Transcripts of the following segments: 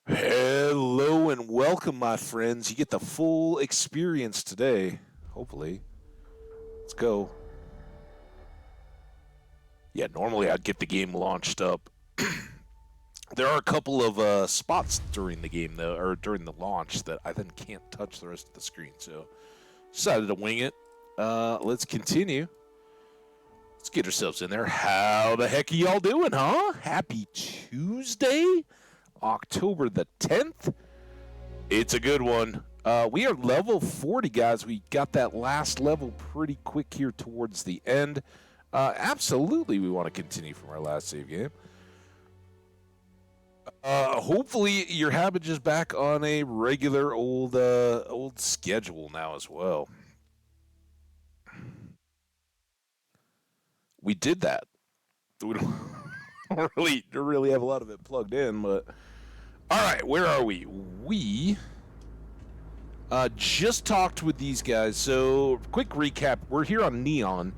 Hello and welcome, my friends. You get the full experience today, hopefully. Let's go. Yeah, normally I'd get the game launched up. There are a couple of spots during the game, though, or during the launch, that I then can't touch the rest of the screen, so decided to wing it. Let's continue. Let's get ourselves in there. How the heck are y'all doing, huh? Happy Tuesday, October the 10th. It's a good one. We are level 40, guys. We got that last level pretty quick here towards the end. Absolutely, we want to continue from our last save game. Hopefully, your habit is back on a regular old schedule now as well. We did that. We don't don't really have a lot of it plugged in, but all right, where are we? We just talked with these guys. So, quick recap: we're here on Neon.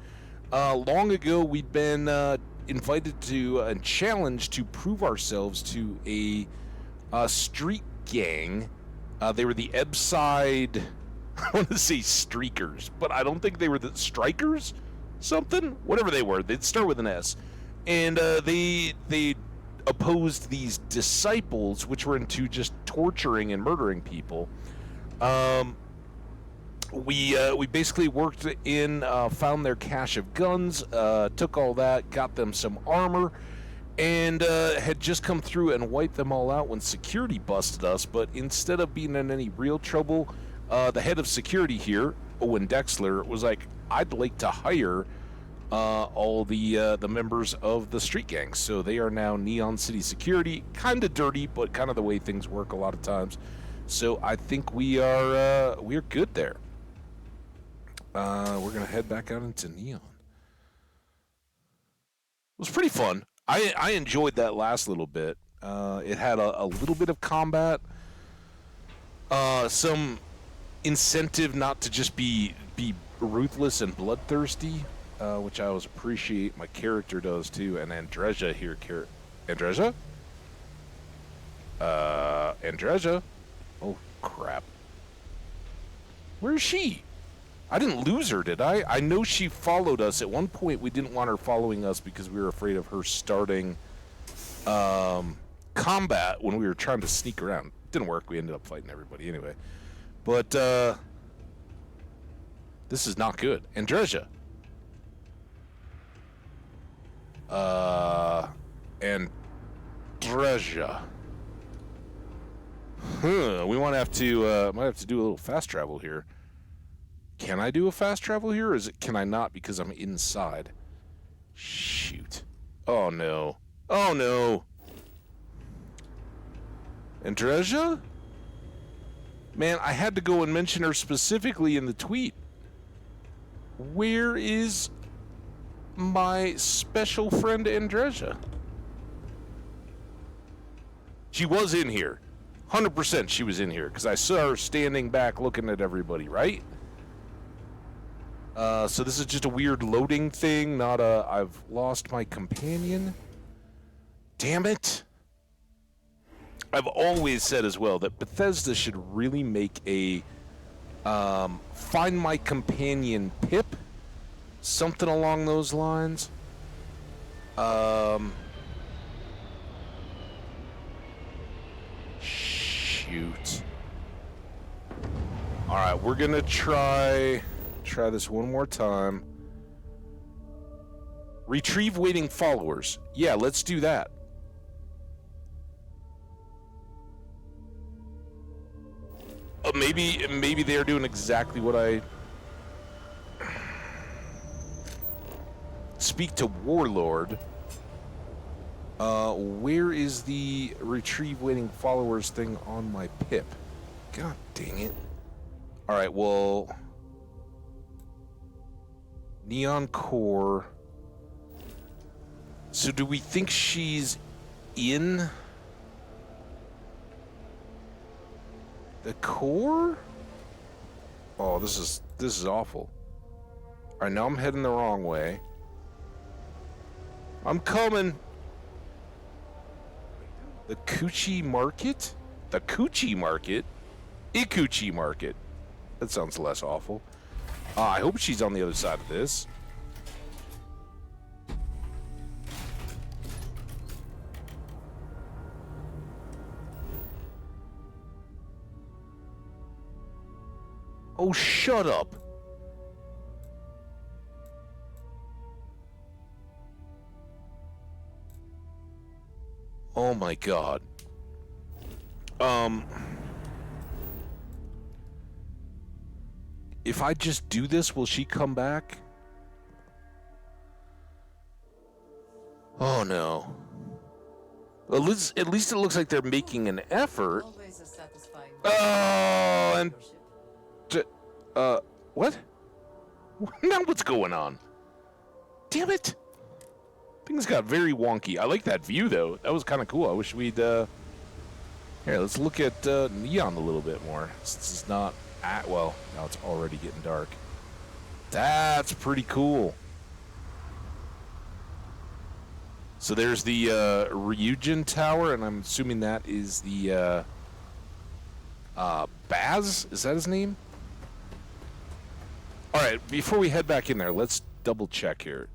Long ago, we'd been invited to and challenged to prove ourselves to a street gang. They were the Ebside. I want to say streakers, but I don't think they were the strikers. Something, whatever they were, they'd start with an S, and they opposed these disciples, which were into just torturing and murdering people. We basically worked in, found their cache of guns, took all that, got them some armor, and had just come through and wiped them all out when security busted us. But instead of being in any real trouble, the head of security here, Owen Dexler, was like, "I'd like to hire all the members of the street gangs." So they are now Neon City Security. Kind of dirty, but kind of the way things work a lot of times. So I think we're good there. We're gonna head back out into Neon. It was pretty fun. I enjoyed that last little bit. It had a little bit of combat, some incentive not to just be ruthless and bloodthirsty, which I always appreciate. My character does too, and Andreja here. Andreja? Andreja? Oh crap! Where is she? I didn't lose her, did I? I know she followed us. At one point, we didn't want her following us because we were afraid of her starting combat when we were trying to sneak around. It didn't work. We ended up fighting everybody anyway. But this is not good. Andreja. Andreja. We might have to do a little fast travel here. Can I do a fast travel here, or can I not because I'm inside? Shoot. Oh, no. Oh, no. Andreja? Man, I had to go and mention her specifically in the tweet. Where is my special friend Andreja? She was in here. 100% she was in here, because I saw her standing back looking at everybody, right? So this is just a weird loading thing, not a I've lost my companion. Damn it. I've always said as well that Bethesda should really make a Find My Companion Pip, something along those lines. Shoot. All right, we're gonna try this one more time. Retrieve waiting followers. Yeah, let's do that. Maybe they are doing exactly what I... Speak to Warlord. Where is the retrieve waiting followers thing on my pip? God dang it. Alright, well... Neon Core. So do we think she's in the core? Oh, this is awful. Alright, now I'm heading the wrong way. I'm coming. The Coochie Market? The Coochie Market? Ikuchi Market. That sounds less awful. I hope she's on the other side of this. Oh, shut up. Oh my god. If I just do this, will she come back? Oh no. At least it looks like they're making an effort. Oh, and what? Now what's going on? Damn it! Things got very wonky. I like that view though. That was kind of cool. I wish we'd here. Let's look at Neon a little bit more. This is not well. Now it's already getting dark. That's pretty cool. So there's the Ryujin Tower, and I'm assuming that is the Baz? Is that his name? All right, before we head back in there, let's double check here.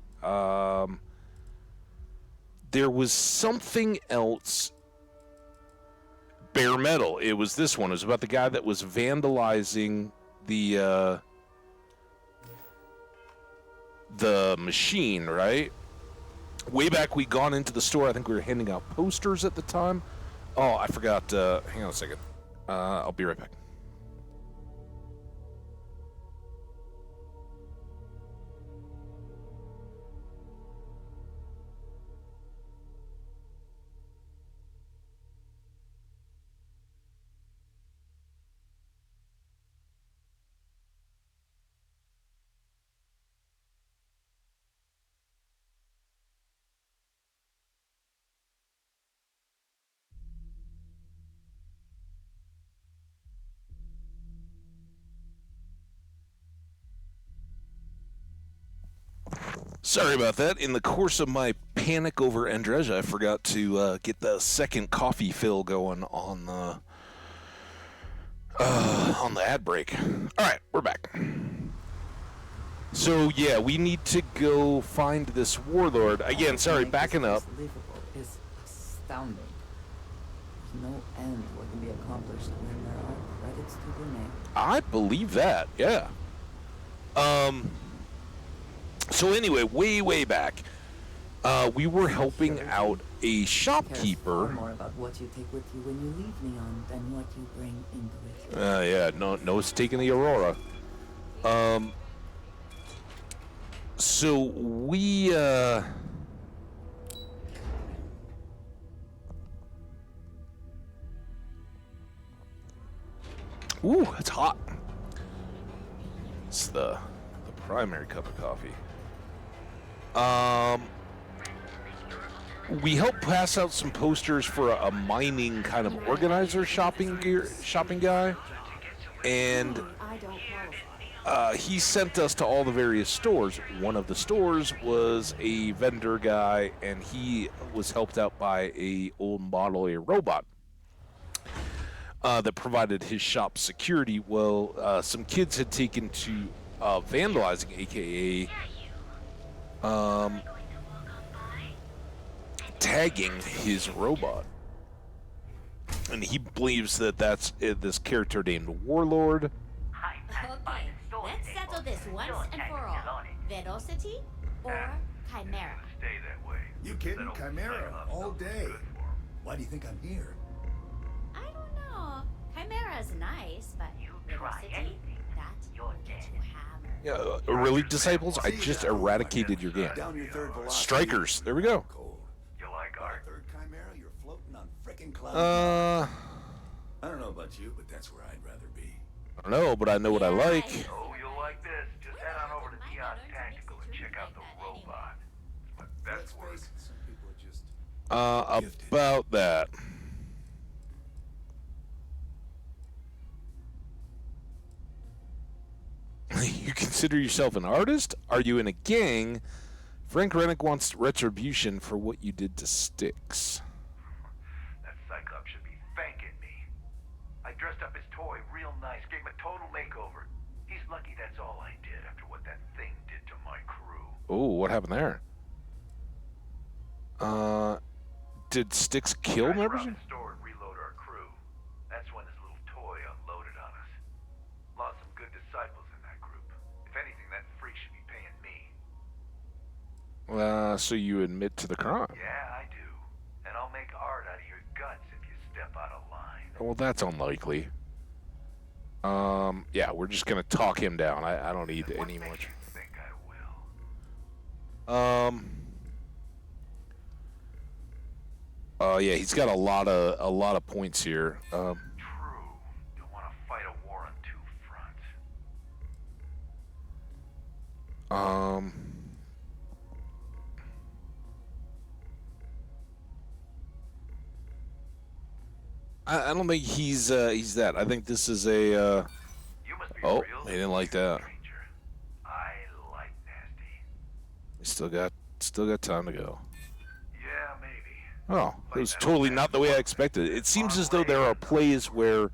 There was something else. Bare metal. It was this one. It was about the guy that was vandalizing the machine, right? Way back, we gone into the store. I think we were handing out posters at the time. Oh, I forgot. Hang on a second. I'll be right back. Sorry about that. In the course of my panic over Andreja, I forgot to get the second coffee fill going on the ad break. All right, we're back. So yeah, we need to go find this warlord again. Sorry, backing up. Is astounding. There's no end what can be accomplished when there are credits to the name. I believe that. Yeah. So anyway, way back, we were helping out a shopkeeper. More about what you take with you when you leave Neon than what you bring into it. Yeah, no, it's taking the Aurora. So we, ooh, it's hot. It's the primary cup of coffee. We helped pass out some posters for a mining kind of organizer shopping guy, and he sent us to all the various stores. One of the stores was a vendor guy, and he was helped out by a old model A robot that provided his shop security. Well, some kids had taken to vandalizing, aka tagging his robot, and he believes that that's this character named Warlord. Okay, let's settle this once and for all. Velocity or Chimera? Stay that way. You kidding? Chimera all day. Why do you think I'm here? I don't know. Chimera's nice, but Velocity, that will get you hammered. Yeah, really, disciples? I just eradicated your game. Down your third velocity. Strikers. There we go. Cold. You like art? Third Chimera, you're floating on frickin' clouds. I don't know about you, but that's where I'd rather be. I don't know, but I know what I like. Oh, you'll like this. Just head on over to Neon Tactical and check out the robot. It's my Let's best work. face it, some people are just About that. You consider yourself an artist? Are you in a gang? Frank Rennick wants retribution for what you did to Styx. That Cyclops should be thanking me. nice, gave him a total makeover. He's lucky that's all I did after what that thing did to my crew. Oh, what happened there? Did Styx kill members? The store and reload our crew. That's when his little toy unloaded on us. Lost some good disciples in that group. If anything, that freak should be paying me. So you admit to the crime? Yeah, I do. And I'll make art out of your guts if you step out of line. Well, that's unlikely. Yeah, we're just gonna talk him down. I don't need any more. What makes you think I will? Yeah, he's got a lot of points here. True. Don't want to fight a war on two fronts. I don't think he's that. I think this is a. You must be Oh, real they didn't like that. stranger. I like nasty. We still got time to go. Yeah, maybe. Oh, it was totally not the way I expected. It seems as though there are plays where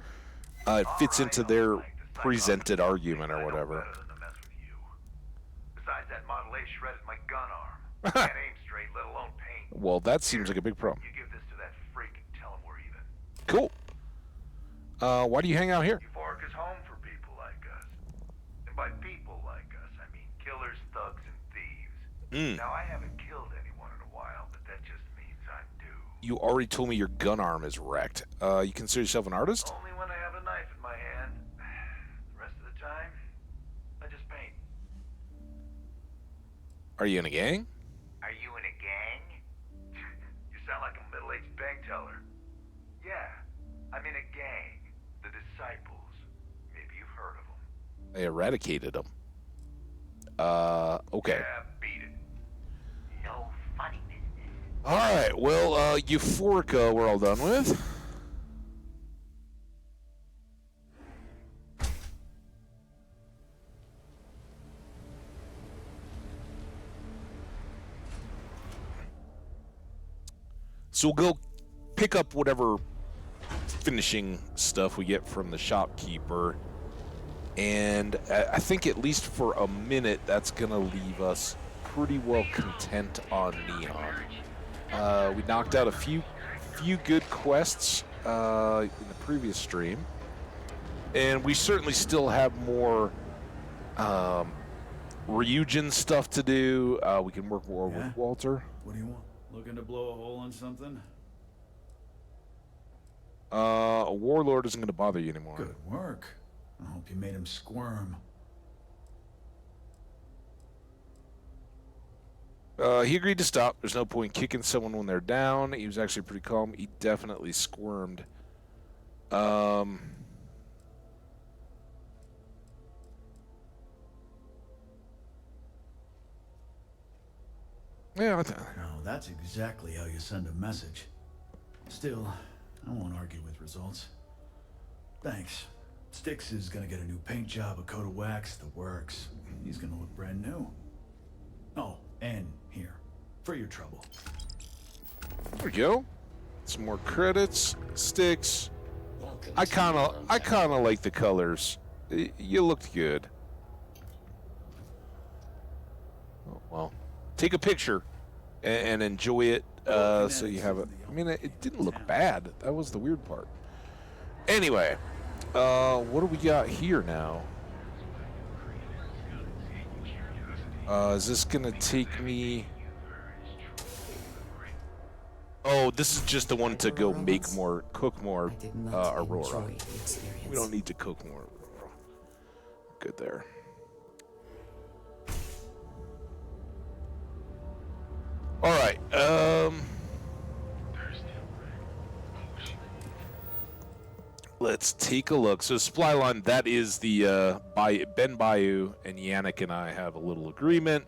it fits into their presented argument or whatever. Better than to mess with you. Besides, that Model A shredded my gun arm. Can't aim straight, let alone paint. Well, that seems like a big problem. You give this to that freak and tell him we're even. Cool. Why do you hang out here? Euphoric is home for people like us. And by people like us, I mean killers, thugs, and thieves. Now, I haven't killed anyone in a while, but that just means I'm due. You already told me your gun arm is wrecked. You consider yourself an artist? Only when I have a knife in my hand. The rest of the time, I just paint. Are you in a gang? Are you in a gang? You sound like a middle-aged bank teller. Yeah, I'm in a gang. The Disciples. Maybe you've heard of them. They eradicated them. Okay. Yeah, beat it. No funny business. All right. Well, Euphorica, we're all done with. So we'll go pick up whatever finishing stuff we get from the shopkeeper. And I think at least for a minute, that's going to leave us pretty well content on Neon. We knocked out a few good quests in the previous stream. And we certainly still have more Ryujin stuff to do. We can work more with Walter. What do you want? Looking to blow a hole in something? A warlord isn't going to bother you anymore. Good work. I hope you made him squirm. He agreed to stop. There's no point kicking someone when they're down. He was actually pretty calm. He definitely squirmed. Yeah, No, that's exactly how you send a message. Still, I won't argue with results. Thanks. Styx is gonna get a new paint job, a coat of wax, the works. He's gonna look brand new. Oh, and here, for your trouble. there we go. Some more credits. Sticks. I kind of like the colors. You looked good. Oh, well, take a picture and enjoy it so you have it. I mean, it didn't look bad. That was the weird part. Anyway, what do we got here now? Is this gonna take me? Oh, this is just the one to go make more, cook more Aurora. We don't need to cook more Aurora. Good there. All right. Let's take a look. So supply line, that is the Ben Bayou, and Yannick and I have a little agreement.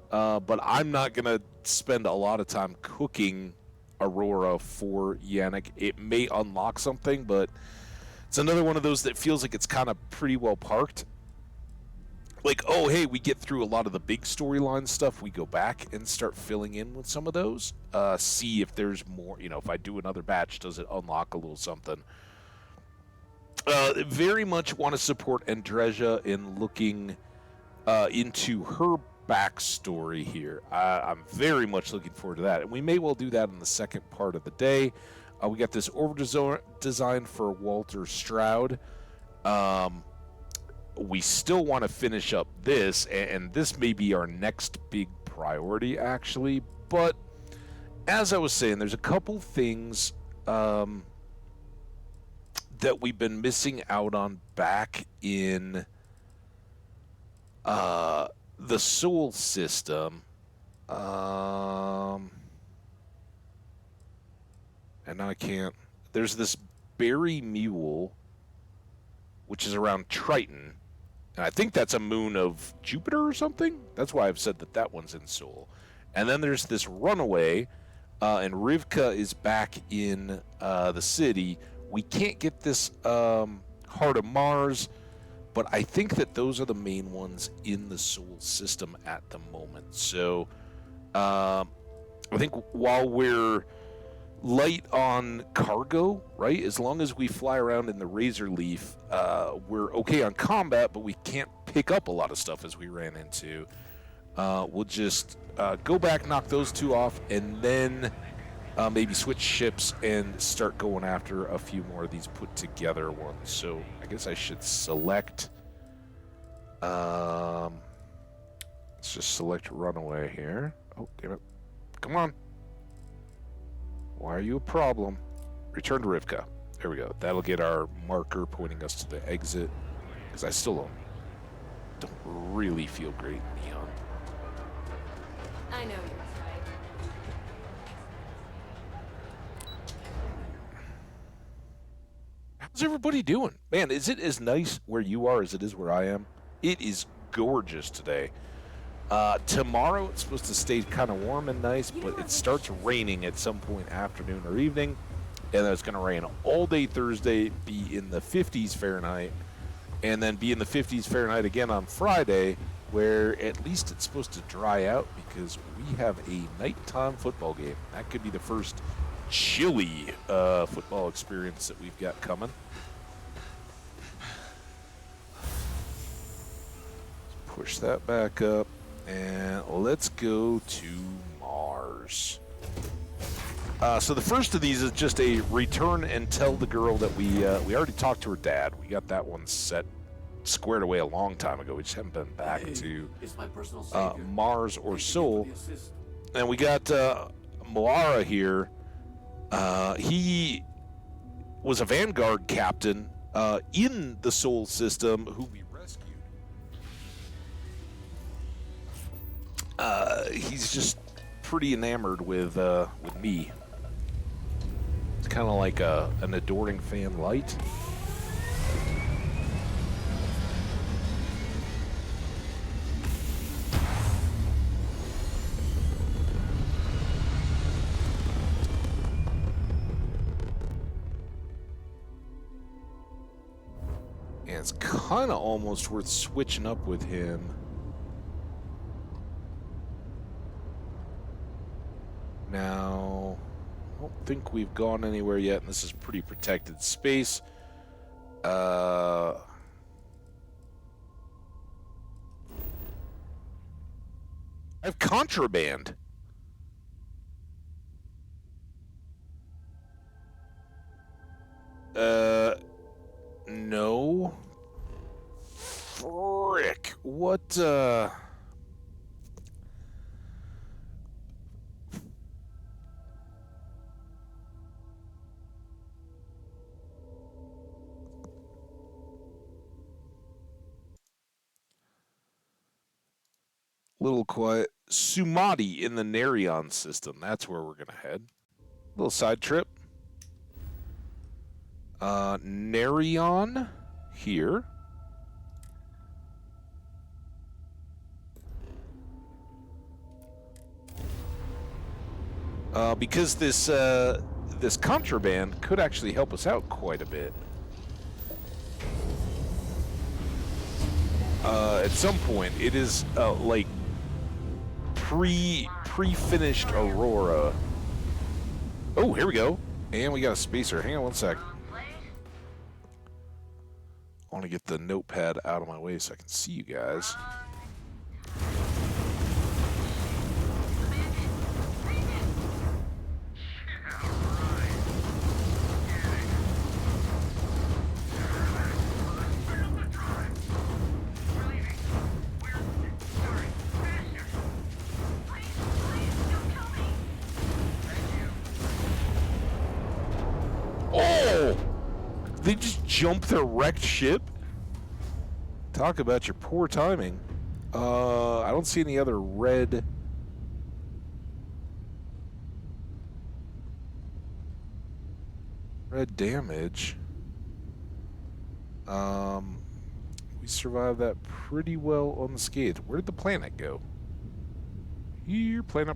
But I'm not gonna spend a lot of time cooking Aurora for Yannick. It may unlock something, but it's another one of those that feels like it's kind of pretty well parked. Like, oh, hey, we get through a lot of the big storyline stuff. We go back and start filling in with some of those. See if there's more, if I do another batch, does it unlock a little something? Very much want to support Andreja in looking into her backstory here. I'm very much looking forward to that, and we may well do that in the second part of the day. We got this over design for Walter Stroud. We still want to finish up this, and this may be our next big priority, actually. But as I was saying, there's a couple things that we've been missing out on back in the Soul system. And now I can't. There's this Berry Mule, which is around Triton. And I think that's a moon of Jupiter or something. That's why I've said that that one's in Soul. And then there's this Runaway, and Rivka is back in the city. We can't get this Heart of Mars, but I think that those are the main ones in the Soul system at the moment. So I think while we're light on cargo, right? As long as we fly around in the Razor Leaf, we're okay on combat, but we can't pick up a lot of stuff as we ran into. We'll just go back, knock those two off, and then maybe switch ships and start going after a few more of these put together ones. So I guess I should select. Let's just select Runaway here. Oh, damn it. Come on. Why are you a problem? Return to Rivka. There we go. That'll get our marker pointing us to the exit. Because I still don't really feel great, Neon. I know you're right. How's everybody doing? Man, is it as nice where you are as it is where I am? It is gorgeous today. Tomorrow it's supposed to stay kind of warm and nice, but it starts raining at some point afternoon or evening, and then it's going to rain all day Thursday, be in the 50s Fahrenheit, and then be in the 50s Fahrenheit again on Friday, where at least it's supposed to dry out because we have a nighttime football game. That could be the first chilly football experience that we've got coming. Push that back up. And let's go to Mars. So the first of these is just a return and tell the girl that we already talked to her dad. We got that one squared away a long time ago. We just haven't been back to Mars or Soul. And we got Moara here. He was a Vanguard captain in the Soul system who we rescued. He's just pretty enamored with me. It's kind of like an adoring fan light. And it's kind of almost worth switching up with him. Now, I don't think we've gone anywhere yet, and this is pretty protected space. I have contraband. No. Frick. What, little quiet. Sumati in the Nerion system. That's where we're going to head. Little side trip. Nerion here. Because this contraband could actually help us out quite a bit. At some point, it is like pre-finished Aurora. Oh, here we go. And we got a spacer. Hang on one sec. I want to get the notepad out of my way so I can see you guys. Oh! They just jumped their wrecked ship? Talk about your poor timing. I don't see any other red damage. We survived that pretty well unscathed. Where did the planet go? Here, planet.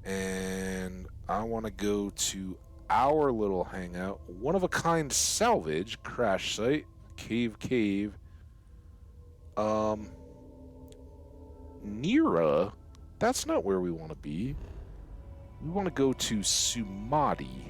And I want to go to our little hangout. One-of-a-kind salvage crash site. Cave. Nira? That's not where we want to be. We want to go to Sumati.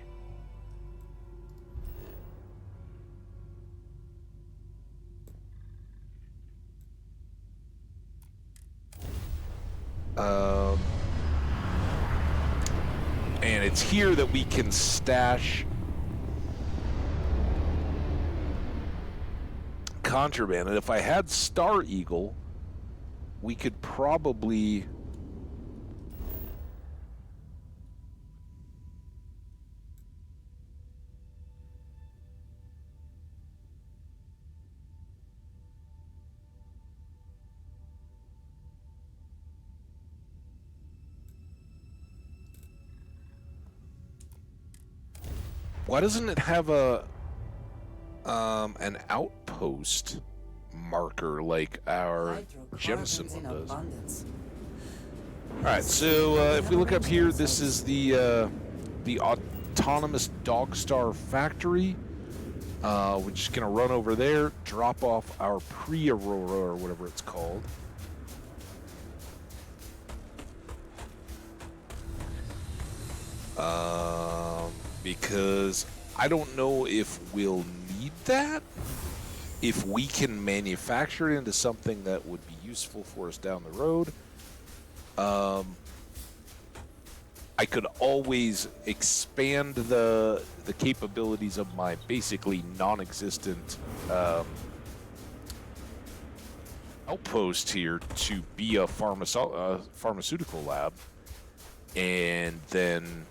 And it's here that we can stash contraband. And if I had Star Eagle, we could probably... Why doesn't it have a an outpost marker like our Jemison one does? All right, so if we look up here, this is the autonomous Dogstar factory. We're just gonna run over there, drop off our pre-Aurora or whatever it's called. Because I don't know if we'll need that. If we can manufacture it into something that would be useful for us down the road, I could always expand the capabilities of my basically non-existent outpost here to be a pharmaceutical lab, and then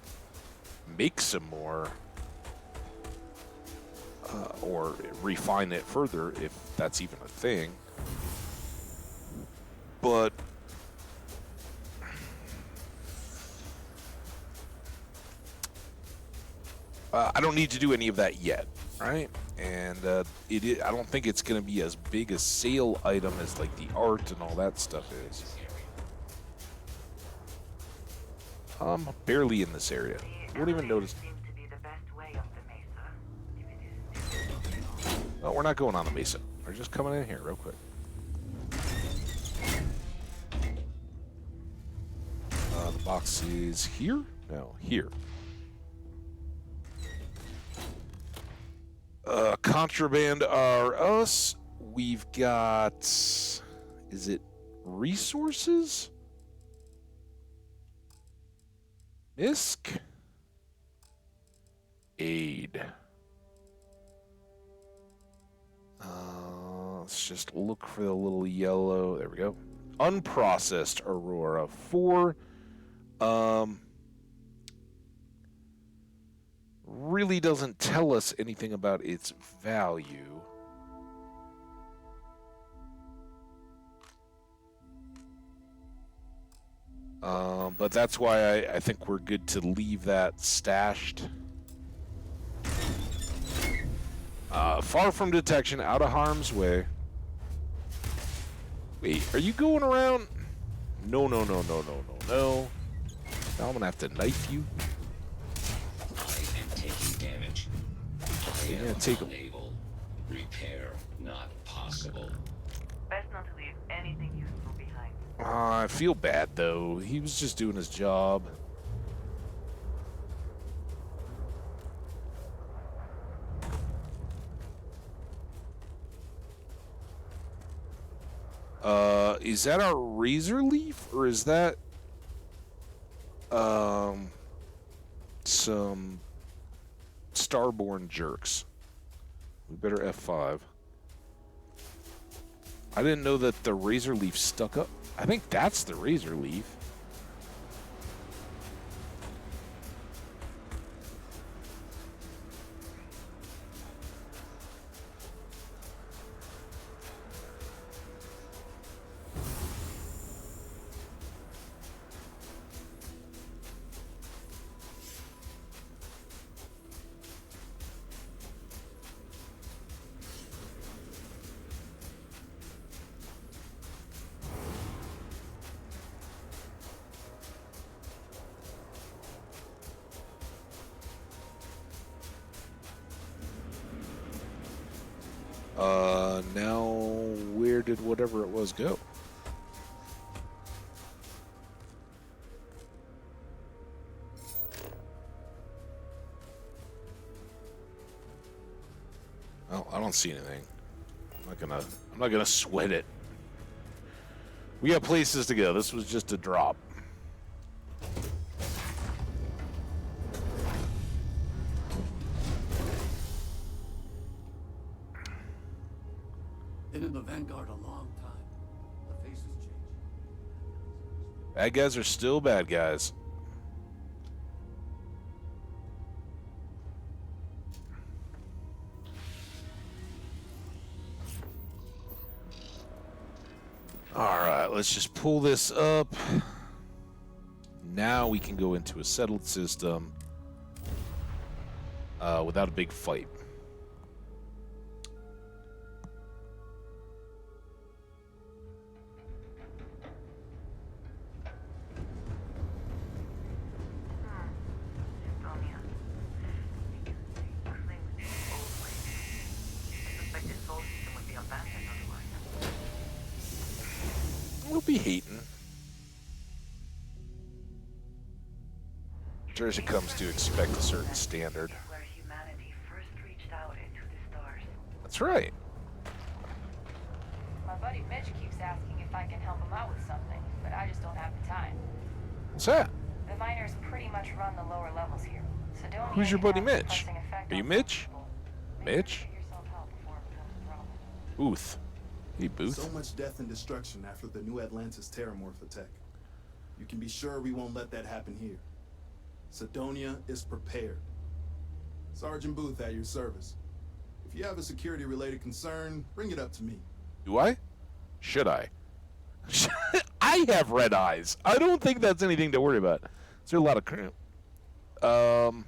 make some more, or refine it further if that's even a thing. But I don't need to do any of that yet, right? And I don't think it's going to be as big a sale item as like the art and all that stuff is. I'm barely in this area. Won't even notice. Oh, we're not going on the mesa. We're just coming in here real quick. The box is here? No, here. Contraband are us. We've got... Is it resources? ISK? Aid. Let's just look for the little yellow. There we go. Unprocessed Aurora 4. Really doesn't tell us anything about its value. But that's why I think we're good to leave that stashed. Far from detection, out of harm's way. Wait, are you going around? No. Now I'm gonna have to knife you. I am taking damage. I am unable. Repair not possible. Best not to leave anything useful behind. I feel bad though. He was just doing his job. Is that our Razor Leaf, or is that some Starborn jerks? We better F5. I didn't know that the Razor Leaf stuck up. I think that's the Razor Leaf. Now where did whatever it was go? Oh, I don't see anything. I'm not gonna sweat it. We got places to go. This was just a drop. Been in the Vanguard a long time. The faces change. Bad guys are still bad guys. Alright, let's just pull this up. Now we can go into a settled system without a big fight. Estonia. Claim the old way. I suspected soul system would be abandoned otherwise. We'll be hating. Jersey comes to expect a certain standard. Where humanity first reached out into the stars. That's right. My buddy Mitch keeps asking if I can help him out with something, but I just don't have the time. What's that? The miners pretty much run the lower levels here. Sidonia Who's your can buddy have a Mitch? pressing effect Are you on Mitch? people. Make Mitch? sure you get yourself help before it becomes a problem. Booth. Hey, Booth. So much death and destruction after the New Atlantis Terramorph attack. You can be sure we won't let that happen here. Sidonia is prepared. Sergeant Booth at your service. If you have a security-related concern, bring it up to me. Do I? Should I? I have red eyes. I don't think that's anything to worry about. Is there a lot of crime? Is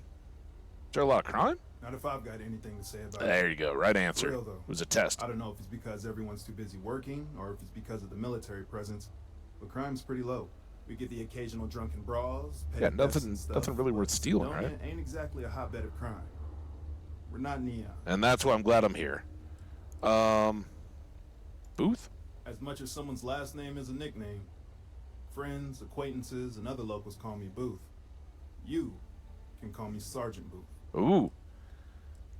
there a lot of crime? Not if I've got anything to say about it. There you go. Right answer. For real, though. It was a test. I don't know if it's because everyone's too busy working or if it's because of the military presence, but crime's pretty low. We get the occasional drunken brawls. Yeah, petty thefts nothing and stuff, really but worth stealing, Sidonia right? ain't exactly a hotbed of crime. We're not Neon. And that's why I'm glad I'm here. Booth? As much as someone's last name is a nickname, friends, acquaintances, and other locals call me Booth. You can call me Sergeant Booth. Ooh.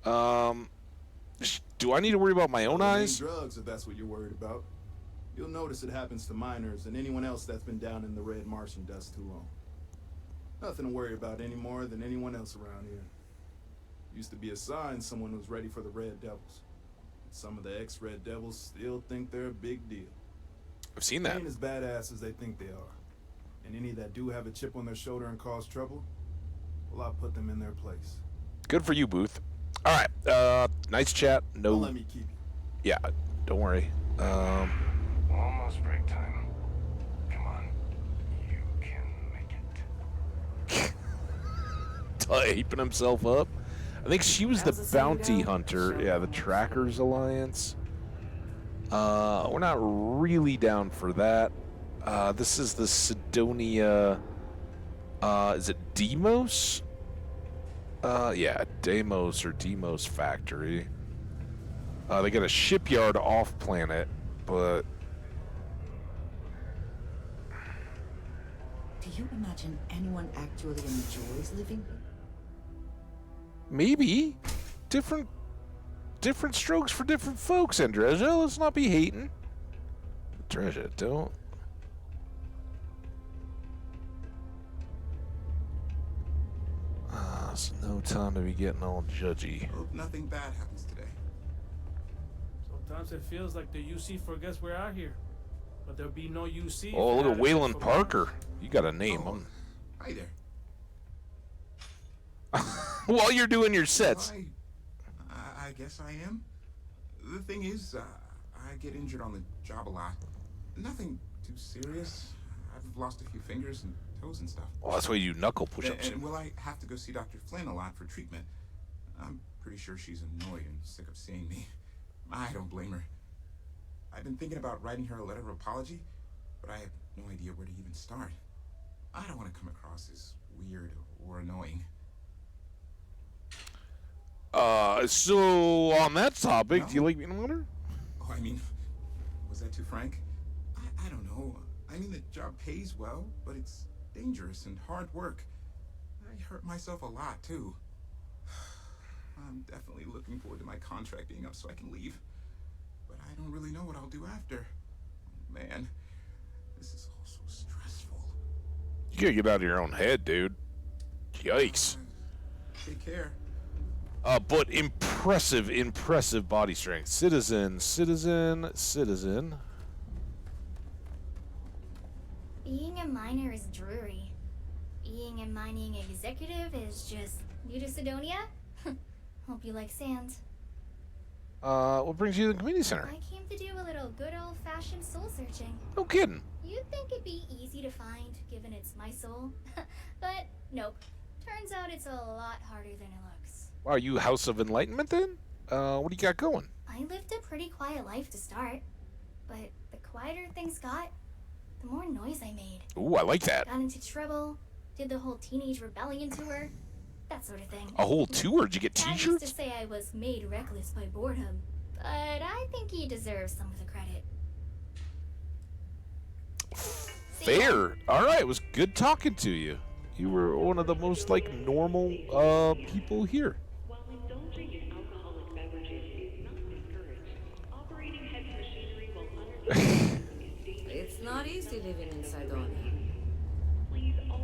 Do I need to worry about my own Other than eyes? drugs, if that's what you're worried about. You'll notice it happens to miners and anyone else that's been down in the red Martian dust too long. Nothing to worry about any more than anyone else around here. Used to be a sign someone was ready for the Red Devils. Some of the ex-Red Devils still think they're a big deal. I've seen They that. ain't as badass as they think they are. And any that do have a chip on their shoulder and cause trouble, well, I'll put them in their place. Good for you, Booth. All right. Nice chat. No. Don't let me keep you. Yeah. Don't worry. Almost break time. Come on. You can make it. Hyping himself up. I think she was the How's the same bounty go? hunter. Yeah, the Trackers Alliance. We're not really down for that. This is the Sidonia. Is it Demos? Yeah, Demos or Demos factory. They got a shipyard off planet, but Do you imagine anyone actually enjoys living here? maybe different strokes for different folks, Andrezza. Let's not be hating. treasure. Don't. It's no time to be getting all judgy. Hope nothing bad happens today. Sometimes it feels like the UC forgets we're out here. But there'll be no UC. Oh, look at Waylon Parker. You got a name. Oh, hi there. While you're doing your sets. Well, I guess I am. The thing is, I get injured on the job a lot. Nothing too serious. I've lost a few fingers and toes and stuff. Well, that's why you knuckle push-ups. And will I have to go see Dr. Flynn a lot for treatment? I'm pretty sure she's annoyed and sick of seeing me. I don't blame her. I've been thinking about writing her a letter of apology, but I have no idea where to even start. I don't want to come across as weird or annoying. So on that topic, No? do you like peanut butter? Oh, I mean, was that too frank? I don't know. I mean, the job pays well, but it's dangerous and hard work. I hurt myself a lot, too. I'm definitely looking forward to my contract being up so I can leave. But I don't really know what I'll do after. Man, this is all so stressful. You gotta get out of your own head, dude. Yikes. Take care. But impressive body strength. Citizen. Being a miner is dreary. Being a mining executive is just new to Sidonia? Hope you like sand. What brings you to the community center? I came to do a little good old-fashioned soul searching. No kidding. You'd think it'd be easy to find, given it's my soul. But nope. Turns out it's a lot harder than it looks. Wow, you House of Enlightenment then? What do you got going? I lived a pretty quiet life to start. But the quieter things got, the more noise I made. Ooh, I like that. Got into trouble, did the whole teenage rebellion tour, that sort of thing. A whole tour? Did you get Dad used t-shirts? to say I was made reckless by boredom, but I think he deserves some of the credit. Fair. All right, it was good talking to you. You were one of the most, like, normal people here. While indulging in alcoholic beverages is not discouraged, operating heavy machinery while under It's not easy living in Sidonia.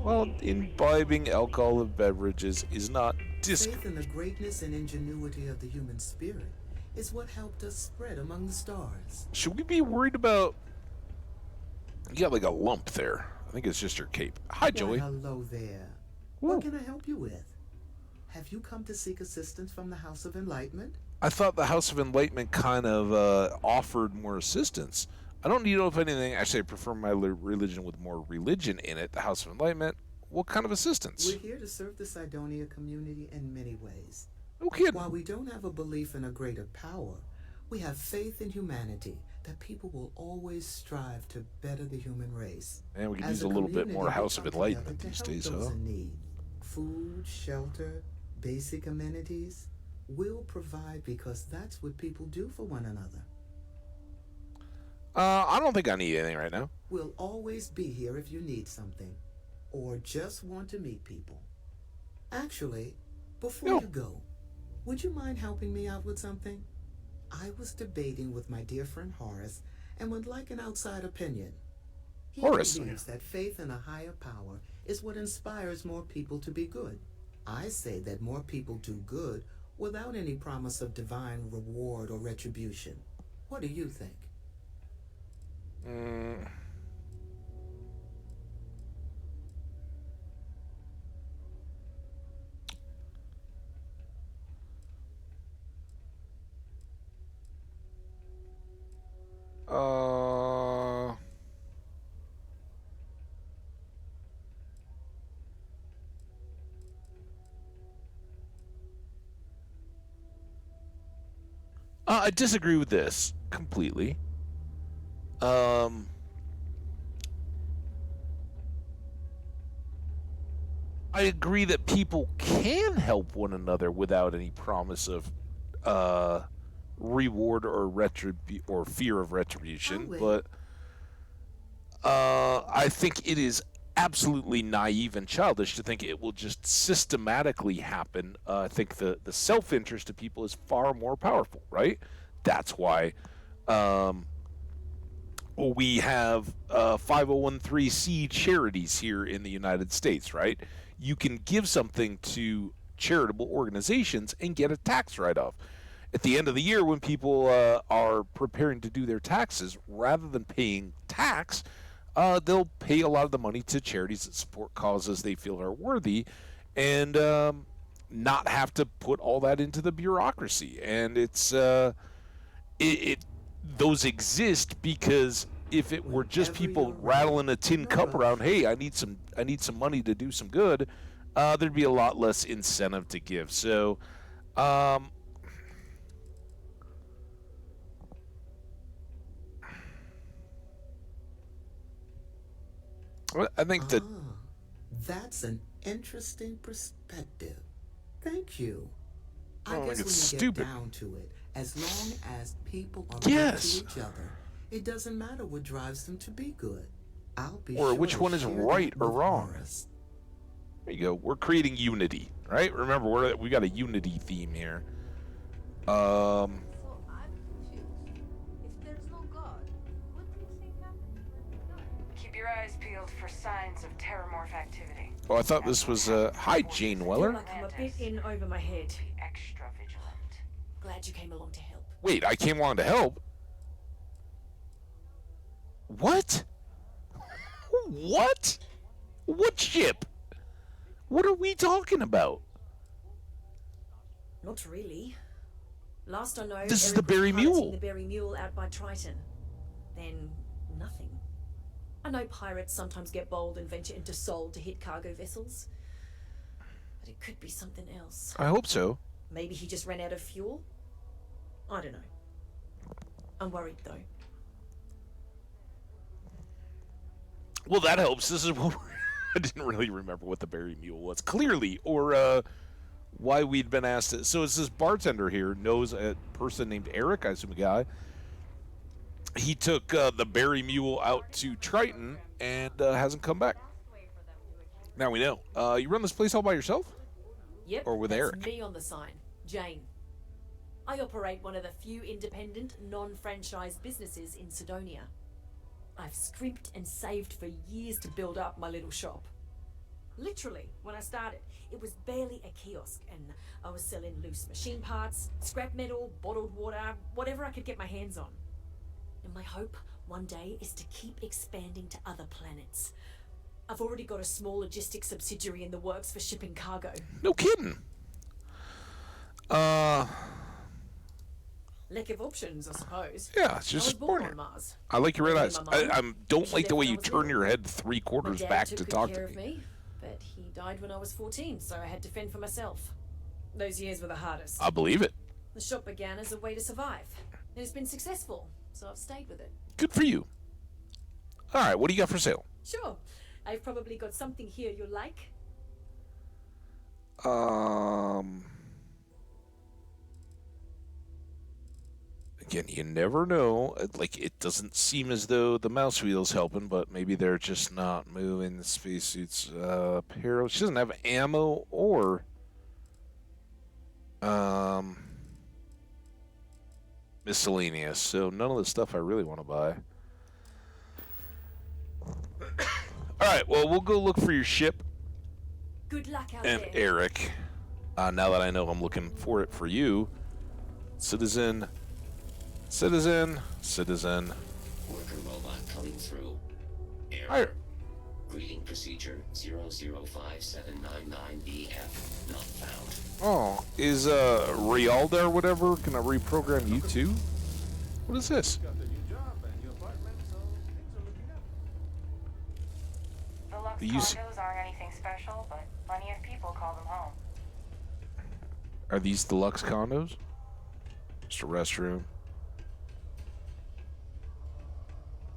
Well, imbibing alcoholic beverages is not Faith in the greatness and ingenuity of the human spirit is what helped us spread among the stars. Should we be worried about... You got like a lump there. I think it's just your cape. Hi, Joey. Why, hello there. What can I help you with? Have you come to seek assistance from the House of Enlightenment? I thought the House of Enlightenment kind of offered more assistance. I don't need to know if anything. Actually, I prefer my religion with more religion in it. The House of Enlightenment. What kind of assistance? We're here to serve the Sidonia community in many ways. No kidding. While we don't have a belief in a greater power, we have faith in humanity, that people will always strive to better the human race. And we could As use a little bit community, more we House of come Enlightenment together these to help days, those huh? in need. Food, shelter, basic amenities. We'll provide because that's what people do for one another. I don't think I need anything right now. We'll always be here if you need something, or just want to meet people. Actually, before you go, would you mind helping me out with something? I was debating with my dear friend Horace and would like an outside opinion. He Horace. believes that faith in a higher power is what inspires more people to be good. I say that more people do good without any promise of divine reward or retribution. What do you think? I disagree with this completely. I agree that people can help one another without any promise of reward or or fear of retribution, but I think it is absolutely naive and childish to think it will just systematically happen. I think the self-interest of people is far more powerful, right? That's why we have 501c charities here in the United States, right? You can give something to charitable organizations and get a tax write-off. At the end of the year, when people are preparing to do their taxes, rather than paying tax, they'll pay a lot of the money to charities that support causes they feel are worthy, and not have to put all that into the bureaucracy. And those exist because if it were just people rattling a tin cup around, hey, I need some money to do some good, there'd be a lot less incentive to give. So, I think that that's an interesting perspective. Thank you. I don't guess think when it's you stupid. get down to it, as long as people are good Yes. to each other, it doesn't matter what drives them to be good. I'll be Or sure which to one is share right that or with wrong. Horace. There you go. We're creating unity, right? Remember, we got a unity theme here. So I'm confused. If there's no God, what do you think happens when we die? Keep your eyes peeled for signs of terramorph activity. Oh, I thought this was hi, Jane Weller. Like I'm a bit in over my head. Extra vigilant. Glad you came along to help. Wait, I came along to help. What? What? What ship? What are we talking about? Not really. Last I know, This is Eric the was Berry piloting Mule. The Berry Mule out by Triton. Then nothing. I know pirates sometimes get bold and venture into Sol to hit cargo vessels, but it could be something else. I hope so. Maybe he just ran out of fuel. I don't know. I'm worried though. Well, that helps. This is what I didn't really remember what the Berry Mule was clearly, or why we'd been asked it. So it's this bartender here knows a person named Eric, I assume a guy. He took the Berry Mule out to Triton and hasn't come back. Now we know. You run this place all by yourself? Yep. Or with that's Eric? Me on the sign, Jane. I operate one of the few independent, non-franchised businesses in Sidonia. I've scrimped and saved for years to build up my little shop. Literally, when I started, it was barely a kiosk, and I was selling loose machine parts, scrap metal, bottled water, whatever I could get my hands on. And my hope one day is to keep expanding to other planets. I've already got a small logistics subsidiary in the works for shipping cargo. No kidding. Lack of options, I suppose. Yeah, it's I was just born born on Mars. I like your red eyes. My mum, I don't she like the left way when I you was turn little. your head 3/4 My dad back took to good talk care to of me. me, but he died when I was 14, so I had to fend for myself. Those years were the hardest. I believe it. The shop began as a way to survive, and it's been successful, so I've stayed with it. Good for you. All right, what do you got for sale? Sure, I've probably got something here you'll like. Again, you never know. Like, it doesn't seem as though the mouse wheel's helping, but maybe they're just not moving the spacesuits. Apparel. She doesn't have ammo or miscellaneous, so none of the stuff I really want to buy. All right, well, we'll go look for your ship Good luck out and there. Eric. Now that I know I'm looking for it for you, citizen. Worker robot coming through. Error. Greeting procedure 005799BF not found. Oh, is Rialda or whatever gonna reprogram you too? What is this? The Lux You s- condos aren't anything special, but plenty of people call them home. Are these deluxe condos? Just a restroom.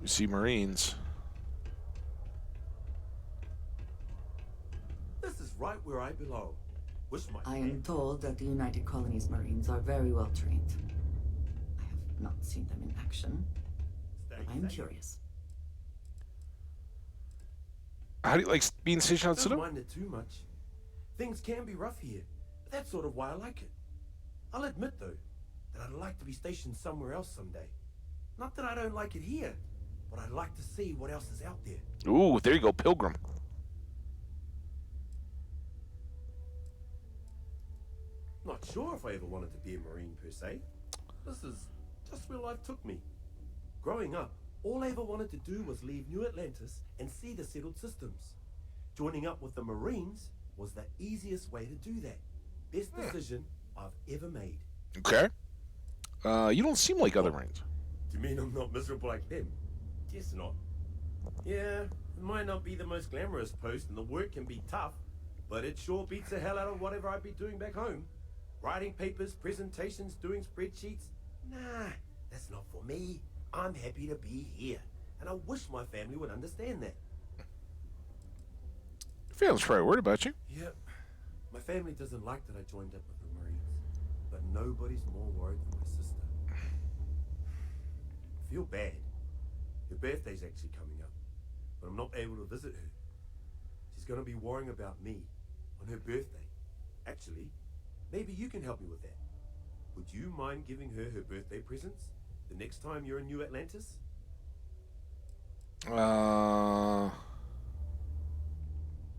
We see Marines. This is right where I belong. Wish my I am told that the United Colonies Marines are very well trained. I have not seen them in action, but I am curious. How do you like being stationed I outside? don't mind it too much. Things can be rough here, but that's sort of why I like it. I'll admit, though, that I'd like to be stationed somewhere else someday. Not that I don't like it here, but I'd like to see what else is out there. Ooh, there you go, Pilgrim. Not sure if I ever wanted to be a Marine per se. This is just where life took me. Growing up, all I ever wanted to do was leave New Atlantis and see the settled systems. Joining up with the Marines was the easiest way to do that. Best decision I've ever made. Okay. You don't seem like other Marines. Do you mean I'm not miserable like them? Guess not. Yeah, it might not be the most glamorous post and the work can be tough, but it sure beats the hell out of whatever I'd be doing back home. Writing papers, presentations, doing spreadsheets. Nah, that's not for me. I'm happy to be here, and I wish my family would understand that. Family's probably worried about you. Yep. My family doesn't like that I joined up with the Marines, but nobody's more worried than my sister. I feel bad. Her birthday's actually coming up, but I'm not able to visit her. She's gonna be worrying about me on her birthday. Actually, maybe you can help me with that. Would you mind giving her her birthday presents the next time you're in New Atlantis?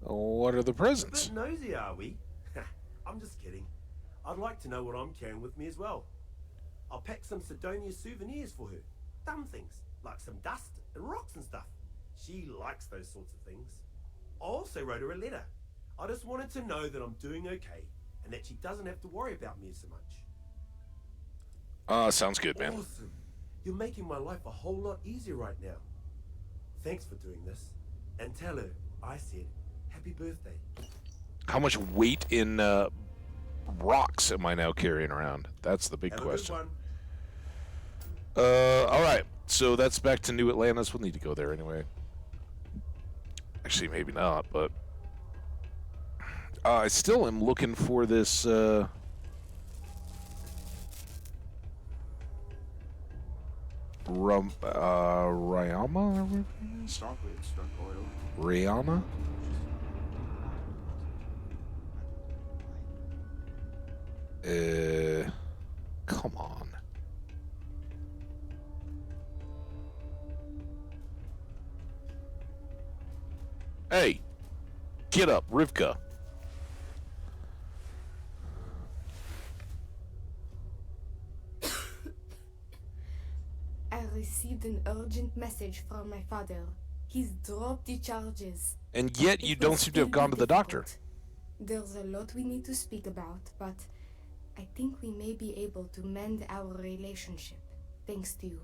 What are the presents? A bit nosy, are we? I'm just kidding. I'd like to know what I'm carrying with me as well. I'll pack some Sidonia souvenirs for her. Dumb things, like some dust and rocks and stuff. She likes those sorts of things. I also wrote her a letter. I just wanted to know that I'm doing okay and that she doesn't have to worry about me so much. Sounds good, man. Awesome. You're making my life a whole lot easier right now. Thanks for doing this. And tell her I said happy birthday. How much weight in rocks am I now carrying around? That's the big question. All right. So that's back to New Atlantis. We'll need to go there anyway. Actually, maybe not, but I still am looking for this. Ryama? Starfield struck oil. Rihanna? Come on. Hey, get up, Rivka. I received an urgent message from my father. He's dropped the charges. And yet you don't seem to have gone to the doctor. There's a lot we need to speak about, but I think we may be able to mend our relationship, thanks to you.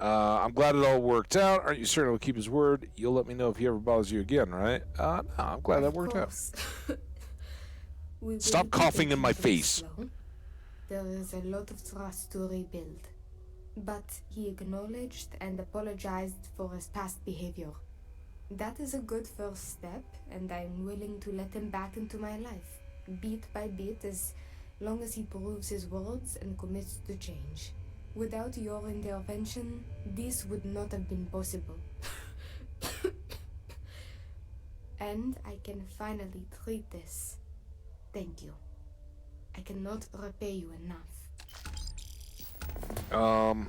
I'm glad it all worked out. Aren't you certain he'll keep his word? You'll let me know if he ever bothers you again, right? No, I'm glad that worked out. Stop coughing in my face. There is a lot of trust to rebuild. But he acknowledged and apologized for his past behavior. That is a good first step, and I'm willing to let him back into my life, bit by bit, as long as he proves his words and commits to change. Without your intervention, this would not have been possible. And I can finally treat this. Thank you. I cannot repay you enough. Well,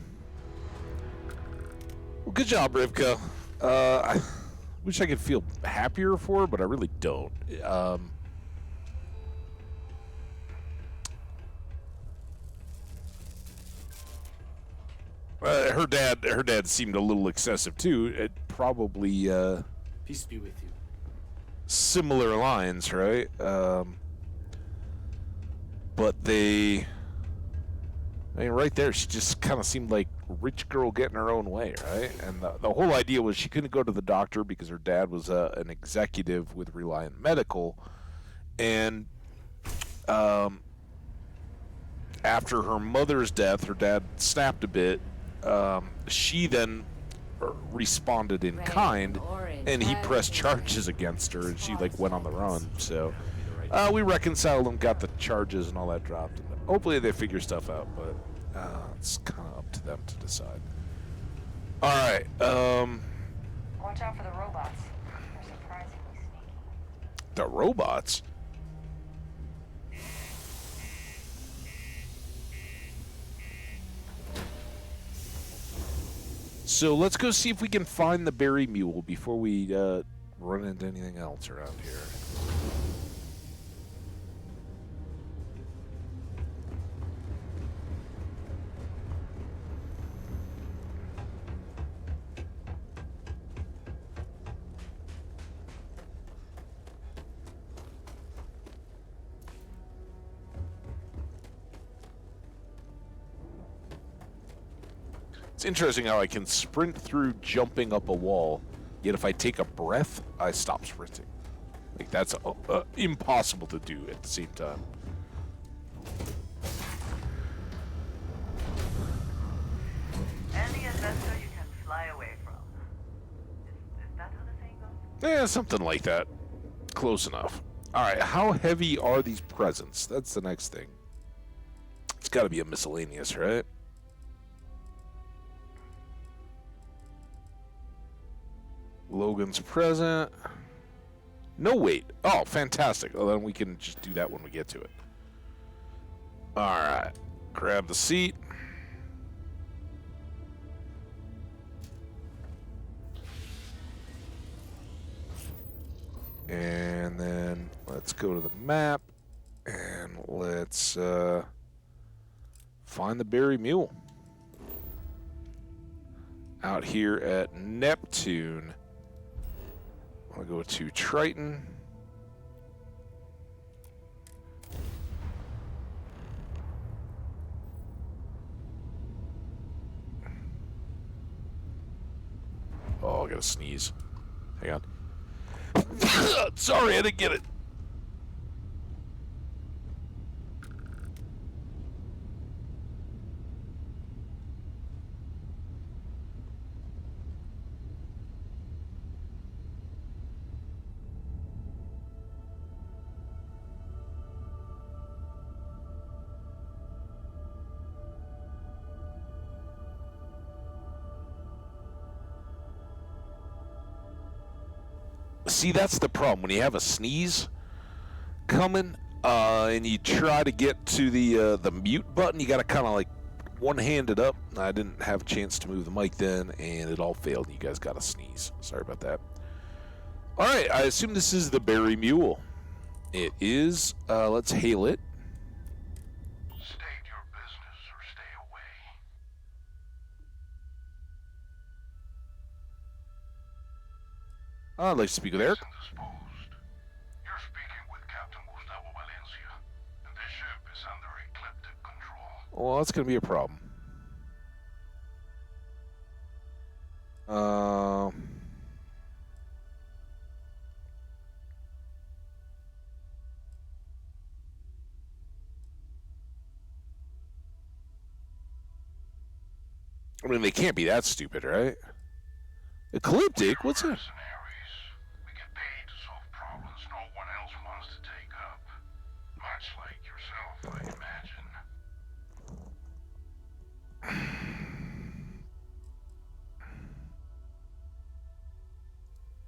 good job, Rivka. I wish I could feel happier for her, but I really don't. Her dad seemed a little excessive too. It probably Peace be with you. similar lines, right? But I mean, right there, she just kind of seemed like a rich girl getting her own way, right? And the whole idea was she couldn't go to the doctor because her dad was an executive with Reliant Medical. And after her mother's death, her dad snapped a bit. She then responded in kind, and he pressed charges against her, and she went on the run. So we reconciled and got the charges and all that dropped. And hopefully they figure stuff out, but it's kind of up to them to decide. All right. Watch out for the robots. They're surprisingly sneaky. The robots? So let's go see if we can find the berry mule before we run into anything else around here. It's interesting how I can sprint through jumping up a wall, yet if I take a breath, I stop sprinting. Like, that's impossible to do at the same time. Any investor you can fly away from. Is that how the saying goes? Yeah, something like that. Close enough. Alright, how heavy are these presents? That's the next thing. It's gotta be a miscellaneous, right? Logan's present. No weight. Oh, fantastic. Well, then we can just do that when we get to it. Alright. Grab the seat. And then let's go to the map. And let's find the berry mule. Out here at Neptune. I'll go to Triton. Oh, I gotta sneeze. Hang on. Sorry, I didn't get it. See, that's the problem. When you have a sneeze coming, and you try to get to the mute button, you got to kind of like one-hand it up. I didn't have a chance to move the mic then, and it all failed. You guys got to sneeze. Sorry about that. All right, I assume this is the berry mule. It is. Let's hail it. State your business or stay away. I'd like to speak with Eric. You're speaking with Captain Gustavo Valencia, and this ship is under ecliptic control. Well, that's going to be a problem. I mean, they can't be that stupid, right? Ecliptic? What's that? We get paid to solve problems no one else wants to take up. Much like yourself, I imagine.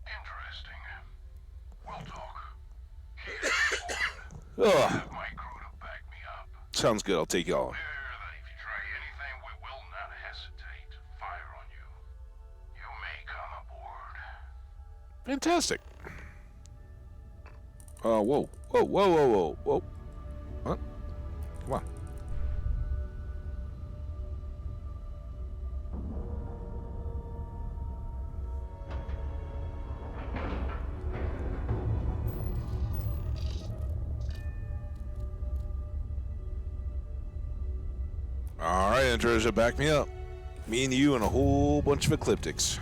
Interesting. We'll talk. Ugh. Sounds good. I'll take y'all. Fantastic. Whoa. Whoa, whoa, whoa, whoa, whoa. What? Come on. Alright, Androsia, back me up. Me and you and a whole bunch of ecliptics.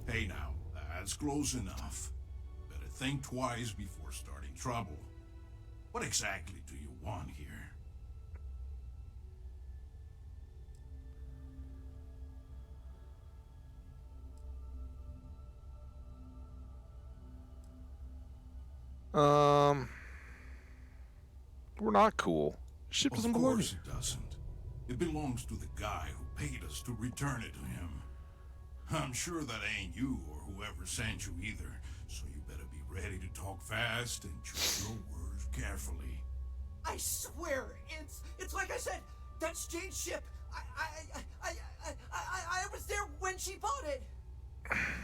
Hey now, that's close enough. Better think twice before starting trouble. What exactly do you want here? We're not cool. Ship doesn't belong. Of course it doesn't. It belongs to the guy who paid us to return it to him. I'm sure that ain't you or whoever sent you either, so you better be ready to talk fast and choose your words carefully. I swear, it's like I said, that's Jane's ship. I was there when she bought it.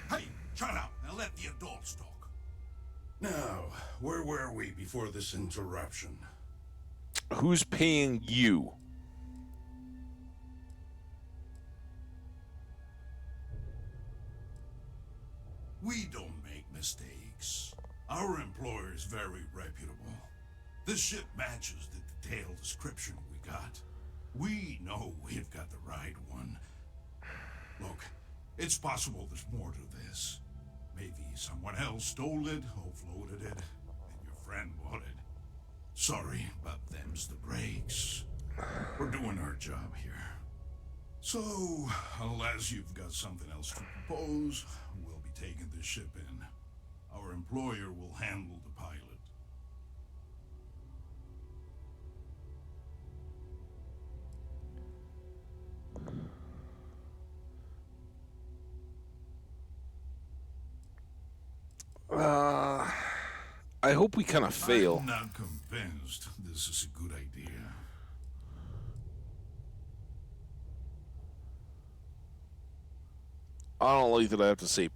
Hey, shut up and let the adults talk. Now, where were we before this interruption? Who's paying you? We don't make mistakes. Our employer is very reputable. This ship matches the detailed description we got. We know we've got the right one. Look, it's possible there's more to this. Maybe someone else stole it, offloaded it, and your friend bought it. Sorry, but them's the breaks. We're doing our job here. So, unless you've got something else to propose, we'll be taking this ship in. Our employer will handle the pilot. I hope we kind of fail. I'm not convinced this is a good idea. I don't like that I have to say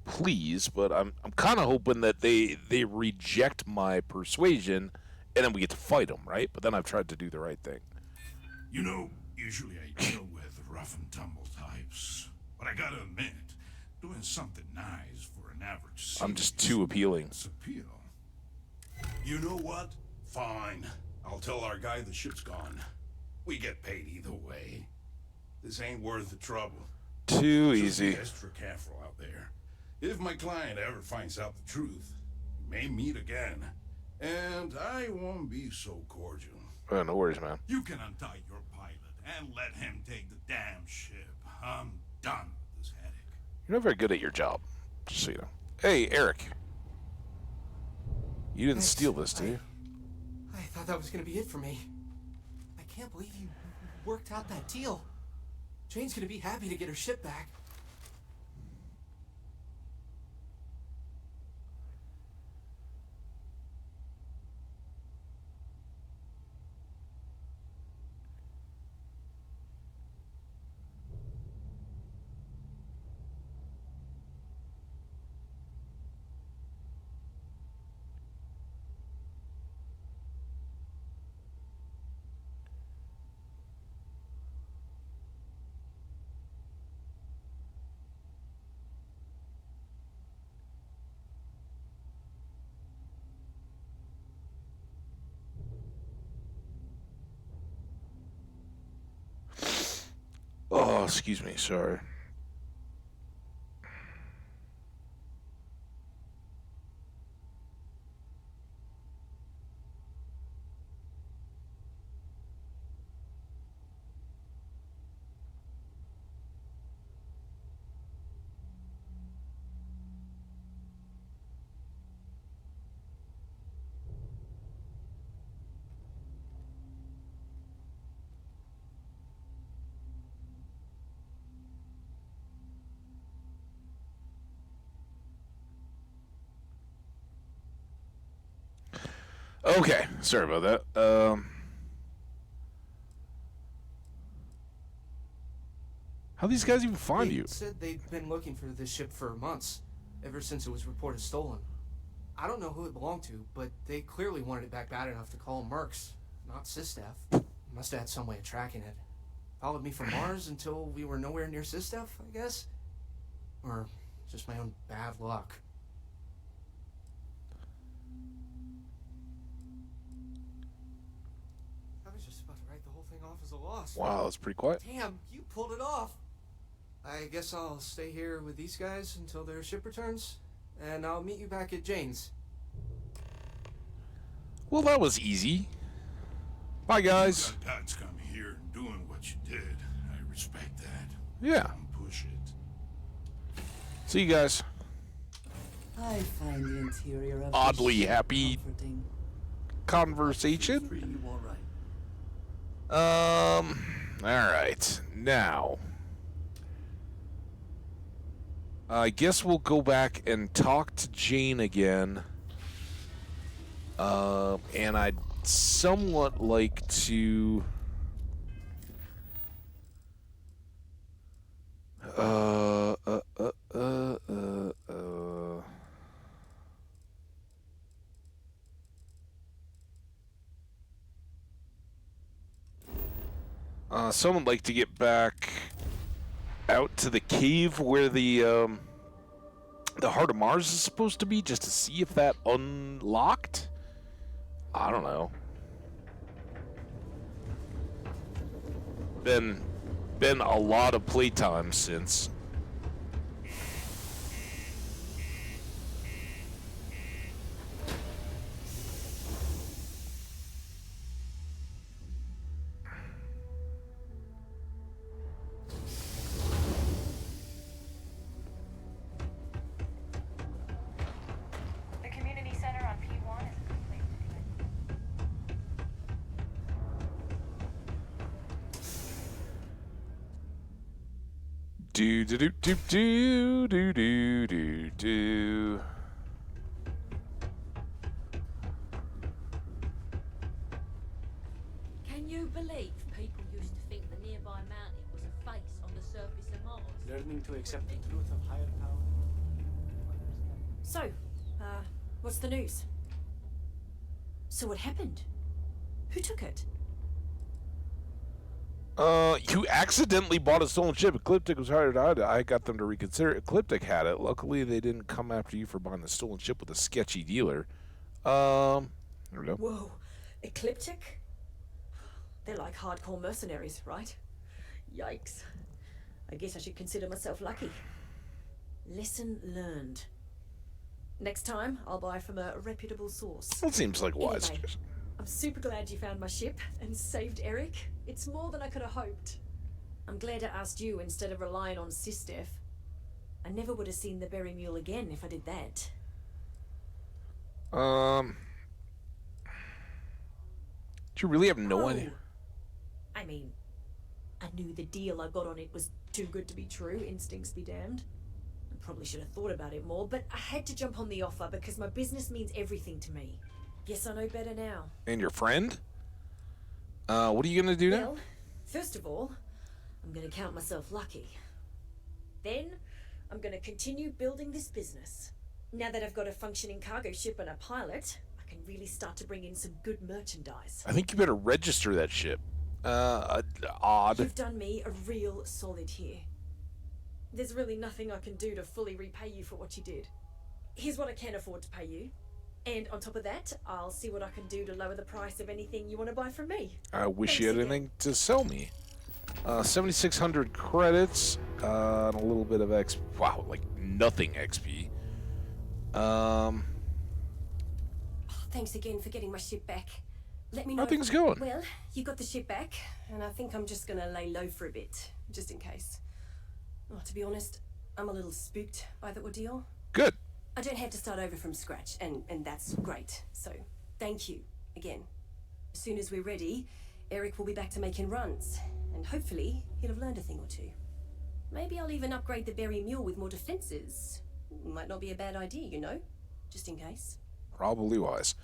please, but I'm kind of hoping that they reject my persuasion, and then we get to fight them, right? But then I've tried to do the right thing. You know, usually I deal with rough and tumble types, but I gotta admit, doing something nice for an average I'm just too appealing. appeal. You know what? Fine. I'll tell our guy the ship's gone. We get paid either way. This ain't worth the trouble. Too Just easy. be extra careful out there. If my client ever finds out the truth, we may meet again. And I won't be so cordial. No worries, man. You can untie your pilot and let him take the damn ship. I'm done with this headache. You're not very good at your job, just so you know. Hey, Eric. You didn't steal this, did you? I thought that was gonna be it for me. I can't believe you worked out that deal. Jane's gonna be happy to get her ship back. Oh, excuse me, sorry. Okay, sorry about that. How these guys even find They you? said they've been looking for this ship for months, ever since it was reported stolen. I don't know who it belonged to, but they clearly wanted it back bad enough to call them mercs, not Sistef. Must have had some way of tracking it. Followed me from Mars until we were nowhere near Sistef, I guess? Or just my own bad luck. I was just about to write the whole thing off as a loss. Wow, that's pretty quiet. Damn, you pulled it off. I guess I'll stay here with these guys until their ship returns, and I'll meet you back at Jane's. Well, that was easy. Bye, guys. You got guts coming here and doing what you did. I respect that. Yeah. Don't push it. See you guys. I find the interior of Oddly this ship happy comforting. conversation. Free, you all right? All right. Now, I guess we'll go back and talk to Jane again. And I'd somewhat like to Uh, uh, uh, uh, uh, uh. Someone would like to get back out to the cave where the Heart of Mars is supposed to be, just to see if that unlocked. I don't know. Been a lot of playtime since. The community center on P1 is a good place to do it. Do do do do do do do do do. Can you believe people used to think the nearby mountain was a face on the surface of Mars? Learning to accept the truth of higher power. So, what's the news? So what happened? Who took it? You accidentally bought a stolen ship. Ecliptic was hired out. I got them to reconsider it. Ecliptic had it. Luckily, they didn't come after you for buying the stolen ship with a sketchy dealer. I don't know. Whoa, Ecliptic? They're like hardcore mercenaries, right? Yikes. I guess I should consider myself lucky. Lesson learned. Next time, I'll buy from a reputable source. That seems like wise. Anyway, I'm super glad you found my ship and saved Eric. It's more than I could have hoped. I'm glad I asked you instead of relying on Sistef. I never would have seen the Berry Mule again if I did that. Do you really have no idea? I mean, I knew the deal I got on it was too good to be true, instincts be damned. I probably should have thought about it more, but I had to jump on the offer because my business means everything to me. Guess I know better now. And your friend? What are you gonna do now? Well, first of all, I'm gonna count myself lucky. Then, I'm gonna continue building this business. Now that I've got a functioning cargo ship and a pilot, I can really start to bring in some good merchandise. I think you better register that ship. Odd. You've done me a real solid here. There's really nothing I can do to fully repay you for what you did. Here's what I can afford to pay you. And on top of that, I'll see what I can do to lower the price of anything you want to buy from me. I wish Thanks you had again. anything to sell me. 7,600 credits, and a little bit of XP. Wow, like nothing XP. Thanks again for getting my ship back. Let me know. How things going? Well, you got the ship back, and I think I'm just gonna lay low for a bit, just in case. Oh, to be honest, I'm a little spooked by the ordeal. Good. I don't have to start over from scratch, and that's great. So, thank you again. As soon as we're ready, Eric will be back to making runs, and hopefully he'll have learned a thing or two. Maybe I'll even upgrade the Berry Mule with more defenses. Might not be a bad idea, you know, just in case. Probably wise.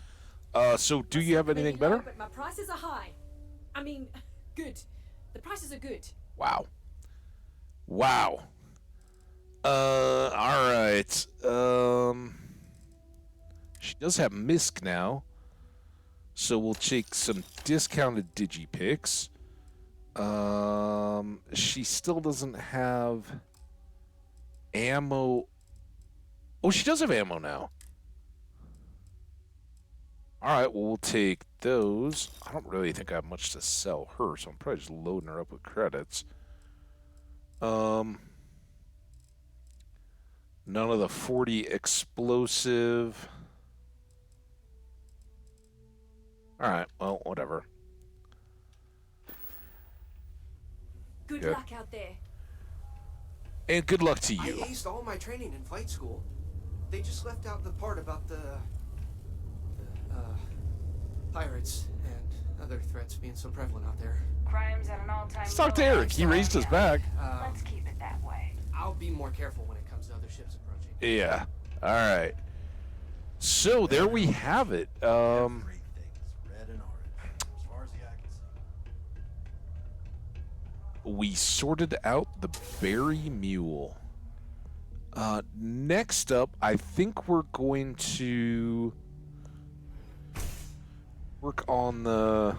So do you have anything Maybe low, better? but my prices are high. I mean, good. The prices are good. Wow. Wow. Alright. She does have Misk now. So we'll take some discounted Digipicks. She still doesn't have ammo. Oh, she does have ammo now. Alright, well, we'll take those. I don't really think I have much to sell her, so I'm probably just loading her up with credits. None of the 40 explosive. Alright, well, whatever. Good Good. luck out there. And good luck to I you. aced all my training in flight school. They just left out the part about the pirates and other threats being so prevalent out there. Crimes at an all-time Let's talk to low. Eric. He raised his back. Let's keep it that way. I'll be more careful when it comes to other ships approaching. Yeah. Alright. So, there we have it. Red and orange, as far as the eye can see. we sorted out the berry mule. Next up, I think we're going to work on the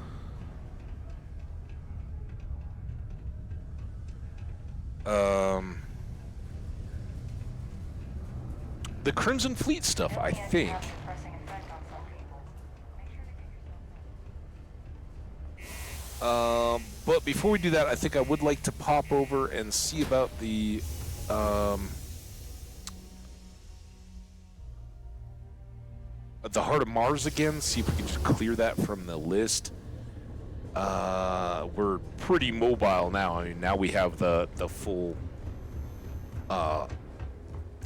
Crimson Fleet stuff, I think. But before we do that, I think I would like to pop over and see about the Heart of Mars again, see if we can just clear that from the list. We're pretty mobile now. I mean, now we have the full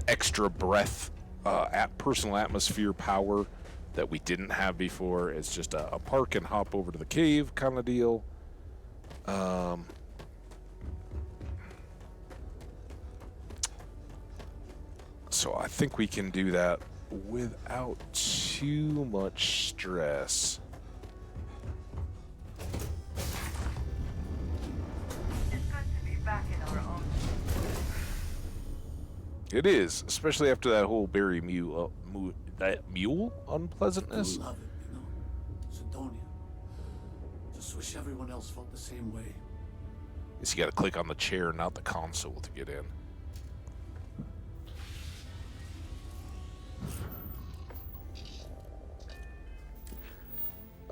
extra breath at personal atmosphere power that we didn't have before. It's just a park and hop over to the cave kind of deal. So I think we can do that without too much stress. It's good to be back in our own. It is, especially after that whole Barry Mule, mule unpleasantness. I love it, you know. Sidonia. Just wish everyone else felt the same way. Guess you got to click on the chair, not the console, to get in.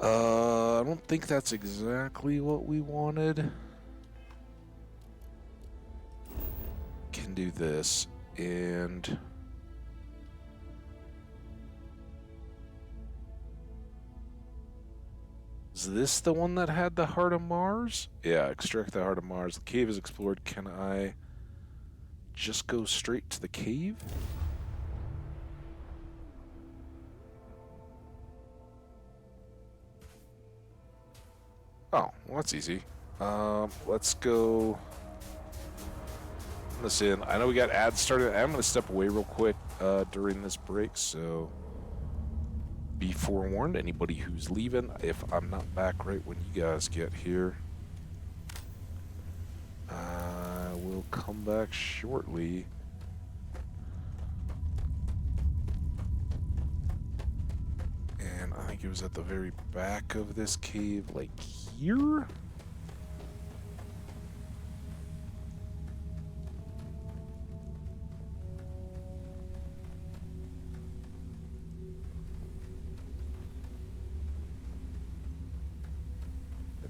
I don't think that's exactly what we wanted. Can do this, and is this the one that had the Heart of Mars? Yeah, extract the Heart of Mars. The cave is explored. Can I just go straight to the cave? Oh, well, that's easy. Let's go. Listen, I know we got ads started. I'm going to step away real quick during this break, so be forewarned, anybody who's leaving, if I'm not back right when you guys get here. I will come back shortly. And I think it was at the very back of this cave, like here?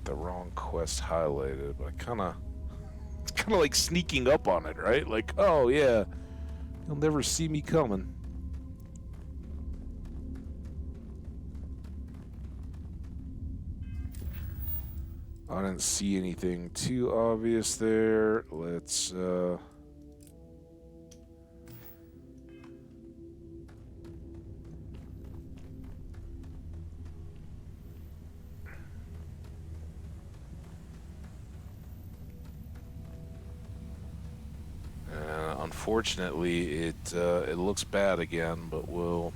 The wrong quest highlighted, but it's kind of like sneaking up on it, right? Like, oh yeah, you'll never see me coming. I didn't see anything too obvious there. Let's unfortunately, it looks bad again, but we'll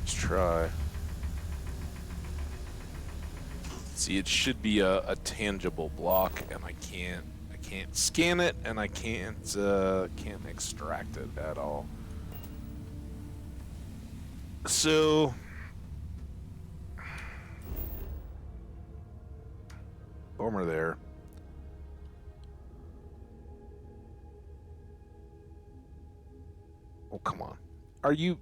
let's try. See, it should be a tangible block, and I can't scan it, and I can't extract it at all. So bummer there. Oh, come on. Are you...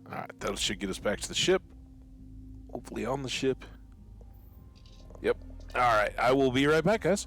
Alright, that should get us back to the ship. Hopefully on the ship. Yep. Alright, I will be right back, guys.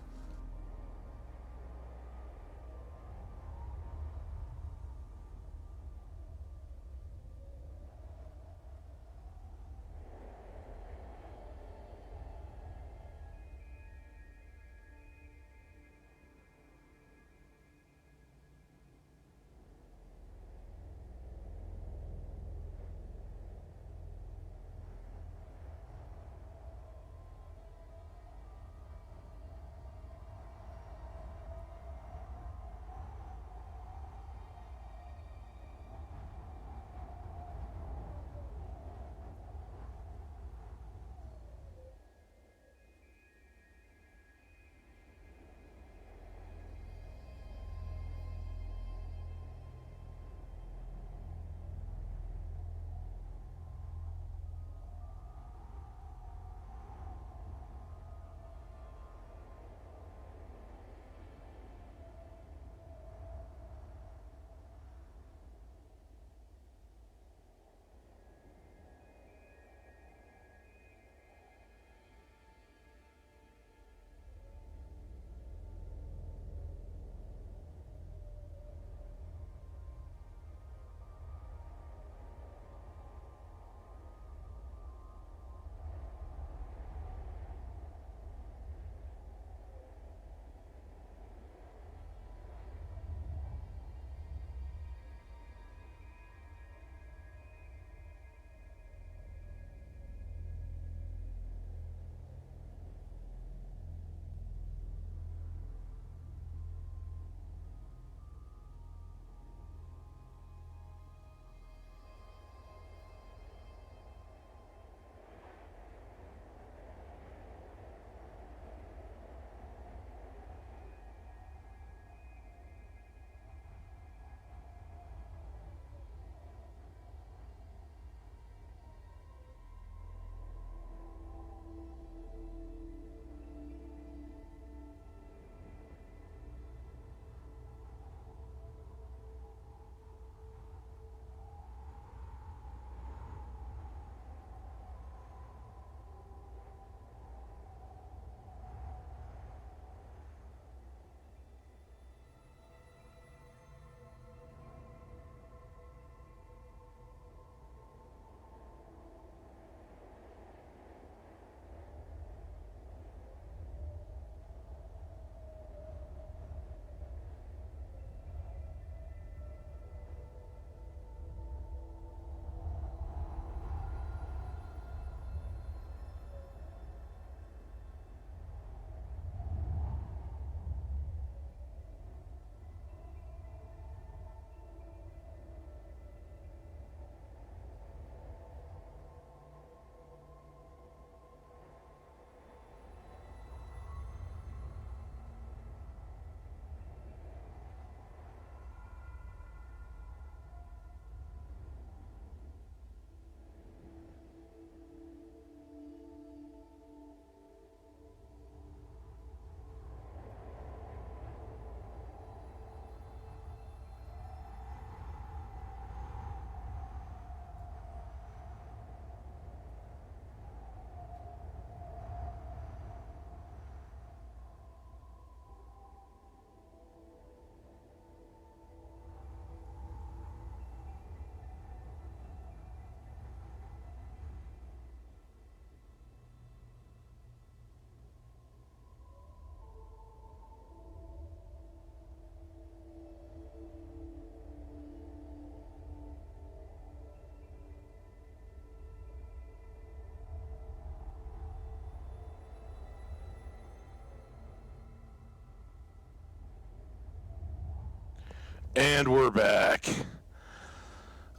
And we're back.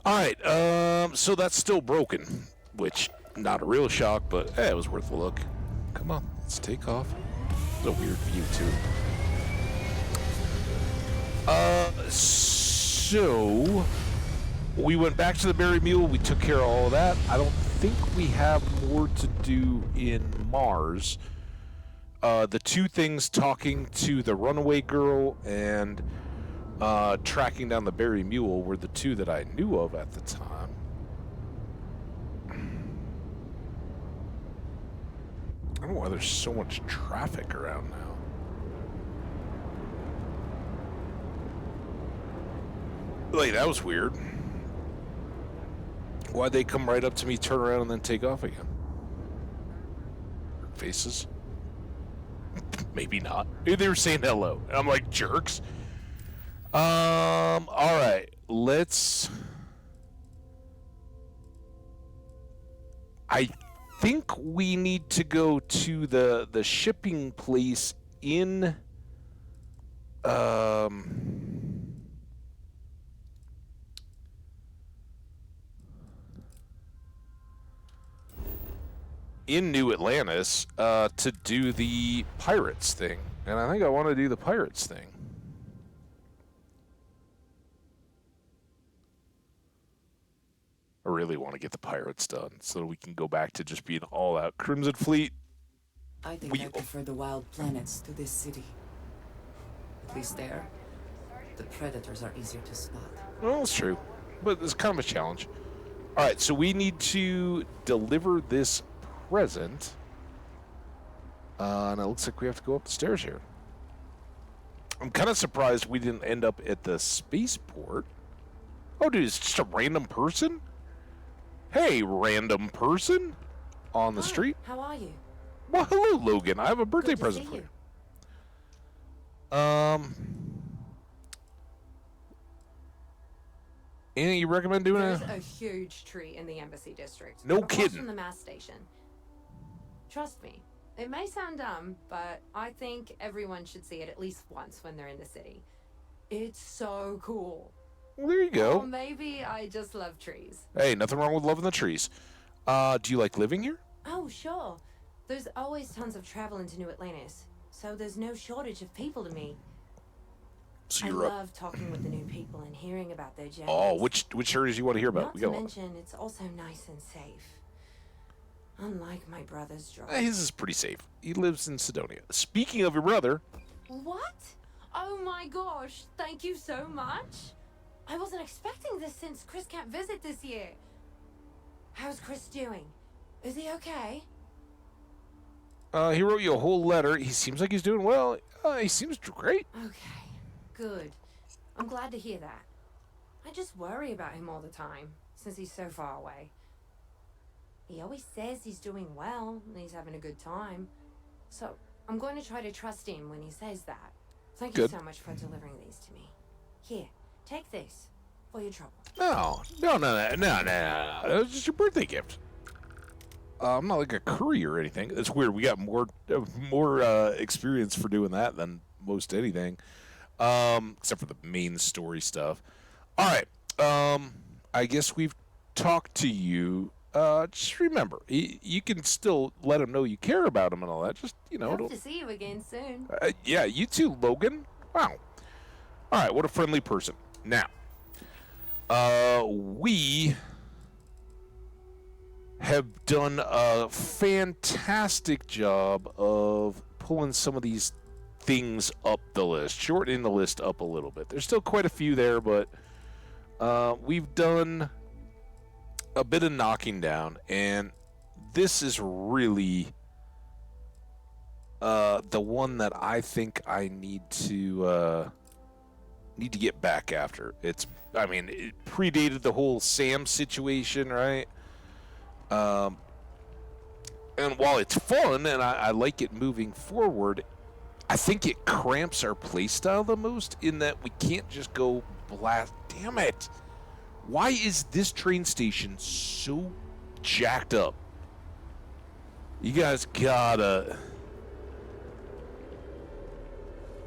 Alright, so that's still broken, which, not a real shock, but it was worth a look. Come on, let's take off. It's a weird view, too. So we went back to the Berry Mule. We took care of all of that. I don't think we have more to do in Mars. The two things, talking to the runaway girl and tracking down the Berry Mule, were the two that I knew of at the time. I don't know why there's so much traffic around now. Like, that was weird. Why'd they come right up to me, turn around, and then take off again? Faces? Maybe not. Maybe they were saying hello. I'm like, jerks. Alright. Let's... I think we need to go to the shipping place in... in New Atlantis, to do the pirates thing. And I think I want to do the pirates thing. I really want to get the pirates done so that we can go back to just being all-out Crimson Fleet. I think I prefer the wild planets to this city. At least there, the predators are easier to spot. Well, that's true. But it's kind of a challenge. Alright, so we need to deliver this present. And it looks like we have to go up the stairs here. I'm kind of surprised we didn't end up at the spaceport. Oh, dude, it's just a random person? Hey, random person on the street. How are you? Well, hello, Logan. I have a birthday present for you. Anything you recommend doing? There's a huge tree in the embassy district. No across kidding. From the mass station. Trust me, it may sound dumb, but I think everyone should see it at least once when they're in the city. It's so cool. Well, there you go. Or maybe I just love trees. Hey, nothing wrong with loving the trees. Do you like living here? Oh, sure. There's always tons of travel into New Atlantis, so there's no shortage of people to meet. So I you're up. love talking with the new people and hearing about their journeys. Oh, which areas you want to hear about? Not We to got a lot. mention, it's also nice and safe. Unlike my brother's job. His is pretty safe. He lives in Sidonia. Speaking of your brother, What? Oh my gosh, thank you so much. I wasn't expecting this since Chris can't visit this year. How's Chris doing? Is he okay? he wrote you a whole letter. He seems like he's doing well. He seems great. Okay, good. I'm glad to hear that. I just worry about him all the time, since he's so far away. He always says he's doing well and he's having a good time. So I'm going to try to trust him when he says that. Thank you Good. so much for delivering these to me. Here, take this for your trouble. No. It was just your birthday gift. I'm not like a courier or anything. It's weird. We got more experience for doing that than most anything, except for the main story stuff. All right. I guess we've talked to you. Just remember, you can still let him know you care about him and all that. Just, Hope to see you again soon. yeah, you too, Logan. Wow. All right, what a friendly person. Now, we have done a fantastic job of pulling some of these things up the list, shortening the list up a little bit. There's still quite a few there, but we've done a bit of knocking down, and this is really the one that I think I need to get back after. It predated the whole Sam situation, right? And while it's fun and I like it moving forward, I think it cramps our playstyle the most in that we can't just go blast. Damn it! Why is this train station so jacked up? You guys gotta...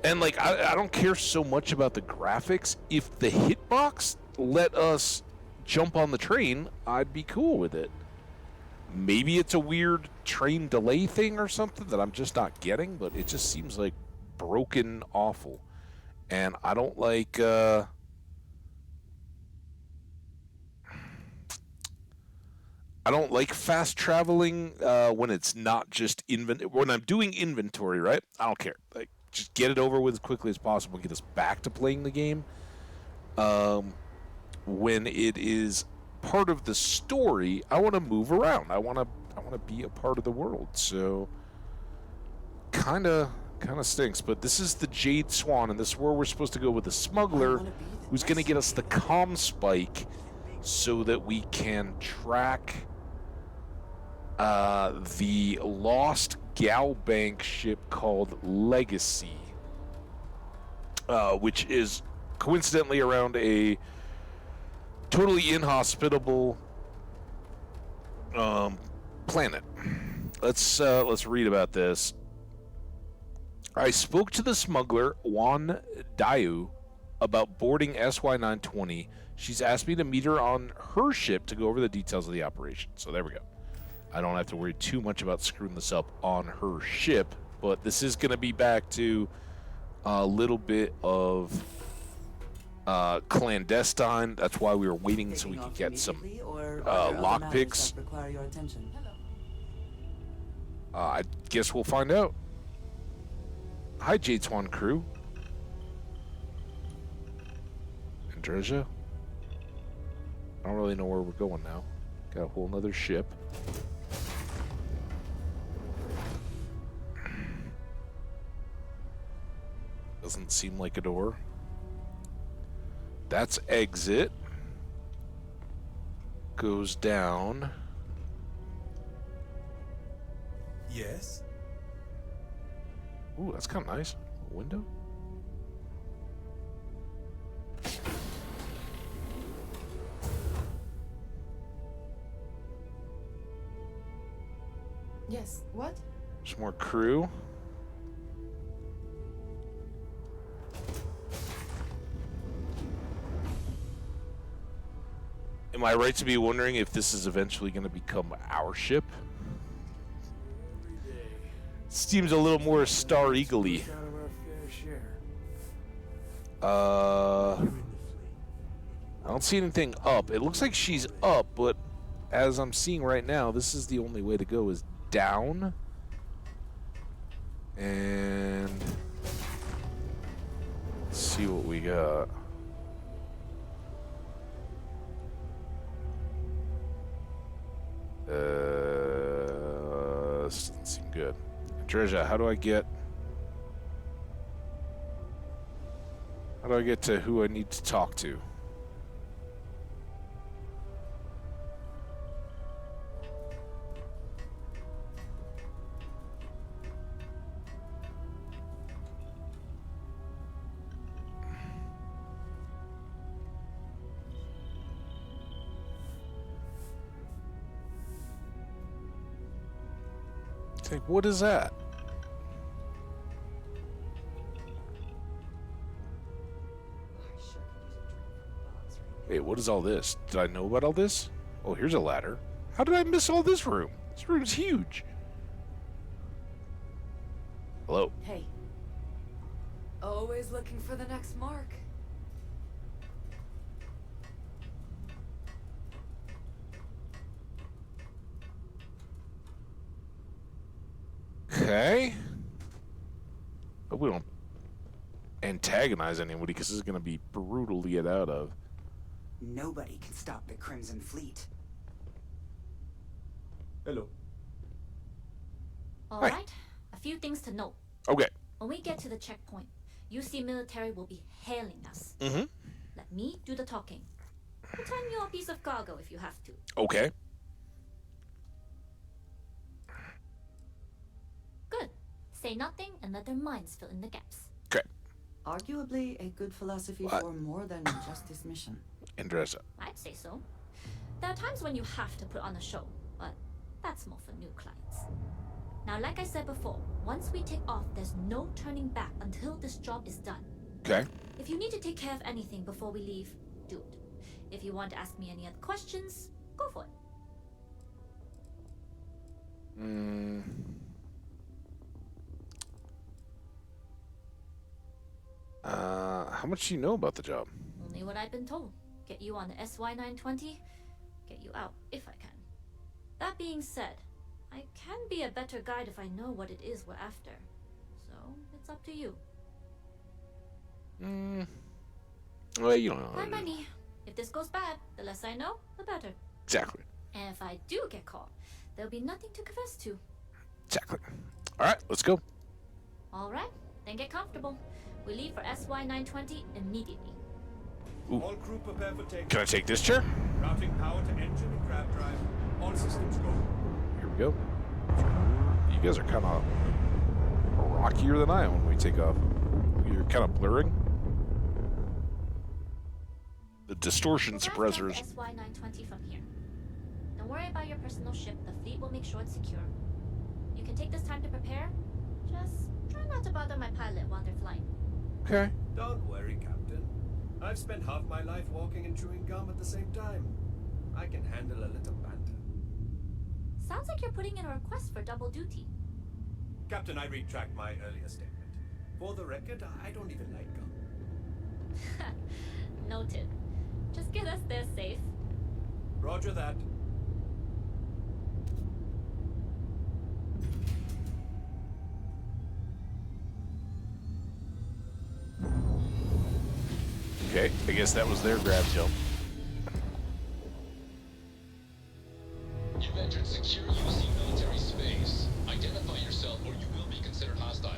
And like, I don't care so much about the graphics. If the hitbox let us jump on the train, I'd be cool with it. Maybe it's a weird train delay thing or something that I'm just not getting, but it just seems like broken awful. And I don't like fast traveling when it's not just when I'm doing inventory, right? I don't care. Like, just get it over with as quickly as possible and get us back to playing the game. When it is part of the story, I want to move around. I want to be a part of the world. So kind of stinks, but this is the Jade Swan, and this is where we're supposed to go with the smuggler, who's going to get us the comm spike so that we can track the lost Galbank ship called Legacy, which is coincidentally around a totally inhospitable planet. Let's read about this. I spoke to the smuggler Juan Dayu about boarding SY-920. She's asked me to meet her on her ship to go over the details of the operation. So there we go. I don't have to worry too much about screwing this up on her ship, but this is going to be back to a little bit of clandestine. That's why we were waiting so we could get some lockpicks. I guess we'll find out. Hi, Jade Swan crew. Andreja? I don't really know where we're going now. Got a whole nother ship. Doesn't seem like a door. That's exit. Goes down. Yes? Ooh, that's kind of nice. A window? Yes, what? Some more crew. Am I right to be wondering if this is eventually going to become our ship? Seems a little more Star Eagle-y. I don't see anything up. It looks like she's up, but as I'm seeing right now, this is the only way to go is down. And let's see what we got. This doesn't seem good. Treasure, how do I get to who I need to talk to? It's like, what is that? Wait, what is all this? Did I know about all this? Oh, here's a ladder. How did I miss all this room? This room's huge. Hello. Hey. Always looking for the next mark. Okay. Hope we don't antagonize anybody because this is going to be brutal to get out of. Nobody can stop the Crimson Fleet. Hello. All right. A few things to note. Okay. When we get to the checkpoint, UC military will be hailing us. Mm-hmm. Let me do the talking. Pretend you're a piece of cargo if you have to. Okay. Good. Say nothing and let their minds fill in the gaps. Okay. Arguably a good philosophy for more than just this mission. Andressa. I'd say so. There are times when you have to put on a show, but that's more for new clients. Now, like I said before, once we take off, there's no turning back until this job is done. Okay. If you need to take care of anything before we leave, do it. If you want to ask me any other questions, go for it. How much do you know about the job? Only what I've been told. Get you on the SY-920, get you out if I can. That being said, I can be a better guide if I know what it is we're after. So, it's up to you. Well, you don't know. Fine by me. If this goes bad, the less I know, the better. Exactly. And if I do get caught, there'll be nothing to confess to. Exactly. All right, let's go. All right, then get comfortable. We leave for SY-920 immediately. Ooh. All crew prepare for takeoff. Can I take this chair? Routing power to engine and grab drive. All systems go. Here we go. You guys are kind of rockier than I am when we take off. You're kind of blurring. The distortion suppressors. SY-920 from here. Don't worry about your personal ship. The fleet will make sure it's secure. You can take this time to prepare. Just try not to bother my pilot while they're flying. Okay. Don't worry, Captain. I've spent half my life walking and chewing gum at the same time. I can handle a little banter. Sounds like you're putting in a request for double duty. Captain, I retract my earlier statement. For the record, I don't even like gum. Noted. Just get us there safe. Roger that. Okay, I guess that was their grab jump. You've entered secure UC military space. Identify yourself or you will be considered hostile.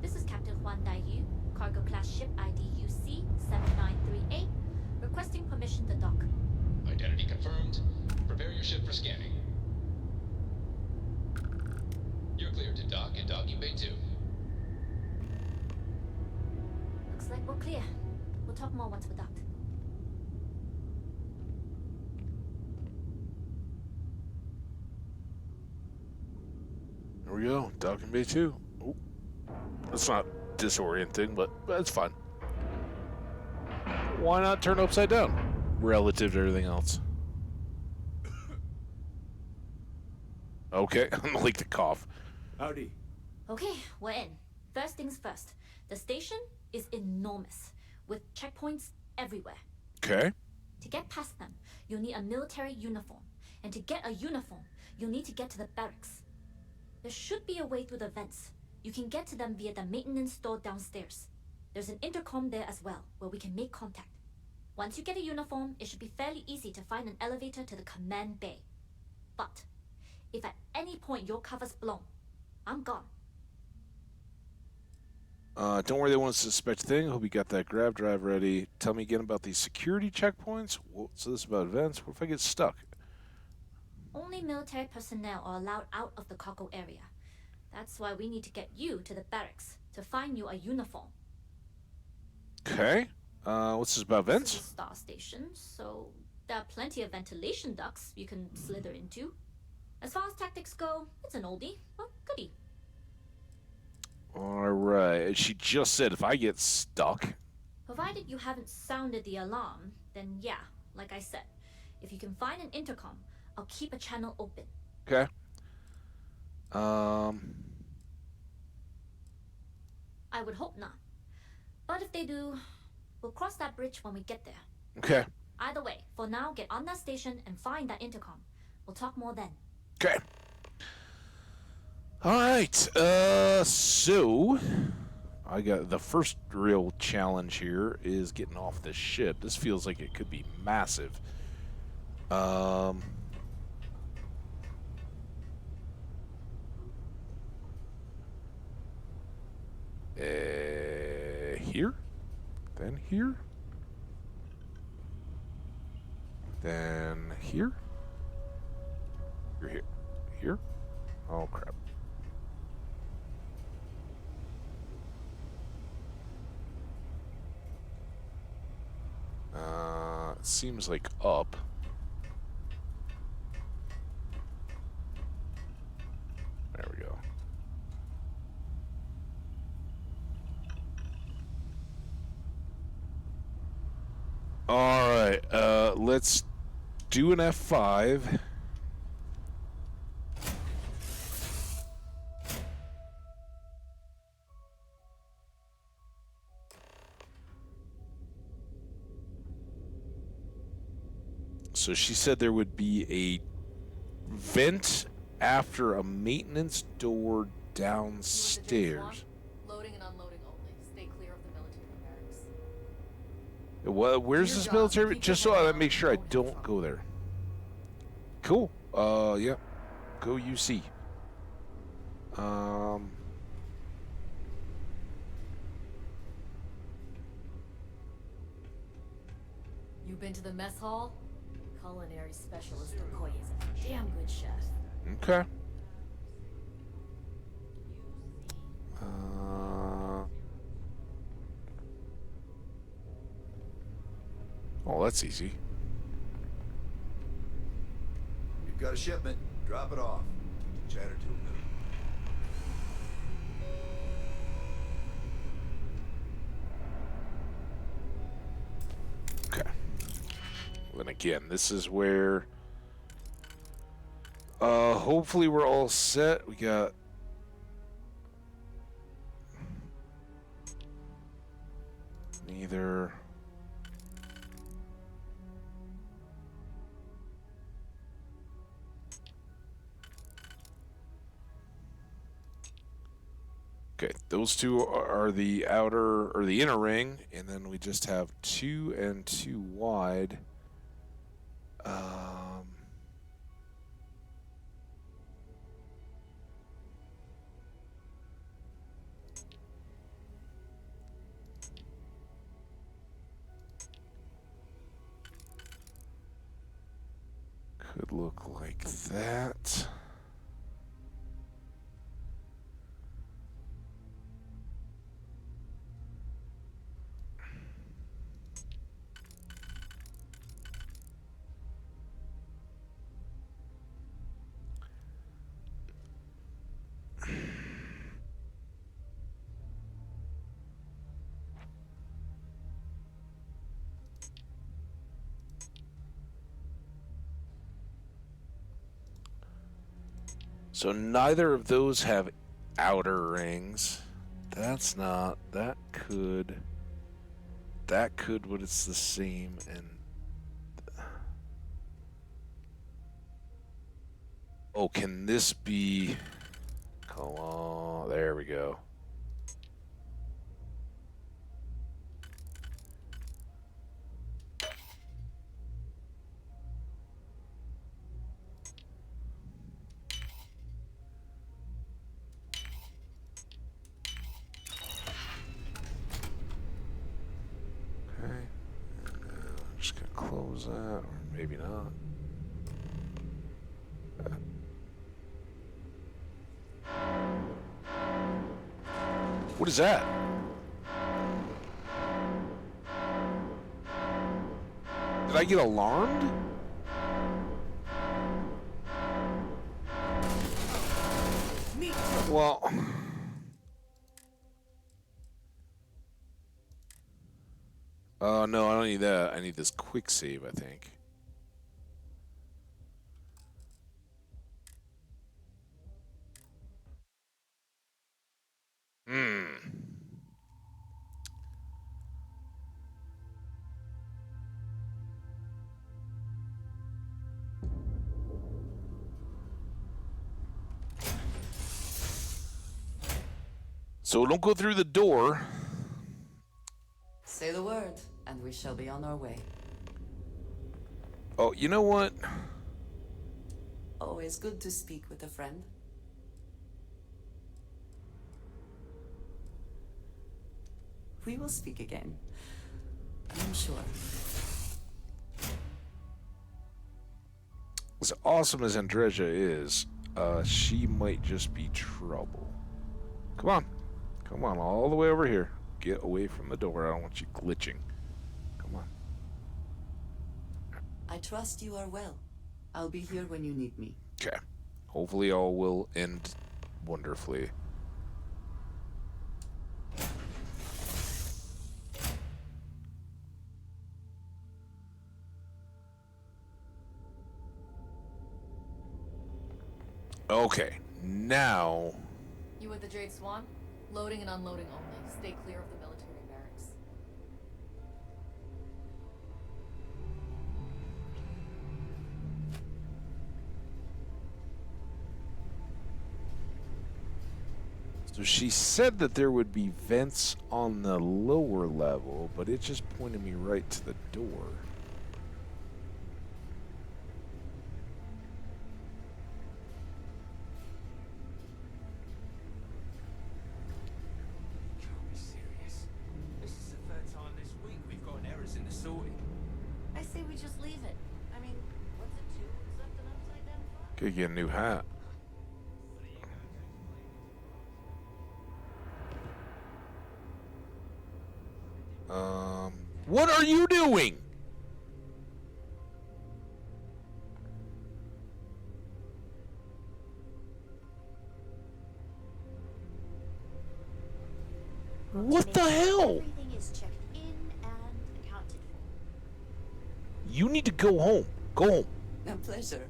This is Captain Huan Daiyu, cargo class ship ID UC 7938, requesting permission to dock. Identity confirmed. Prepare your ship for scanning. You're cleared to dock in docking bay 2. Looks like we're clear. We'll talk more once we're docked. There we go. Docking Bay 2. Oh. That's not disorienting, but that's fine. Why not turn upside down relative to everything else? Okay, I'm like the cough. Howdy. Okay, we're in. First things first. The station is enormous, with checkpoints everywhere. Okay. To get past them, you'll need a military uniform. And to get a uniform, you'll need to get to the barracks. There should be a way through the vents. You can get to them via the maintenance store downstairs. There's an intercom there as well, where we can make contact. Once you get a uniform, it should be fairly easy to find an elevator to the command bay. But if at any point your cover's blown, I'm gone. Don't worry, they won't suspect a thing. Hope you got that grab drive ready. Tell me again about these security checkpoints. So this is about events. What if I get stuck? Only military personnel are allowed out of the cargo area. That's why we need to get you to the barracks to find you a uniform. Okay. What's this about This vents? is a star station, so there are plenty of ventilation ducts you can slither into. As far as tactics go, it's an oldie, but goodie. All right. She just said if I get stuck. Provided you haven't sounded the alarm, then yeah, like I said, if you can find an intercom, I'll keep a channel open. Okay. I would hope not. But if they do, we'll cross that bridge when we get there. Okay. Either way, for now, get on that station and find that intercom. We'll talk more then. Okay. All right. So I got the first real challenge here is getting off this ship. This feels like it could be massive. Here, then here, then here. You're here, here. Oh crap. It seems like up. All right, let's do an F5. So she said there would be a vent after a maintenance door downstairs. Loading and unloading only. Stay clear of the military barracks. Where's Dear this God, military? keep Just your so head I down, make sure I don't hit don't trouble. go there. Cool. Yeah. Go UC. You been to the mess hall? Culinary specialist Okoye is a damn good chef. Okay. Oh, that's easy. You've got a shipment. Drop it off. Chatter till noon. Okay. Then again, this is where hopefully we're all set. We got neither Okay, those two are the outer or the inner ring, and then we just have 2 and 2 wide. Could look like that. So neither of those have outer rings. That's not. That could, but it's the same. And oh, can this be? Come on, there we go. Okay, I'm just gonna close that, or maybe not. What is that? Did I get alarmed? Well, no, I don't need that. I need this quick save, I think. So don't go through the door. Say the word, and we shall be on our way. Oh, you know what? Always good to speak with a friend. We will speak again. I'm sure. As awesome as Andreja is, she might just be trouble. Come on. Come on, all the way over here. Get away from the door. I don't want you glitching. Come on. I trust you are well. I'll be here when you need me. Okay. Hopefully all will end wonderfully. Okay, now. You with the Jade Swan? Loading and unloading only. Stay clear of the military barracks. So she said that there would be vents on the lower level, but it just pointed me right to the door. Can't be serious. This is the third time this week we've got errors in the sorting. I say we just leave it. I mean, what's it to? Something upside down flat? Could get a new hat. What are you doing? What the hell? Everything is checked in and accounted for. You need to go home. Go home. A pleasure.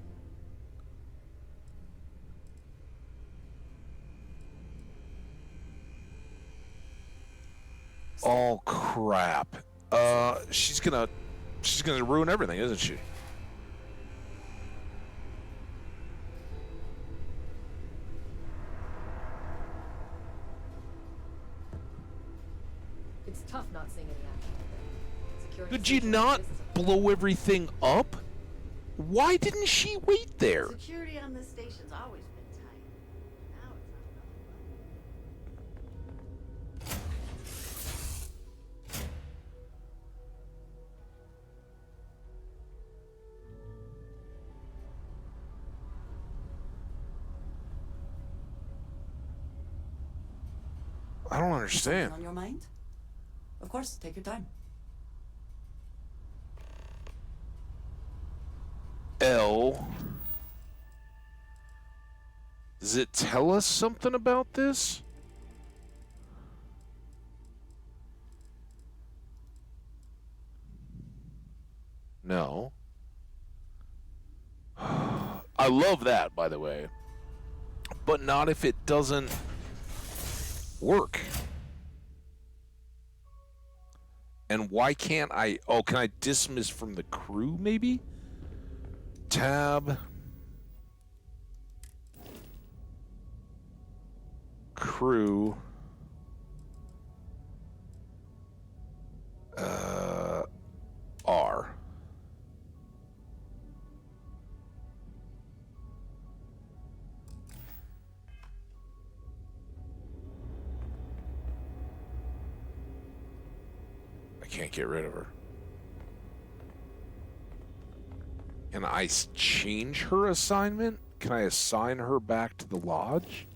Oh crap. She's gonna ruin everything, isn't she? It's tough not seeing any action. Security Could you station not like this is blow everything up? Why didn't she wait there? Security on this station's always been tight. Now it's I don't understand. Something on your mind? Of course, take your time. L. Does it tell us something about this? No. I love that, by the way. But not if it doesn't work. And why can't I... Oh, can I dismiss from the crew, maybe? Tab. Crew. R. I can't get rid of her. Can I change her assignment? Can I assign her back to the lodge?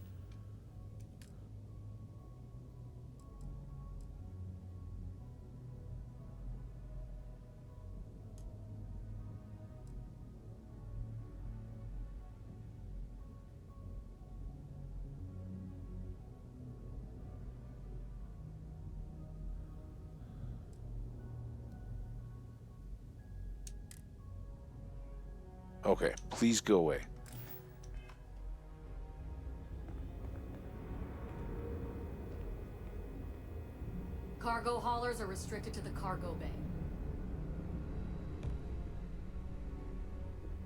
Okay, please go away. Cargo haulers are restricted to the cargo bay.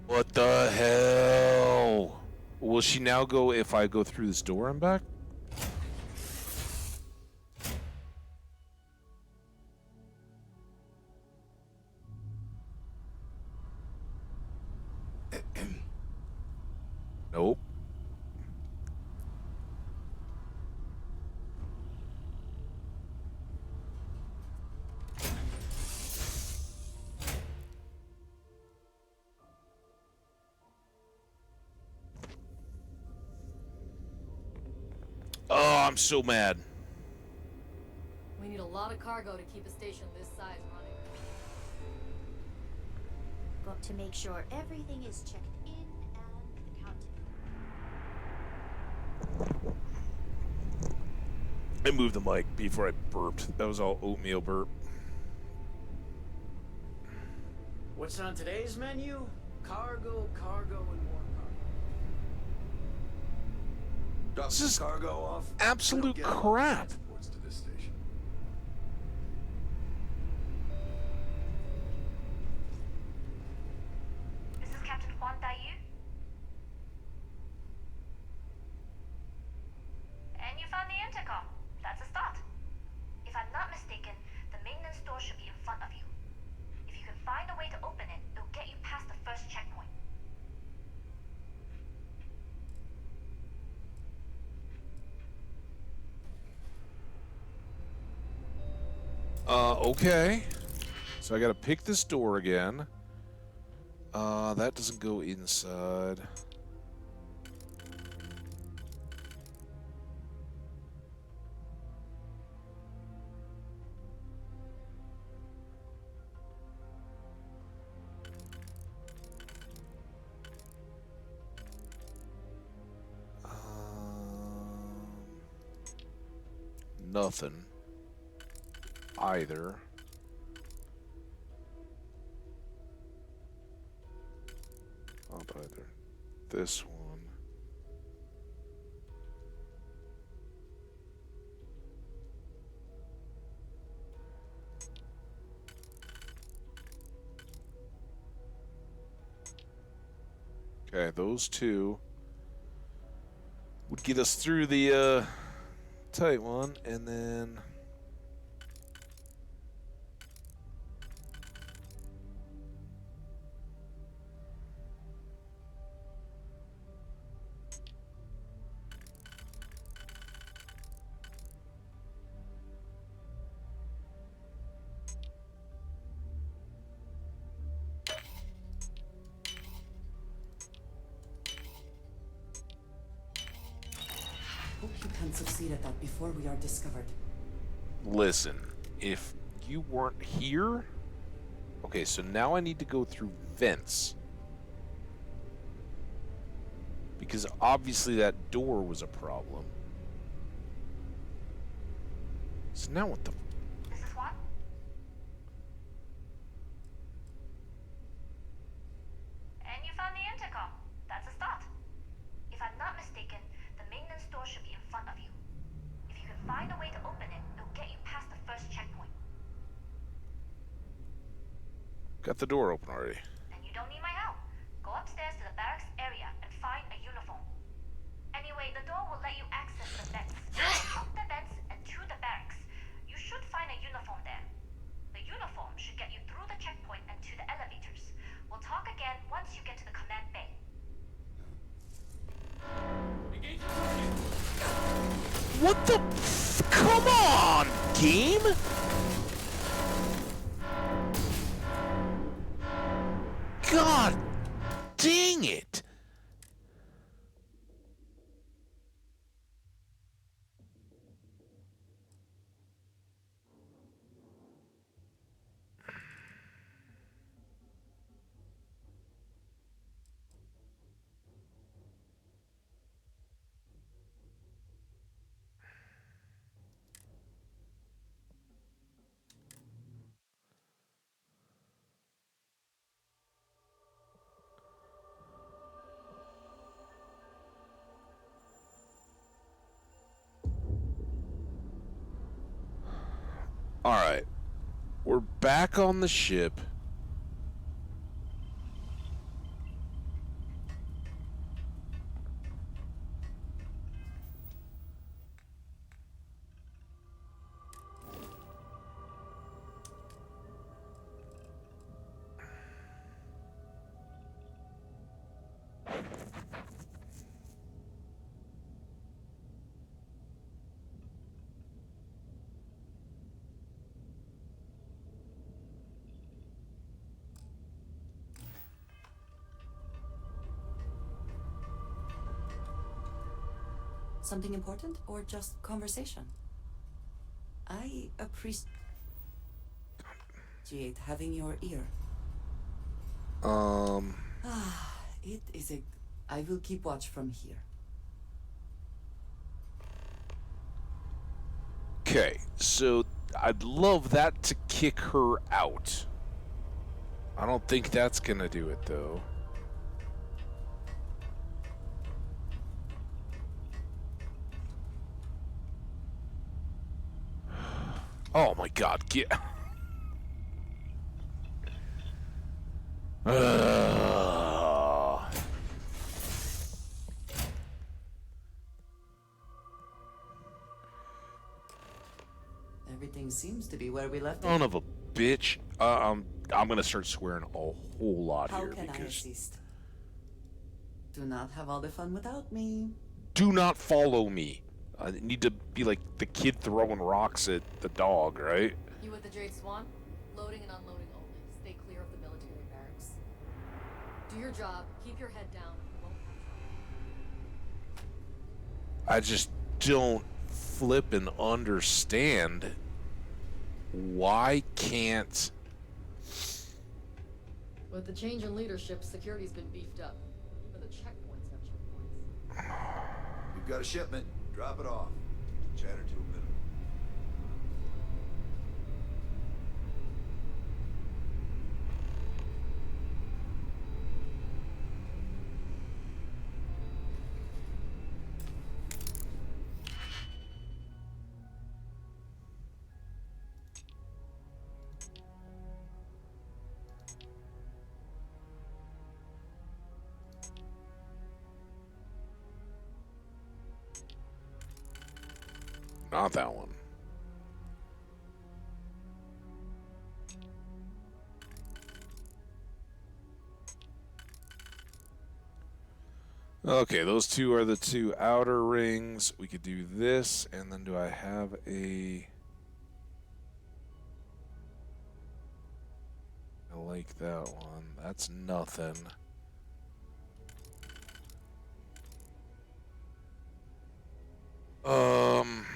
What the hell? Will she now go if I go through this door and back? Nope. Oh, I'm so mad. We need a lot of cargo to keep a station this size running. Got to make sure everything is checked in and accounted for. I moved the mic before I burped. That was all oatmeal burp. What's on today's menu? Cargo, cargo, and more cargo. Drop This some is cargo off. absolute We don't get a lot of crap. transports to this station. This is Captain Huan Daiyu. And you found the intercom. That's a start. If I'm not mistaken, the maintenance door should be in front of you. If you can find a way to open it, it'll get you past the first checkpoint. Okay. So I gotta pick this door again. That doesn't go inside. Nothing. Either. Not either. This one. Okay, those two would get us through the tight one, and then Hope you can succeed at that before we are discovered. listen, if you weren't here... Okay, so now I need to go through vents. Because obviously that door was a problem. So now what the... This is Juan. And you found the intercom. That's a start. If I'm not mistaken, the maintenance door should be in front of you. If you can find a way to open it, it'll get you past the first checkpoint. Got the door open already. And you don't need my help. Go upstairs to the barracks area and find a uniform. Anyway, the door will let you access the vents. Up the vents and to the barracks. You should find a uniform there. The uniform should get you through the checkpoint and to the elevators. We'll talk again once you get to the command bay. What the... Come on, game! God dang it! Alright. We're back on the ship. Something important or just conversation? I appreciate having your ear. It is a... I will keep watch from here. Okay, so I'd love that to kick her out. I don't think that's gonna do it, though. Oh my god, get... Everything seems to be where we left Son it. of a bitch. I'm gonna start swearing a whole lot How here can I because... assist? Do not have all the fun without me. Do not follow me. I need to be like the kid throwing rocks at the dog, right? You with the Jade Swan? Loading and unloading only. Stay clear of the military barracks. Do your job, keep your head down, and we won't have trouble. I just don't flip and understand why can't... With the change in leadership, security's been beefed up. Even the checkpoints have checkpoints. We've got a shipment. Drop it off. Chatter to a minute. Not that one. Okay, those two are the two outer rings. We could do this, and then do I have a... I like that one. That's nothing. Um...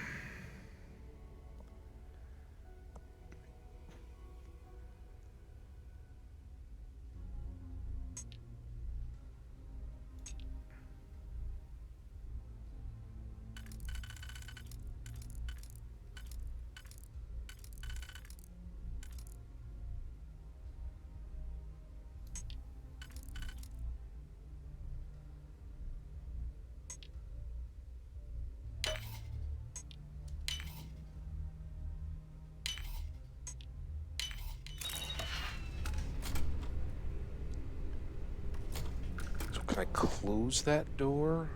So can I close that door?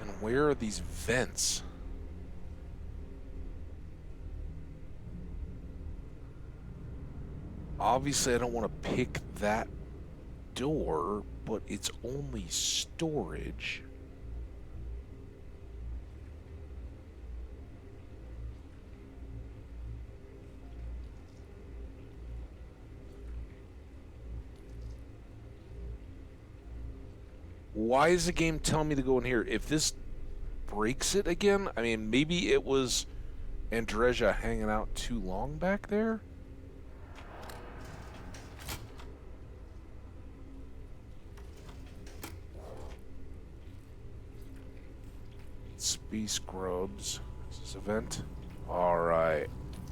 And where are these vents? Obviously, I don't want to pick that door, but it's only storage. Why is the game telling me to go in here? If this breaks it again, I mean, maybe it was Andreja hanging out too long back there? Space Grubs. Is this a vent? Alright.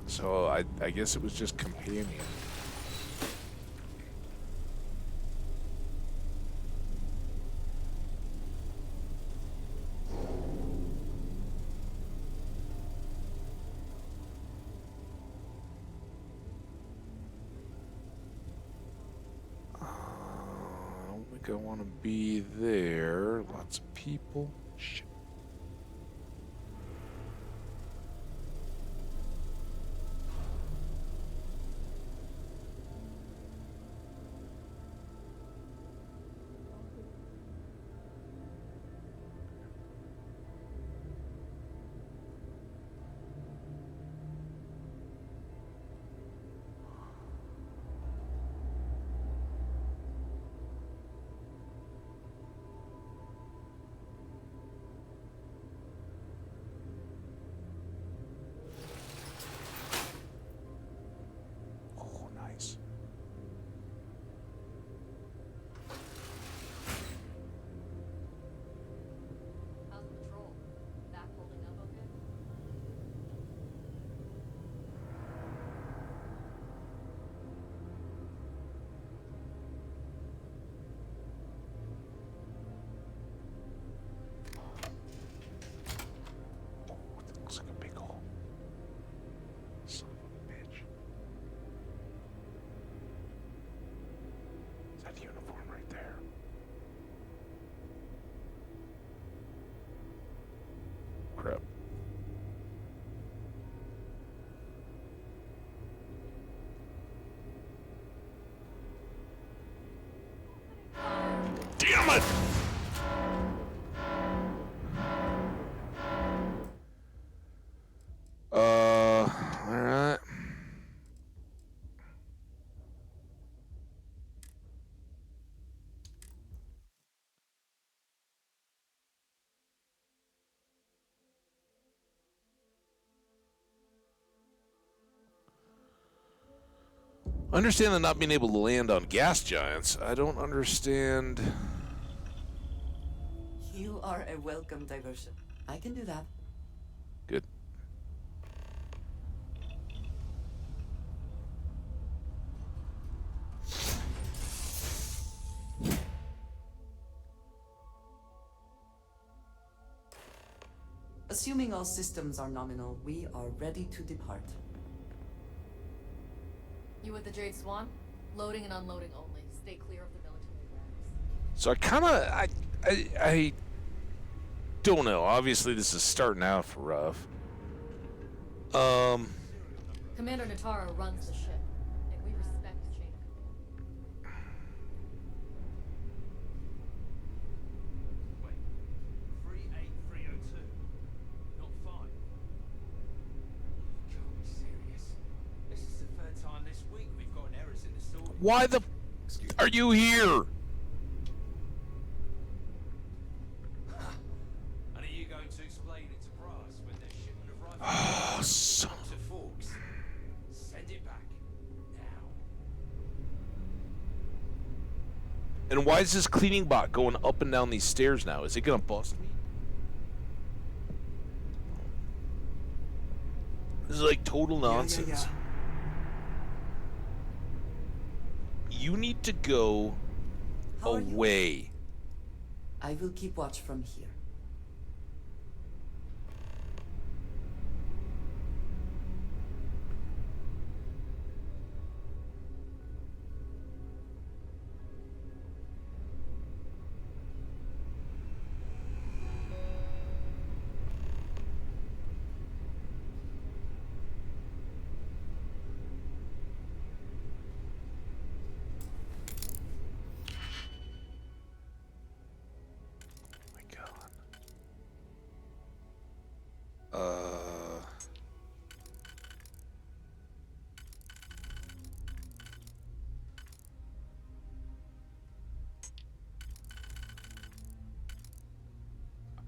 So I guess it was just companion. I don't think I want to be there. Lots of people. Shit. it! Alright. I understand that not being able to land on gas giants. I don't understand. You are a welcome diversion. I can do that. Good. Assuming all systems are nominal, we are ready to depart. You with the Jade Swan? Loading and unloading only. Stay clear of the military barracks. So I don't know. Obviously, this is starting out rough. Commander Natara runs the ship, and we respect chain of command. Wait, 38302, not 5. You can't be serious. This is the third time this week we've gotten errors in the story. Why the are you here? And are you going to explain it to Brass when their shipment of rifles Oh, son to Forks? Send it back now. And why is this cleaning bot going up and down these stairs now? Is it gonna bust me? This is like total nonsense. You need to go away. I will keep watch from here.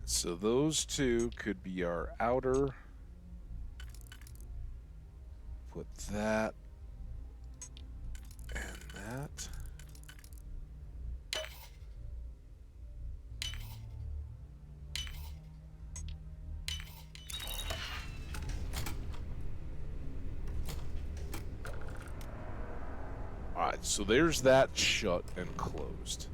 So those two could be our outer. Put that and that. Alright, so there's that shut and closed.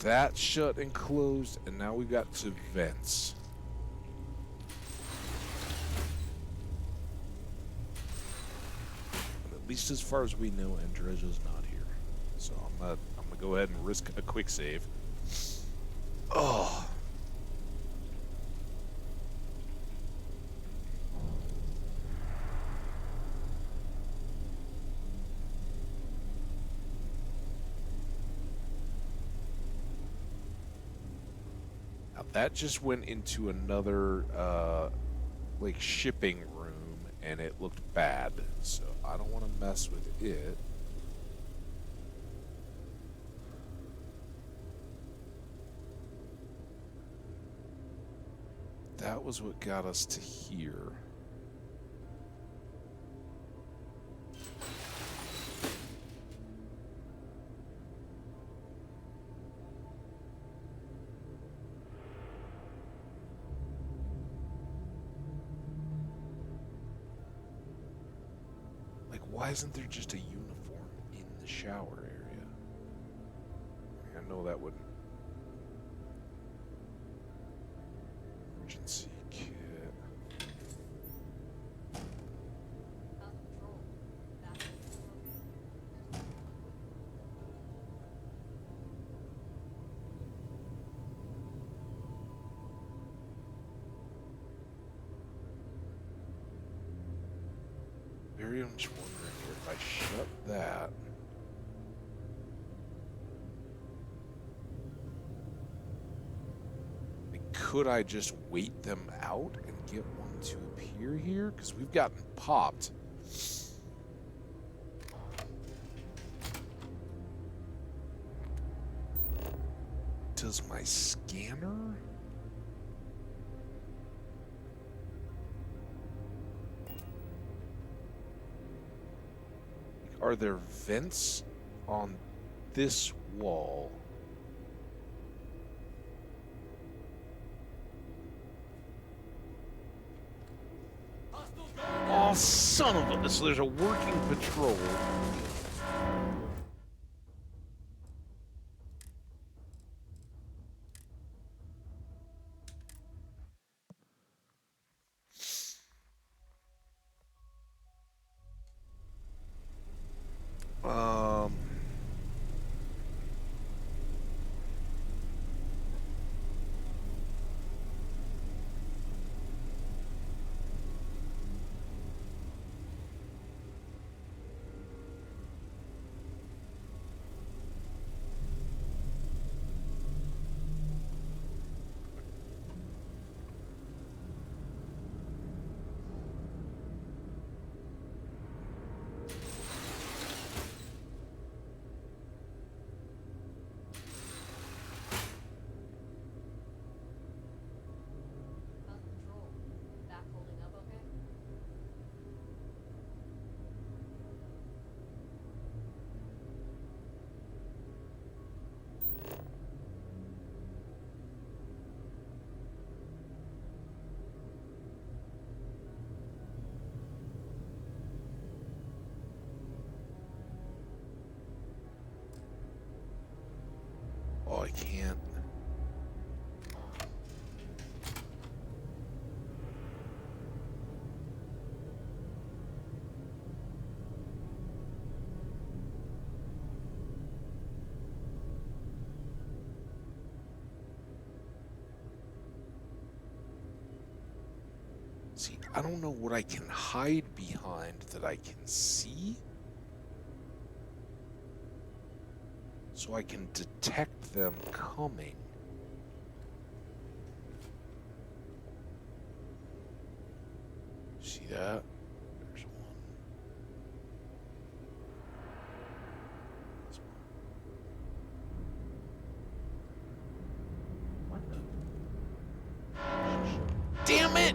That shut and closed, and now we've got to vents. And at least as far as we know, Andreja's not here. So I'm gonna go ahead and risk a quick save. Oh. Now that just went into another like shipping room, and it looked bad. So I don't want to mess with it. That was what got us to here. Like, why isn't there just a uniform in the shower area? I know that wouldn't. Emergency kit. very much wondering here if I shut that. Could I just wait them out and get one to appear here? Because we've gotten popped. Does my scanner? Are there vents on this wall? Oh, son of a... So there's a working patrol. Um... How's the patrol? Back holding up okay? Oh, I can't. See, I don't know what I can hide behind that I can see. So I can detect them coming. See that? There's one. There's one. What the? Damn it!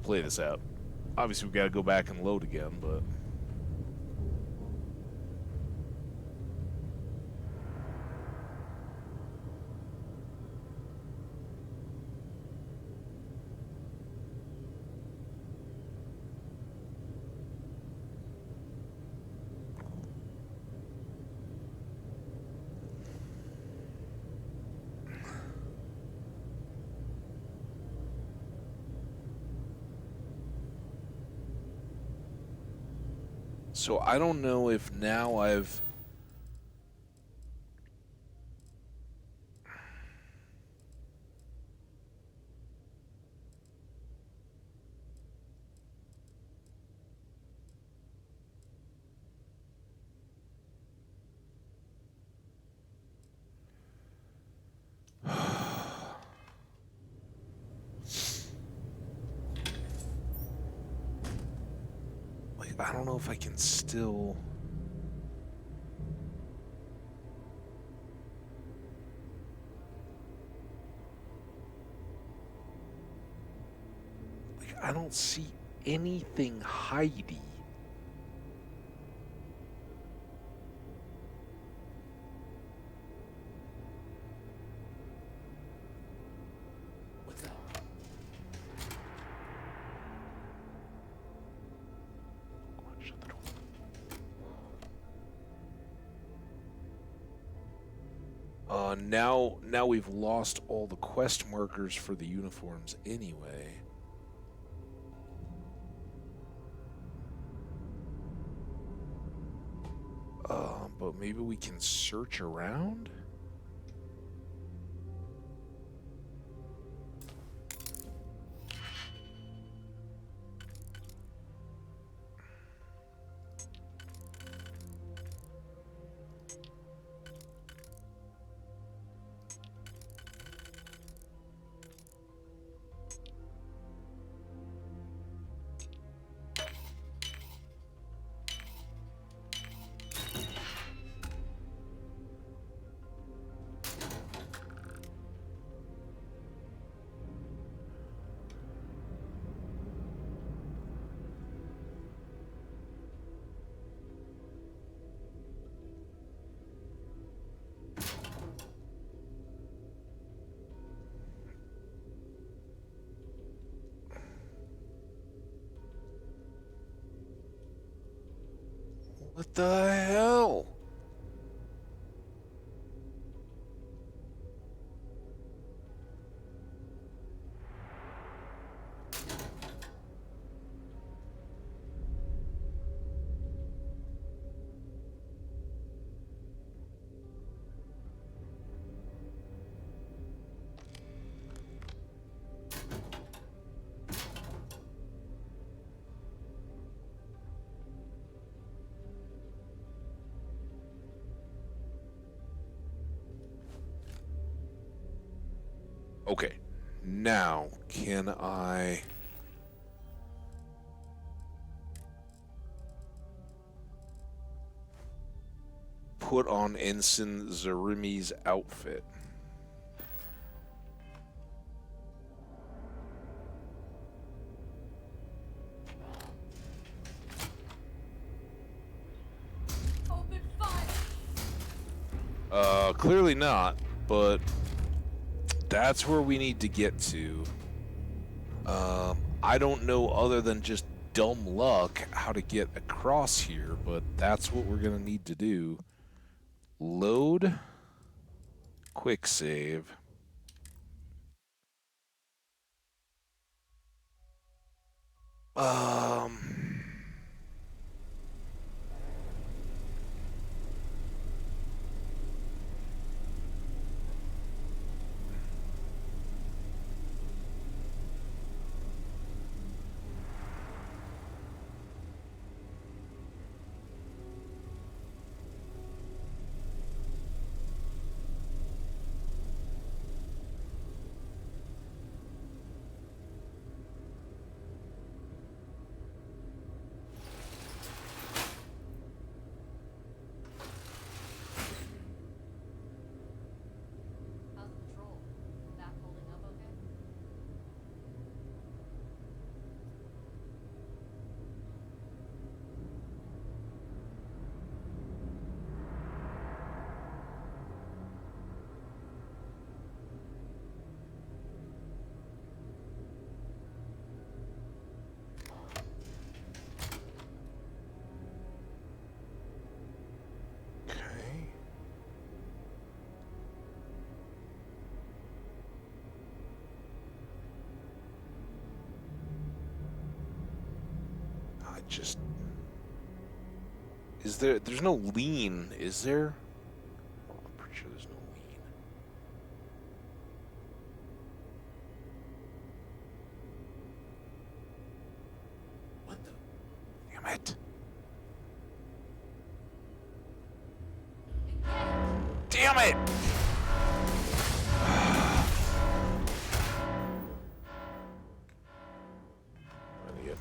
Play this out. Obviously, we got to go back and load again, but... So I don't know if now I've... Like, I don't know if I can still... Like, I don't see anything hidey. What's that? Shut the door. Now we've lost all the quest markers for the uniforms anyway. But maybe we can search around? What the hell? Okay, now can I put on Ensign Zarimi's outfit? Open fire! Clearly not, but that's where we need to get to. I don't know other than just dumb luck how to get across here, but that's what we're gonna need to do. Load, quick save. Um, How's the patrol? That holding up okay? okay. I just... There's no lean, is there? Oh, I'm pretty sure there's no lean. What the? Damn it. Damn it! Really good.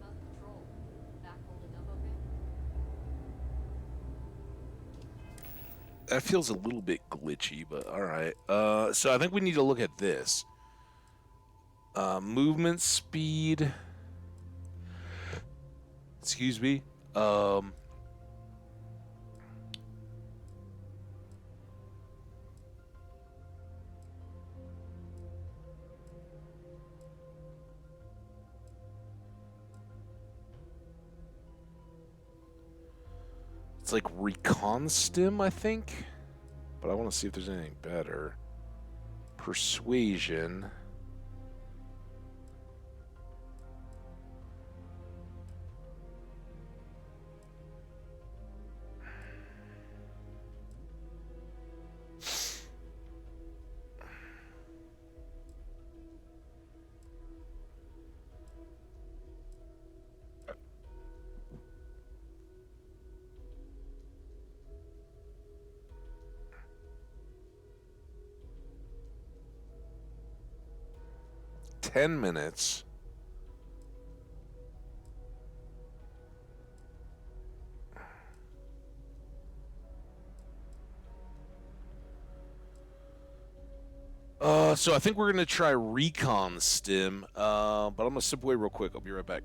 How's the patrol? Back holding up okay? That feels a little bit glitchy, but all right. So I think we need to look at this. Movement speed. Excuse me. 'It's like recon stim, I think. But I want to see if there's anything better. Persuasion. $10. So I think we're gonna try recon stim, but I'm gonna step away real quick. I'll be right back.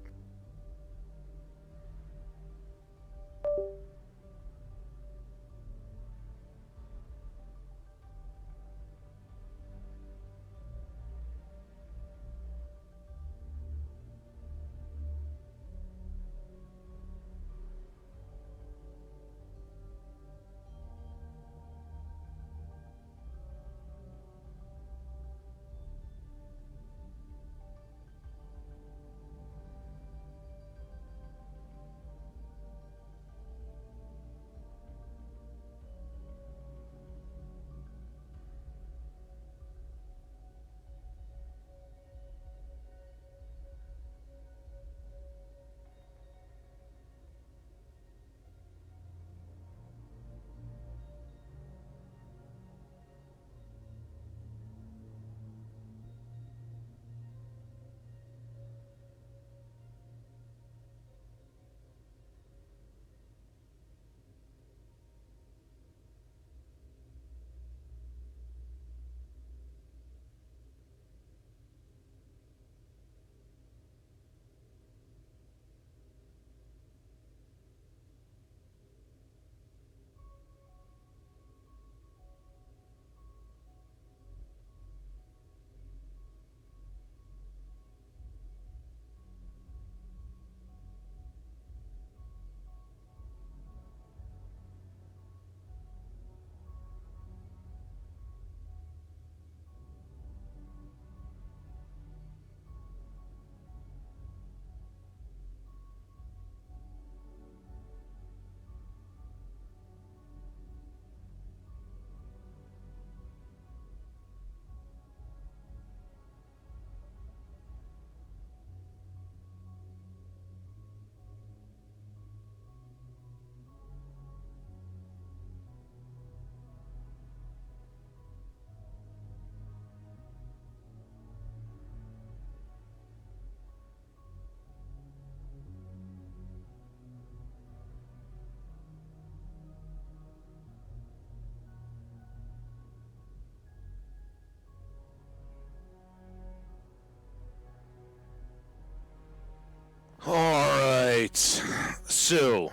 All right. So,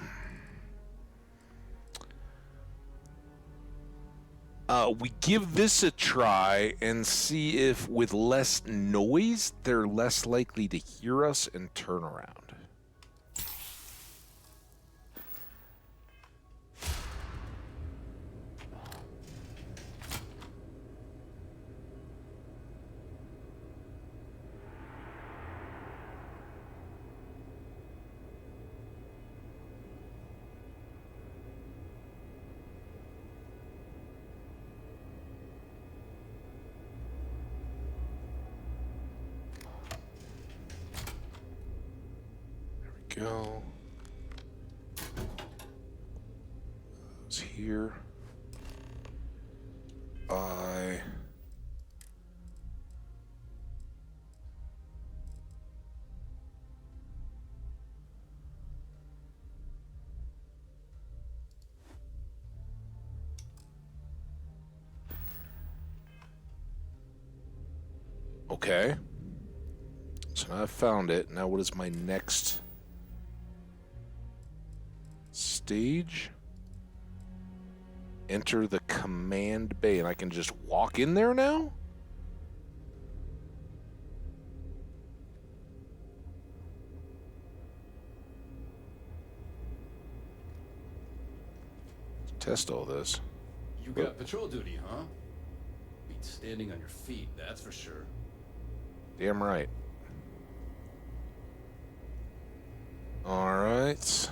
we give this a try and see if with less noise, they're less likely to hear us and turn around. Go. It's here. I Okay. So now I found it. Now what is my next stage? Enter the command bay, and I can just walk in there now? Test all this. You got patrol duty, huh? Beat standing on your feet, that's for sure. Damn right. All right.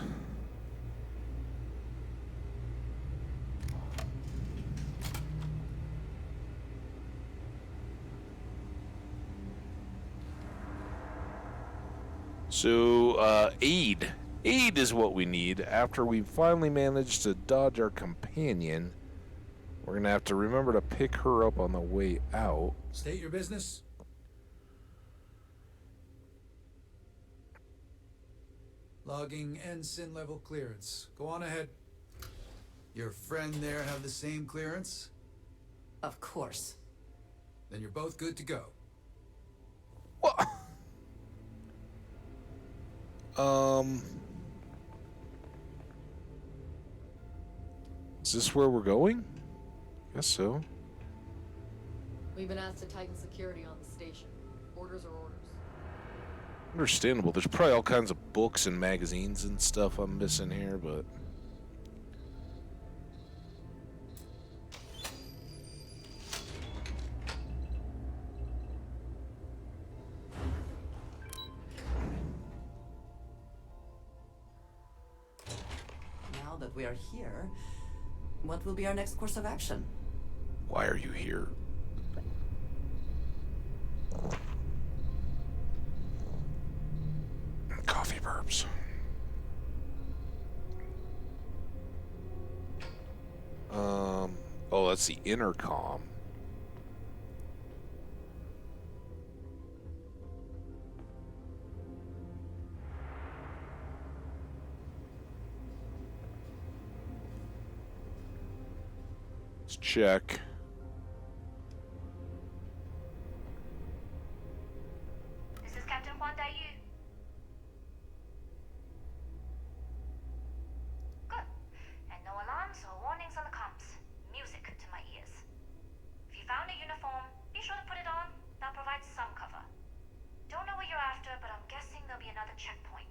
So, aid. Aid is what we need. After we finally manage to dodge our companion, we're going to have to remember to pick her up on the way out. State your business. Logging ensign level clearance. Go on ahead. Your friend there have the same clearance? Of course. Then you're both good to go. Is this where we're going? Guess so. We've been asked to tighten security on the station. Orders are orders. Understandable. There's probably all kinds of books and magazines and stuff I'm missing here, but... Now that we are here, what will be our next course of action? Why are you here? Coffee burps. Oh, that's the intercom. Let's check. This is Captain Huan Daiyu. Good. And no alarms or warnings on the comms. Music to my ears. If you found a uniform, be sure to put it on. That provides some cover. Don't know what you're after, but I'm guessing there'll be another checkpoint.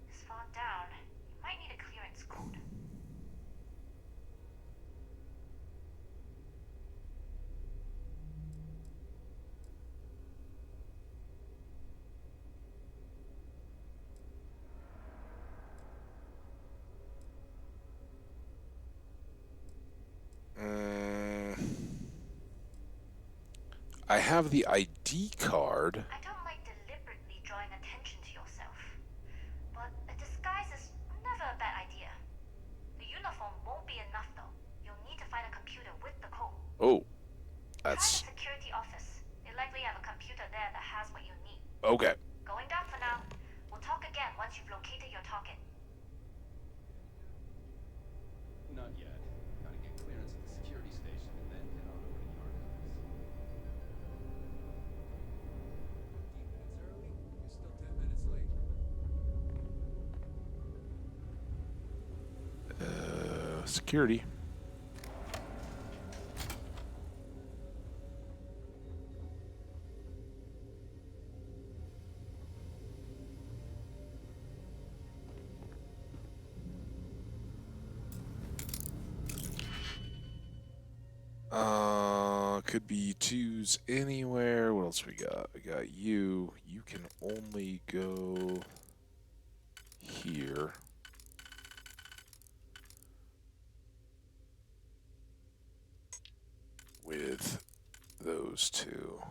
This far down, you might need a clearance code. I have the ID card. I don't like deliberately drawing attention to yourself, but a disguise is never a bad idea. The uniform won't be enough though. You'll need to find a computer with the code. Oh, Try that's the security office. They likely have a computer there that has what you need. okay. Going down for now. We'll talk again once you've located your target. Not yet. Gotta get clearance at the security station and then head on over to the archives. 15 minutes early, you're still 10 minutes late. Security. Could be twos anywhere. What else we got? We got you. You can only go here. With those two.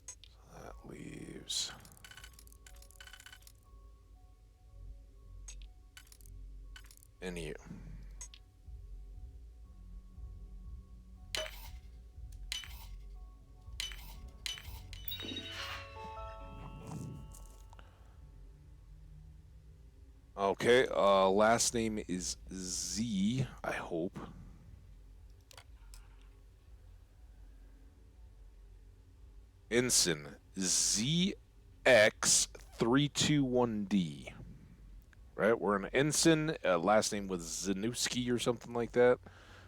So that leaves and you. Okay, last name is Z, I hope. Ensign ZX321D. Right? We're an ensign. Last name was Zanusky or something like that.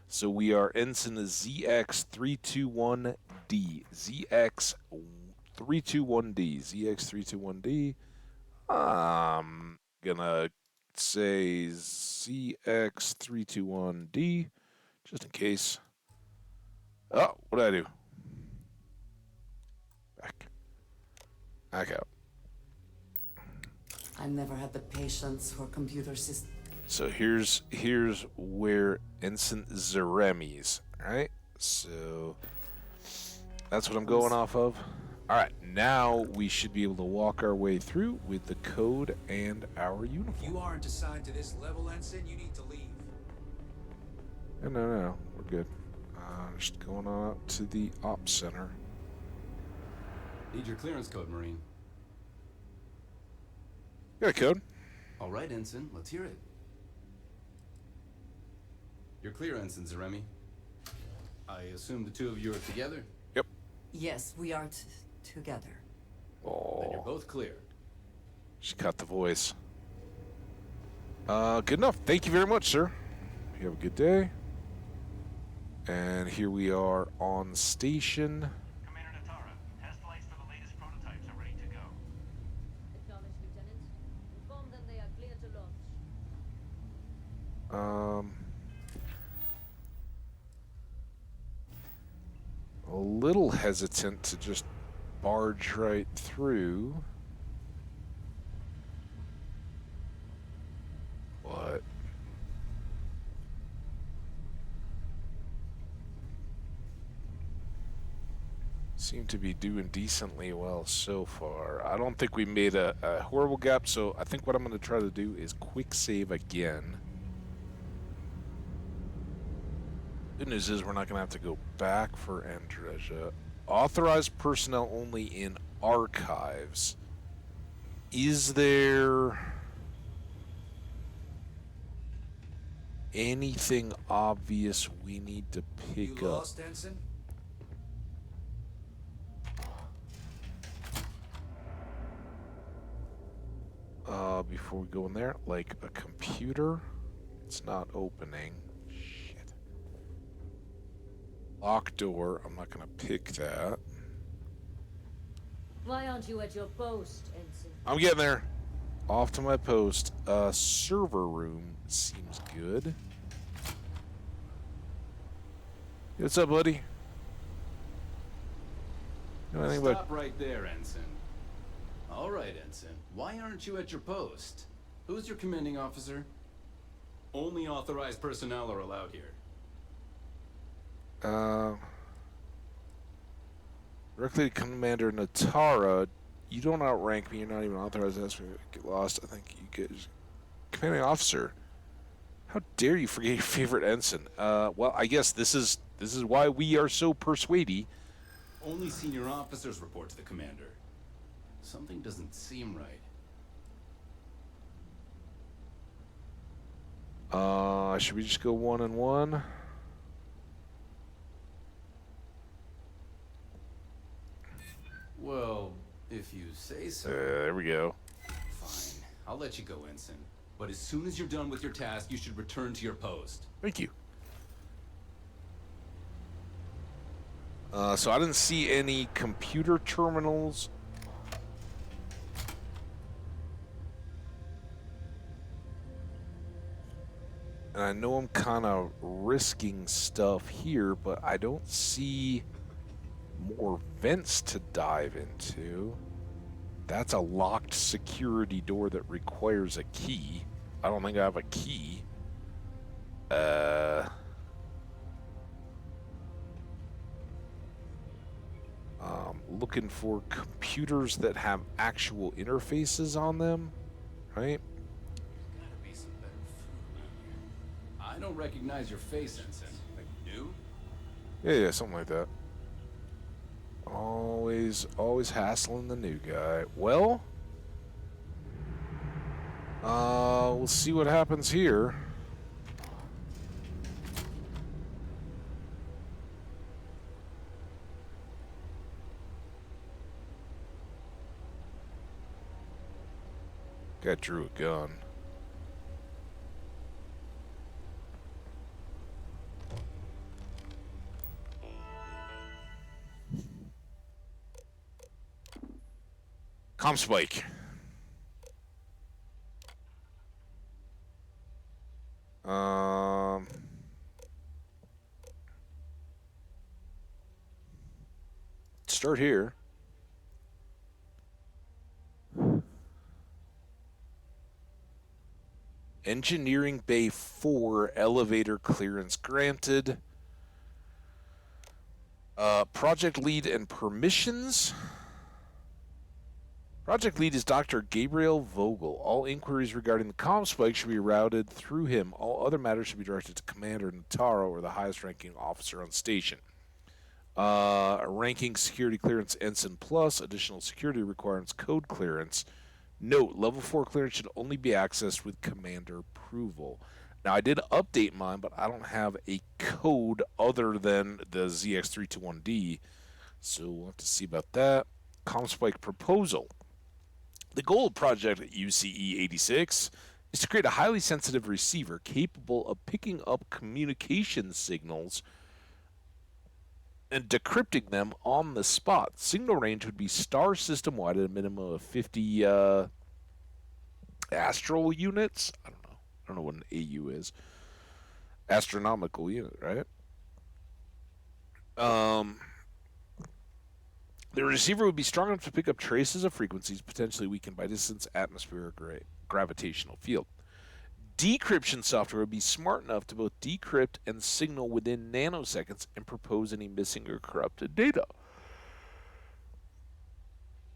So we are ensign ZX321D. ZX321D. ZX321D. I'm gonna say ZX321D just in case. Oh, what did I do? Back out. I never had the patience for computer systems. So here's where Ensign Zeremis, right? So that's what I'm going off of. All right, now we should be able to walk our way through with the code and our uniform. If you aren't assigned to this level, Ensign, you need to leave. No, we're good. Just going on up to the ops center. Need your clearance code, Marine. Got a code. All right, Ensign, let's hear it. You're clear, Ensign Zaremi. I assume the two of you are together? Yep. Yes, we are together. Oh. Then you're both clear. She cut the voice. Good enough. Thank you very much, sir. You have a good day. And here we are on station. Commander Natara, test flights for the latest prototypes are ready to go. Acknowledged, Lieutenant. Inform them they are clear to launch. A little hesitant to just barge right through. What? Seem to be doing decently well so far. I don't think we made a horrible gap, so I think what I'm going to try to do is quick save again. Good news is we're not going to have to go back for Andreja. Authorized personnel only in archives. Is there anything obvious we need to pick You up? lost, Ensign? Before we go in there, like a computer, it's not opening. Shit. Lock door, I'm not gonna pick that. Why aren't you at your post, Ensign? I'm getting there. Off to my post. Server room seems good. What's up, buddy? Know anything Stop about... right there, Ensign. All right, Ensign. Why aren't you at your post? Who's your commanding officer? Only authorized personnel are allowed here. Directly to Commander Natara. You don't outrank me. You're not even authorized. That's get lost. I think you get commanding officer. How dare you forget your favorite ensign? Well, I guess this is why we are so persuady. Only senior officers report to the commander. Something doesn't seem right. Should we just go 1 and 1? Well, if you say so. There we go. Fine. I'll let you go, Ensign. But as soon as you're done with your task, you should return to your post. Thank you. So I didn't see any computer terminals. And I know I'm kind of risking stuff here, but I don't see more vents to dive into. That's a locked security door that requires a key. I don't think I have a key. Looking for computers that have actual interfaces on them, right? Gotta be some better food around here. I don't recognize your face, Ensign. Like new? Yeah, something like that. Always hassling the new guy. Well, we'll see what happens here. Guy drew a gun. Spike. Start here. Engineering Bay 4 elevator clearance granted. Project lead and permissions. Project lead is Dr. Gabriel Vogel. All inquiries regarding the spike should be routed through him. All other matters should be directed to Commander Nataro or the highest ranking officer on station. Ranking security clearance Ensign Plus. Additional security requirements code clearance. Note, level 4 clearance should only be accessed with commander approval. Now, I did update mine, but I don't have a code other than the ZX321D, so we'll have to see about that. Comspike proposal. The goal of Project UCE-86 is to create a highly sensitive receiver capable of picking up communication signals and decrypting them on the spot. Signal range would be star system-wide at a minimum of 50 astral units. I don't know what an AU is. Astronomical unit, right? The receiver would be strong enough to pick up traces of frequencies potentially weakened by distance, atmospheric, or gravitational field. Decryption software would be smart enough to both decrypt and signal within nanoseconds and propose any missing or corrupted data.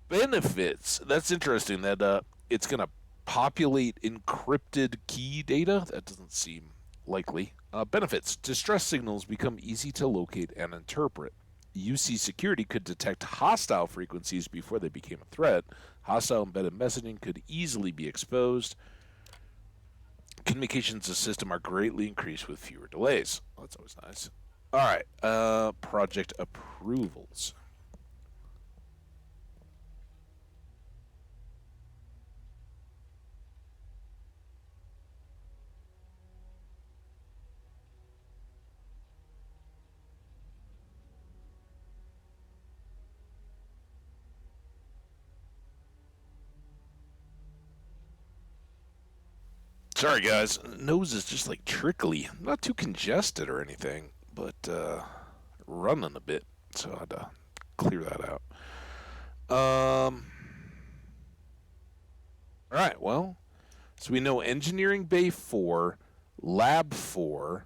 Benefits. That's interesting that it's going to populate encrypted key data. That doesn't seem likely. Benefits. Distress signals become easy to locate and interpret. UC security could detect hostile frequencies before they became a threat. Hostile embedded messaging could easily be exposed. Communications system are greatly increased with fewer delays. Well, that's always nice. All right, project approvals. Sorry, guys. Nose is just like trickly. Not too congested or anything, but running a bit, so I had to clear that out. All right, well, so we know Engineering Bay 4, Lab 4,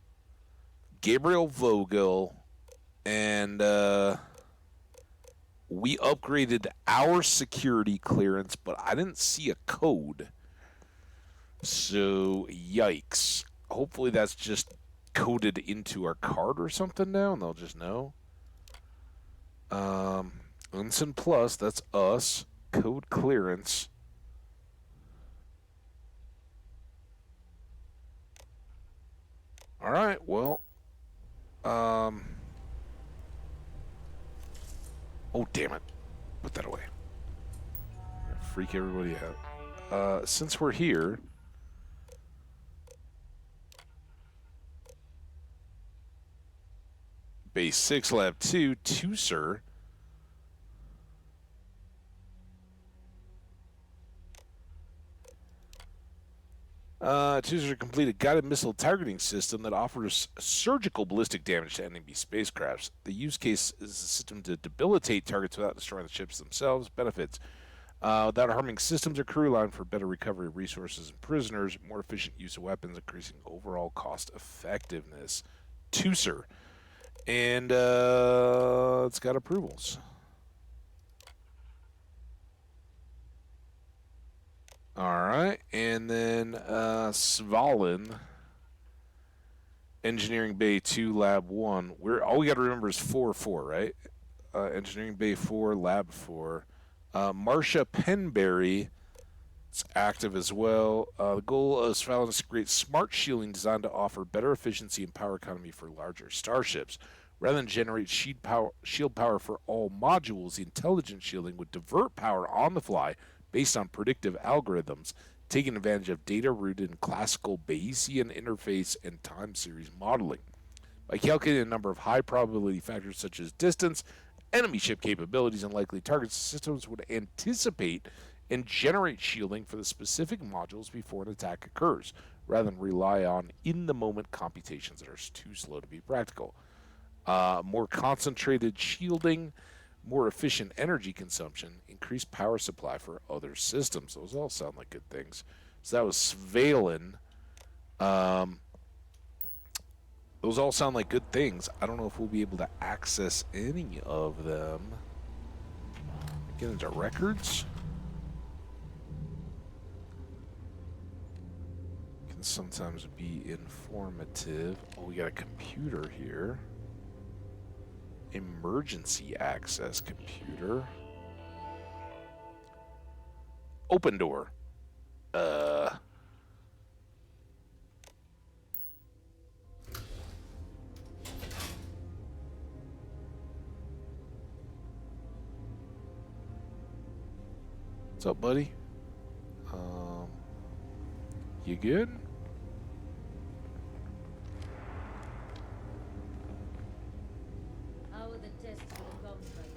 Gabriel Vogel, and we upgraded our security clearance, but I didn't see a code. So, yikes. Hopefully that's just coded into our card or something now, and they'll just know. Ensign Plus, that's us. Code clearance. Alright, well. Oh, damn it. Put that away. Freak everybody out. Since we're here... Base 6, Lab 2, sir. Sir complete a guided missile targeting system that offers surgical ballistic damage to enemy spacecrafts. The use case is a system to debilitate targets without destroying the ships themselves. Benefits. Without harming systems or crew line for better recovery of resources and prisoners, more efficient use of weapons, increasing overall cost effectiveness. Sir. And it's got approvals. All right, and then Svalin, Engineering Bay 2, Lab 1. All we got to remember is 4-4, right? Engineering Bay 4, Lab 4. Marcia Penberry is active as well. The goal of Svalin is to create smart shielding designed to offer better efficiency and power economy for larger starships. Rather than generate shield power for all modules, the intelligent shielding would divert power on the fly based on predictive algorithms. taking advantage of data rooted in classical Bayesian interface and time series modeling. By calculating a number of high probability factors such as distance, enemy ship capabilities, and likely targets, systems would anticipate and generate shielding for the specific modules before an attack occurs, rather than rely on in-the-moment computations that are too slow to be practical. More concentrated shielding, more efficient energy consumption, increased power supply for other systems. Those all sound like good things. So that was Svalin. Those all sound like good things. I don't know if we'll be able to access any of them. Get into records. Can sometimes be informative. Oh, we got a computer here. Emergency access computer. Open door. What's up, buddy? You good? How are the tests for the comms right?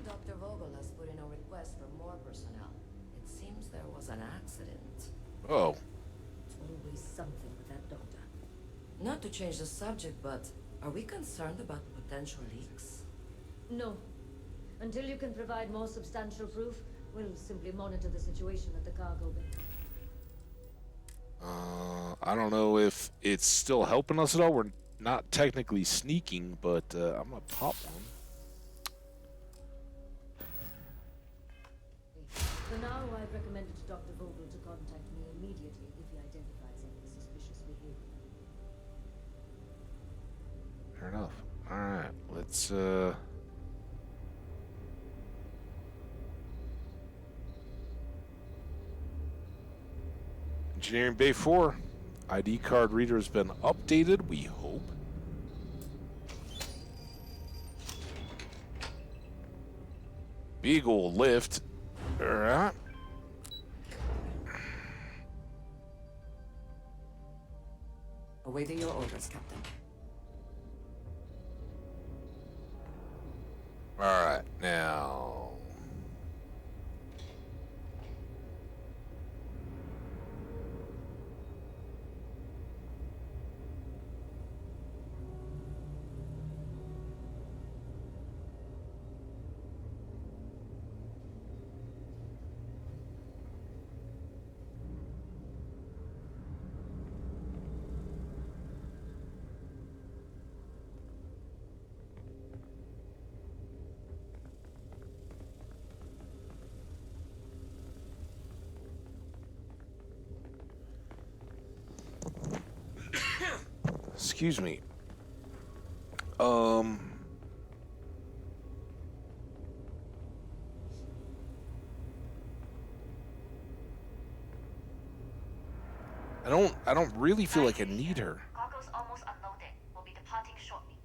Dr. Vogel has put in a request for more personnel. It seems there was an accident. Oh. Always something with that doctor. Not to change the subject, but are we concerned about potential leaks? No. Until you can provide more substantial proof, we'll simply monitor the situation at the cargo bay. I don't know if it's still helping us at all. We're not technically sneaking, but I'm gonna pop one. For now, I've recommended to Dr. Vogel to contact me immediately if he identifies any suspicious behavior. Fair enough. Alright, let's Engineering Bay 4. ID card reader has been updated, we hope. Beagle lift. Alright. Awaiting your orders, Captain. Alright, now. Excuse me. I don't really feel like I need her. Cargo's almost unloaded. We'll be departing shortly.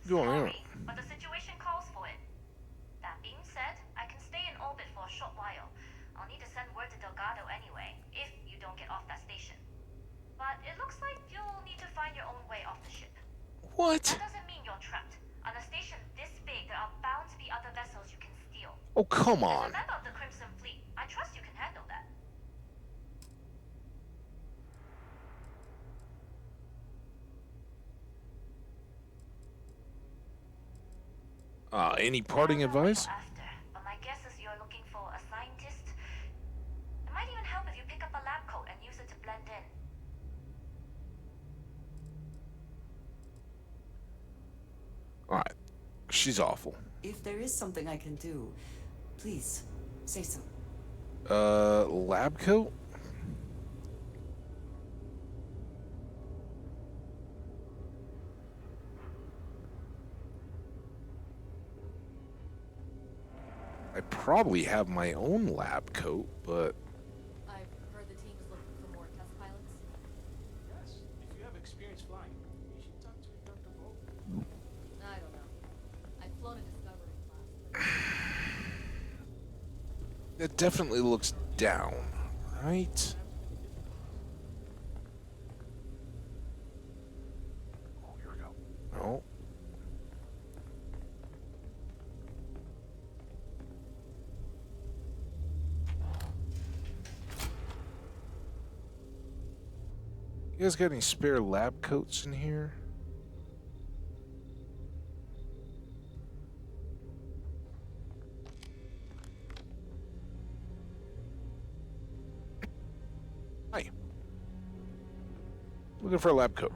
Going Sorry, out. but the situation calls for it. That being said, I can stay in orbit for a short while. I'll need to send word to Delgado anyway, if you don't get off that station. But it looks like you'll need to find your own way off the ship. What? That doesn't mean you're trapped. On a station this big, there are bound to be other vessels you can steal. Oh, come As on. a member of the Crimson Fleet, I trust you can handle that. Any parting advice? After, but my guess is you're looking for a scientist. It might even help if you pick up a lab coat and use it to blend in. Alright. She's awful. If there is something I can do, please, say so. Lab coat? I probably have my own lab coat, but I've heard the team is looking for more test pilots. Yes, if you have experience flying, you should talk to Dr. Bolt. I don't know. I've flown a Discovery class. it definitely looks down, right? Oh, here we go. No. You guys got any spare lab coats in here? Hi. Looking for a lab coat.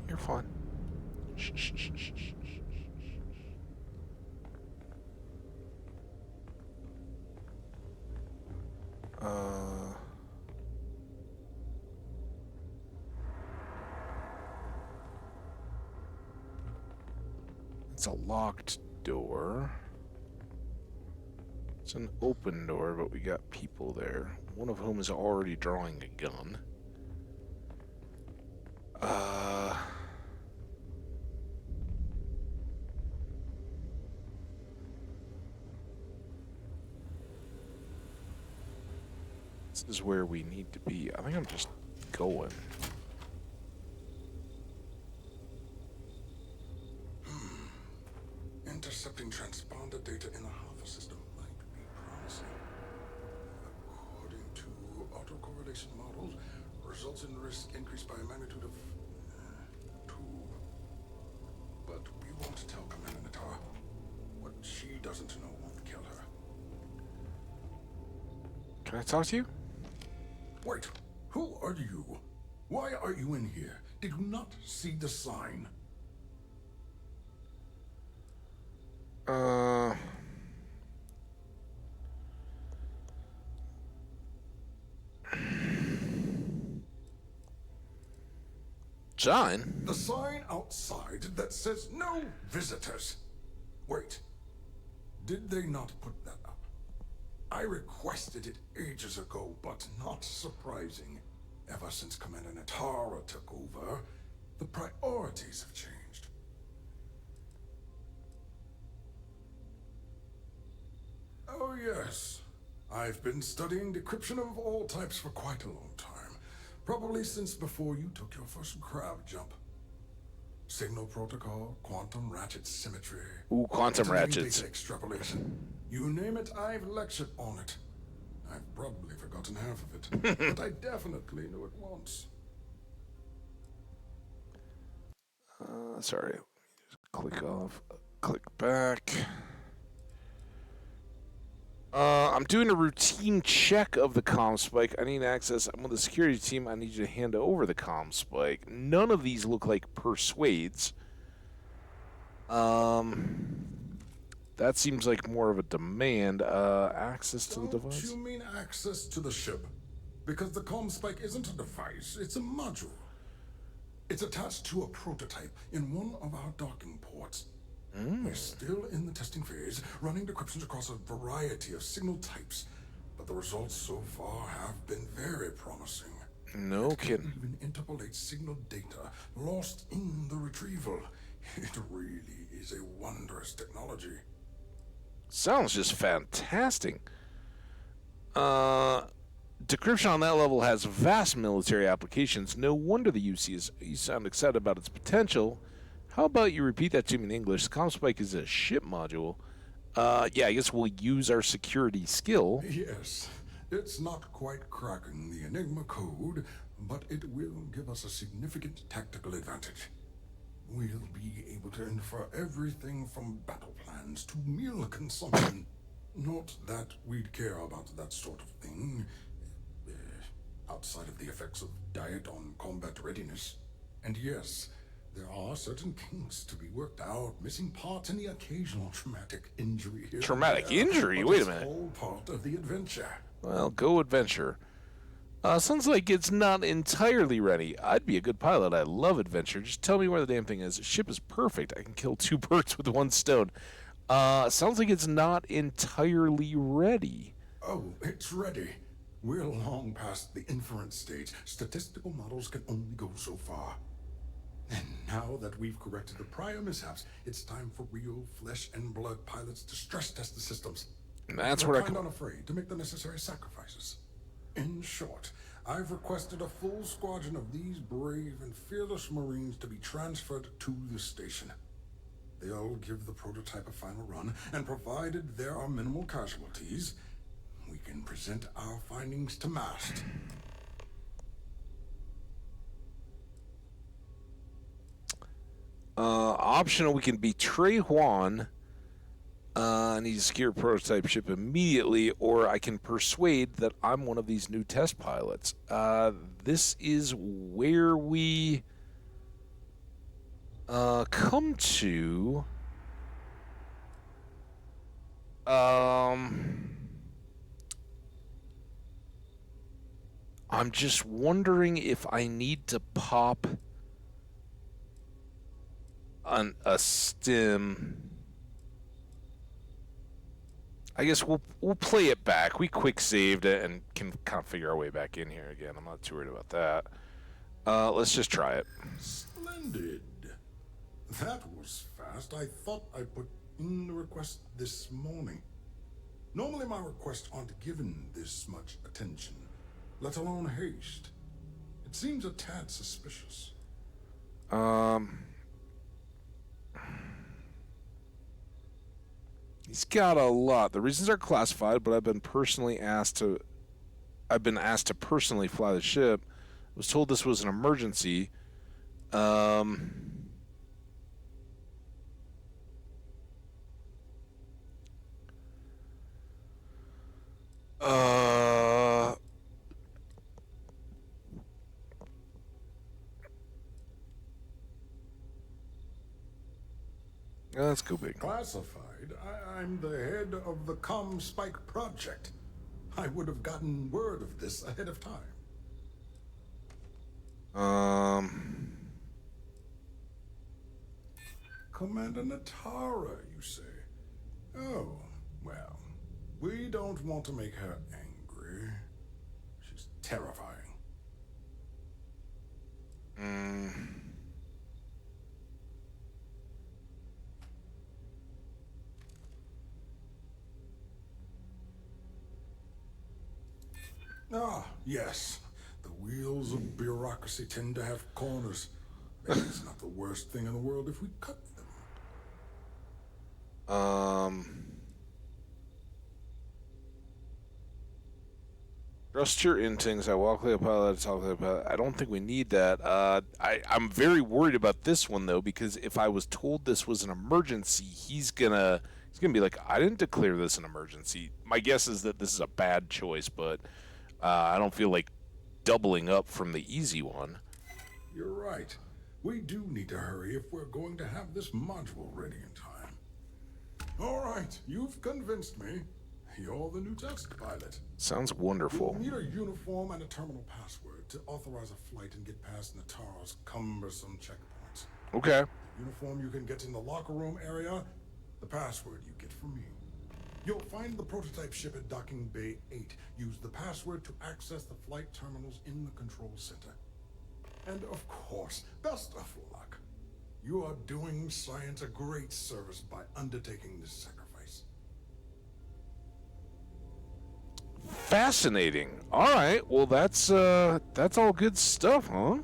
You're fine. Shh, shh, shh, shh, shh. It's a locked door. It's an open door, but we got people there. One of whom is already drawing a gun. This is where we need to be. I think I'm just going. Intercepting transponder data in the Alpha system might be promising. According to autocorrelation models, results in risk increased by a magnitude of 2. But we won't tell Commander Natar. What she doesn't know won't kill her. Can I talk to you? Wait, who are you? Why are you in here? Did you not see the sign? John? The sign outside that says no visitors. Wait, did they not put that up? I requested it ages ago, but not surprising. Ever since Commander Natara took over, the priorities have changed. Oh yes, I've been studying decryption of all types for quite a long time. Probably since before you took your first crab jump. Signal protocol, quantum ratchet symmetry. Ooh, quantum ratchets. Data extrapolation. You name it, I've lectured on it. I've probably forgotten half of it, but I definitely knew it once. Sorry. Just click off. Click back. I'm doing a routine check of the comm spike. I need access. I'm with the security team. I need you to hand over the comm spike. None of these look like persuades. That seems like more of a demand. Access to the device. Don't you mean access to the ship? Because the comm spike isn't a device, it's a module. It's attached to a prototype in one of our docking ports. We're still in the testing phase, running decryptions across a variety of signal types, but the results so far have been very promising. No kidding. Even interpolate signal data lost in the retrieval. It really is a wondrous technology. Sounds just fantastic. Decryption on that level has vast military applications. No wonder the you sound excited about its potential. How about you repeat that to me in English? The ComSpike is a ship module. Yeah, I guess we'll use our security skill. Yes, it's not quite cracking the Enigma code, but it will give us a significant tactical advantage. We'll be able to infer everything from battle plans to meal consumption. Not that we'd care about that sort of thing, outside of the effects of diet on combat readiness. And yes, there are certain kinks to be worked out, missing parts and the occasional traumatic injury here. Traumatic injury? Wait a minute. It's all part of the adventure. Well, go adventure. Sounds like it's not entirely ready. I'd be a good pilot. I love adventure. Just tell me where the damn thing is. The ship is perfect. I can kill 2 birds with 1 stone. Sounds like it's not entirely ready. Oh, it's ready. We're long past the inference stage. Statistical models can only go so far. And now that we've corrected the prior mishaps, it's time for real flesh and blood pilots to stress test the systems. That's We're what I kind can... unafraid to make the necessary sacrifices. In short, I've requested a full squadron of these brave and fearless Marines to be transferred to the station. They'll give the prototype a final run, and provided there are minimal casualties, we can present our findings to MAST. Optional, we can betray Juan. I need to secure a prototype ship immediately, or I can persuade that I'm one of these new test pilots. This is where we come to. I'm just wondering if I need to pop a stim. I guess we'll play it back. We quick saved it and can kind of figure our way back in here again. I'm not too worried about that. Let's just try it. Splendid. That was fast. I thought I put in the request this morning. Normally my requests aren't given this much attention, let alone haste. It seems a tad suspicious. He's got a lot. The reasons are classified, but I've been asked to personally fly the ship. I was told this was an emergency. Let's go big. Classified? I'm the head of the ComSpike project. I would have gotten word of this ahead of time. Commander Natara, you say? Oh, well, we don't want to make her angry. She's terrifying. Ah, yes. The wheels of bureaucracy tend to have corners. Maybe it's not the worst thing in the world if we cut them. Trust your instincts. I walk like a pilot, talk like a pilot. I don't think we need that. I'm very worried about this one though, because if I was told this was an emergency, he's gonna be like, I didn't declare this an emergency. My guess is that this is a bad choice, but I don't feel like doubling up from the easy one. You're right. We do need to hurry if we're going to have this module ready in time. All right, you've convinced me. You're the new test pilot. Sounds wonderful. You'll need a uniform and a terminal password to authorize a flight and get past Natara's cumbersome checkpoints. Okay. The uniform you can get in the locker room area, the password you get from me. You'll find the prototype ship at Docking Bay 8. Use the password to access the flight terminals in the control center. And of course, best of luck. You are doing science a great service by undertaking this sacrifice. Fascinating. All right. Well, that's all good stuff, huh?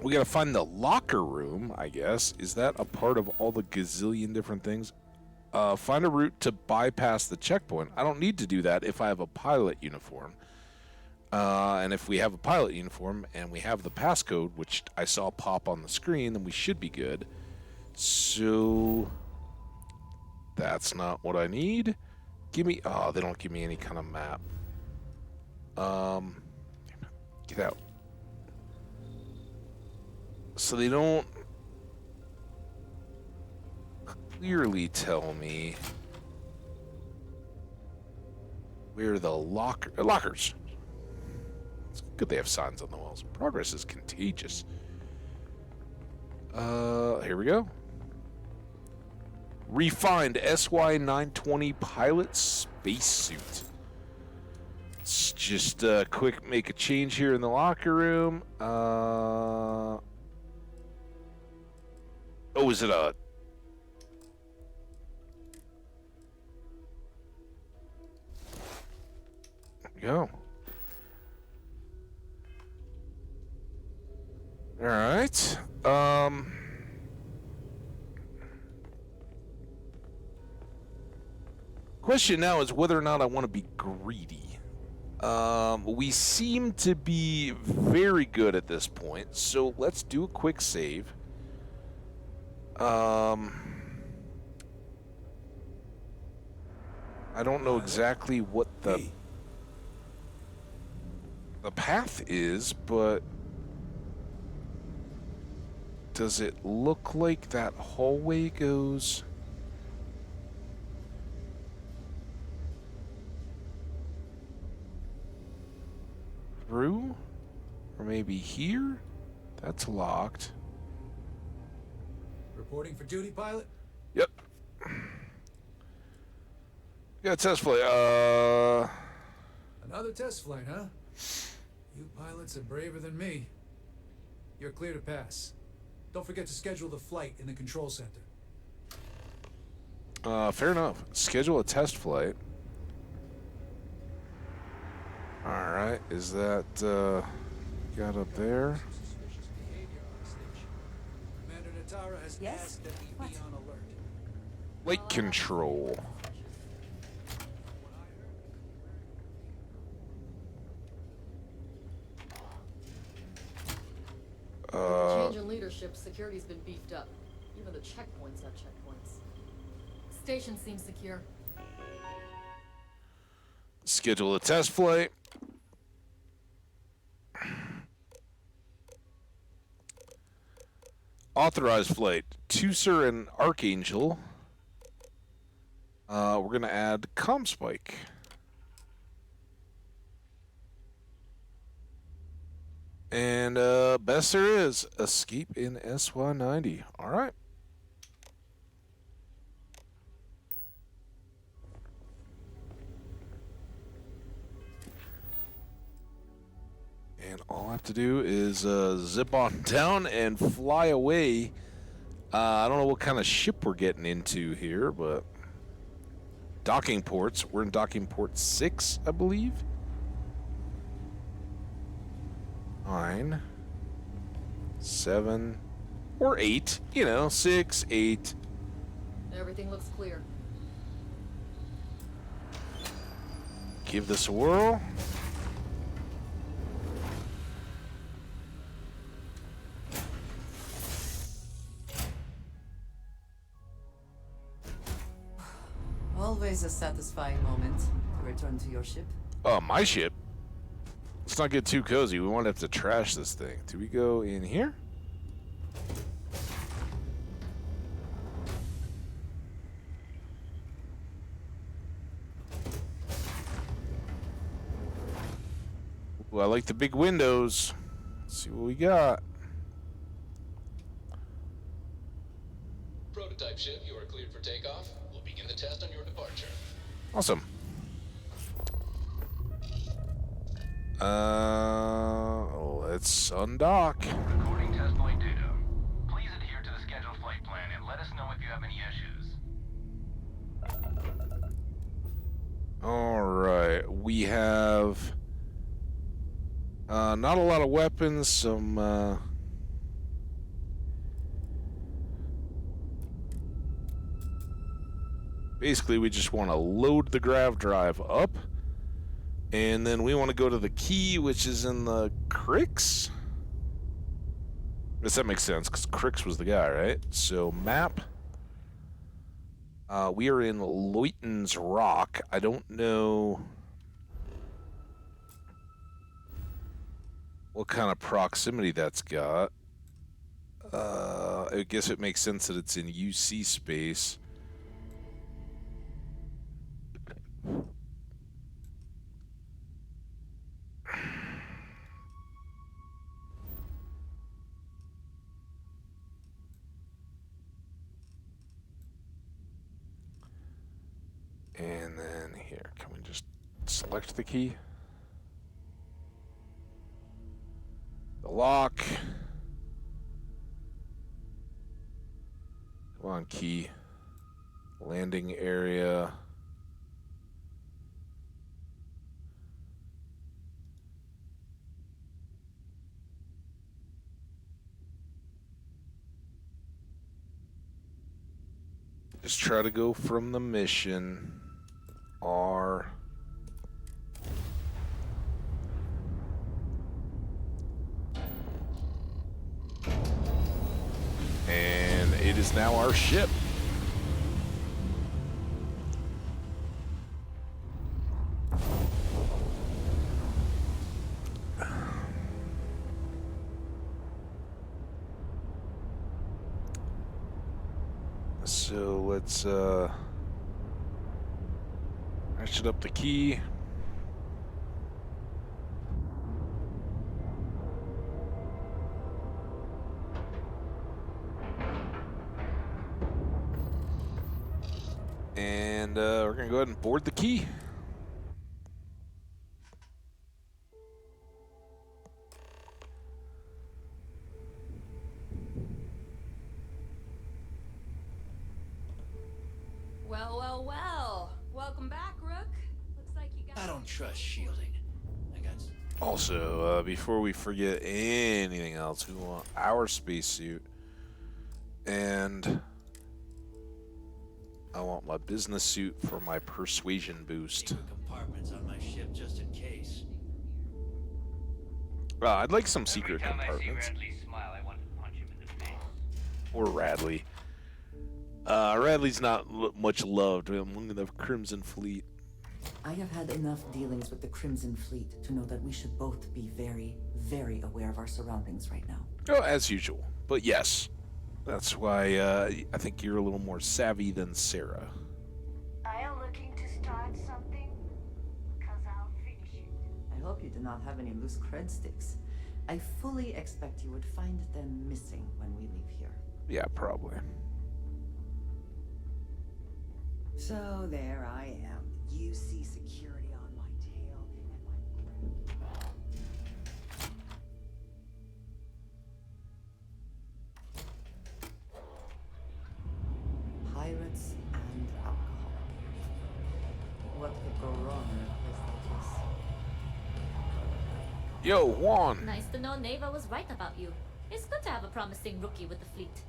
We gotta find the locker room, I guess. Is that a part of all the gazillion different things? Find a route to bypass the checkpoint. I don't need to do that if I have a pilot uniform. And if we have a pilot uniform and we have the passcode, which I saw pop on the screen, then we should be good. So that's not what I need. Give me... Oh, they don't give me any kind of map. Get out. So they don't clearly tell me where the lockers. It's good they have signs on the walls. Progress is contagious. Here we go. Refined SY-920 pilot spacesuit. Let's just quick make a change here in the locker room. Oh, is it a... There we go. All right. Question now is whether or not I want to be greedy. We seem to be very good at this point, so let's do a quick save. I don't know exactly what the path is, but does it look like that hallway goes through? Or maybe here? That's locked. Reporting for duty, pilot? Yep. Got test flight. Another test flight, huh? You pilots are braver than me. You're clear to pass. Don't forget to schedule the flight in the control center. Fair enough. Schedule a test flight. Alright, is that, got up there? Commander Natara has asked that we be on alert. Flight control. Change in leadership, security's been beefed up. Even the checkpoints have checkpoints. Station seems secure. Schedule a test flight. Authorized flight. Teucer and Archangel. We're going to add Comspike. And best there is, escape in SY-90. All right. And all I have to do is zip on down and fly away. I don't know what kind of ship we're getting into here, but docking ports. We're in docking port 6, I believe. 9, 7, or 8. You know, 6, 8. Everything looks clear. Give this a whirl. Always a satisfying moment to return to your ship. Oh, my ship. Let's not get too cozy. We won't have to trash this thing. Do we go in here? Ooh, I like the big windows. Let's see what we got. Prototype ship, you are cleared for takeoff. We'll begin the test on your departure. Awesome. Let's undock. Recording test flight data. Please adhere to the scheduled flight plan and let us know if you have any issues. All right, we have not a lot of weapons. Some basically, we just want to load the grav drive up. And then we want to go to the key, which is in the Crix. Does that make sense? Because Crix was the guy, right? So, map. We are in Leuten's Rock. I don't know what kind of proximity that's got. I guess it makes sense that it's in UC space. And then here, can we just select the key? The lock. Come on, key. Landing area. Just try to go from the mission. R. And it is now our ship. So let's ratchet up the key. And we're gonna go ahead and board the key. Well, well, well. Welcome back, Rook. Looks like you got. I don't trust shielding. I got. Also, before we forget anything else, we want our spacesuit, and I want my business suit for my persuasion boost. Compartments on my ship just in case. I'd like some secret compartments. Smile, I want to punch him in the face. Or Radley. Radley's not much loved among the Crimson Fleet. I have had enough dealings with the Crimson Fleet to know that we should both be very, very aware of our surroundings right now. Oh, as usual. But yes, that's why I think you're a little more savvy than Sarah. Are you looking to start something? Cause I'll finish it. I hope you do not have any loose cred sticks. I fully expect you would find them missing when we leave here. Yeah, probably. So there I am. You see security on my tail and my... Pirates and alcohol. What could go wrong in a place like this? Yo, Juan. Nice to know Neva was right about you. It's good to have a promising rookie with the fleet.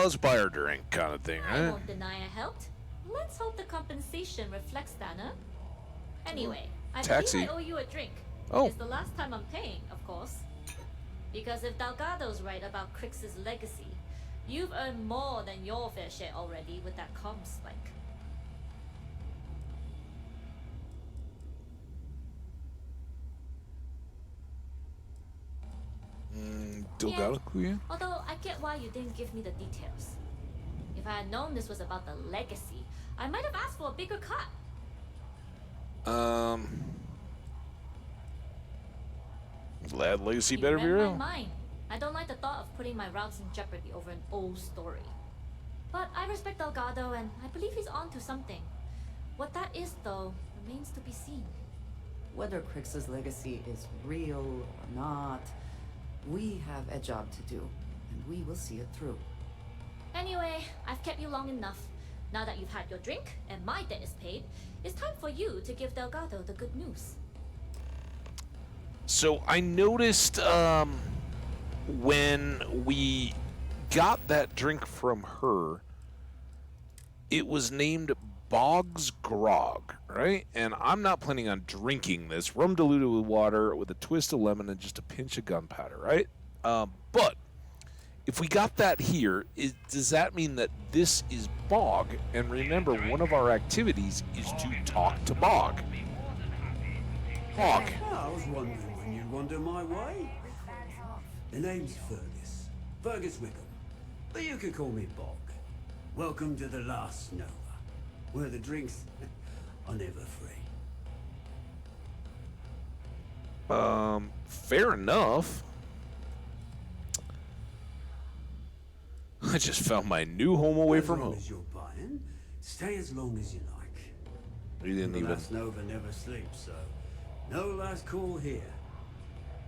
Let's buy her drink kind of thing, I right? won't deny I helped. Let's hope the compensation reflects that, huh? Anyway, I Taxi. believe I owe you a drink. Oh. It's the last time I'm paying, of course. Because if Delgado's right about Crix's legacy, you've earned more than your fair share already with that comm spike. Delgado, yeah. Although I get why you didn't give me the details. If I had known this was about the legacy, I might have asked for a bigger cut. Glad legacy You better be read my real. mind. I don't like the thought of putting my routes in jeopardy over an old story. But I respect Delgado, and I believe he's onto something. What that is, though, remains to be seen. Whether Crix's legacy is real or not, we have a job to do, and we will see it through. Anyway, I've kept you long enough. Now that you've had your drink and my debt is paid, it's time for you to give Delgado the good news. So I noticed when we got that drink from her, it was named Boggs Grog, right? And I'm not planning on drinking this. Rum diluted with water with a twist of lemon and just a pinch of gunpowder, right? But if we got that here, does that mean that this is Bog? And remember, one of our activities is to talk to Bog. Bog. I was wondering when you'd wander my way. The name's Fergus. Fergus Wickham. But you can call me Bog. Welcome to the Last Nova, where the drinks are never free. Fair enough. I just found my new home away from As long home. as you're buying, stay as long as you like. You didn't The even. last Nova never sleeps, so no last call here.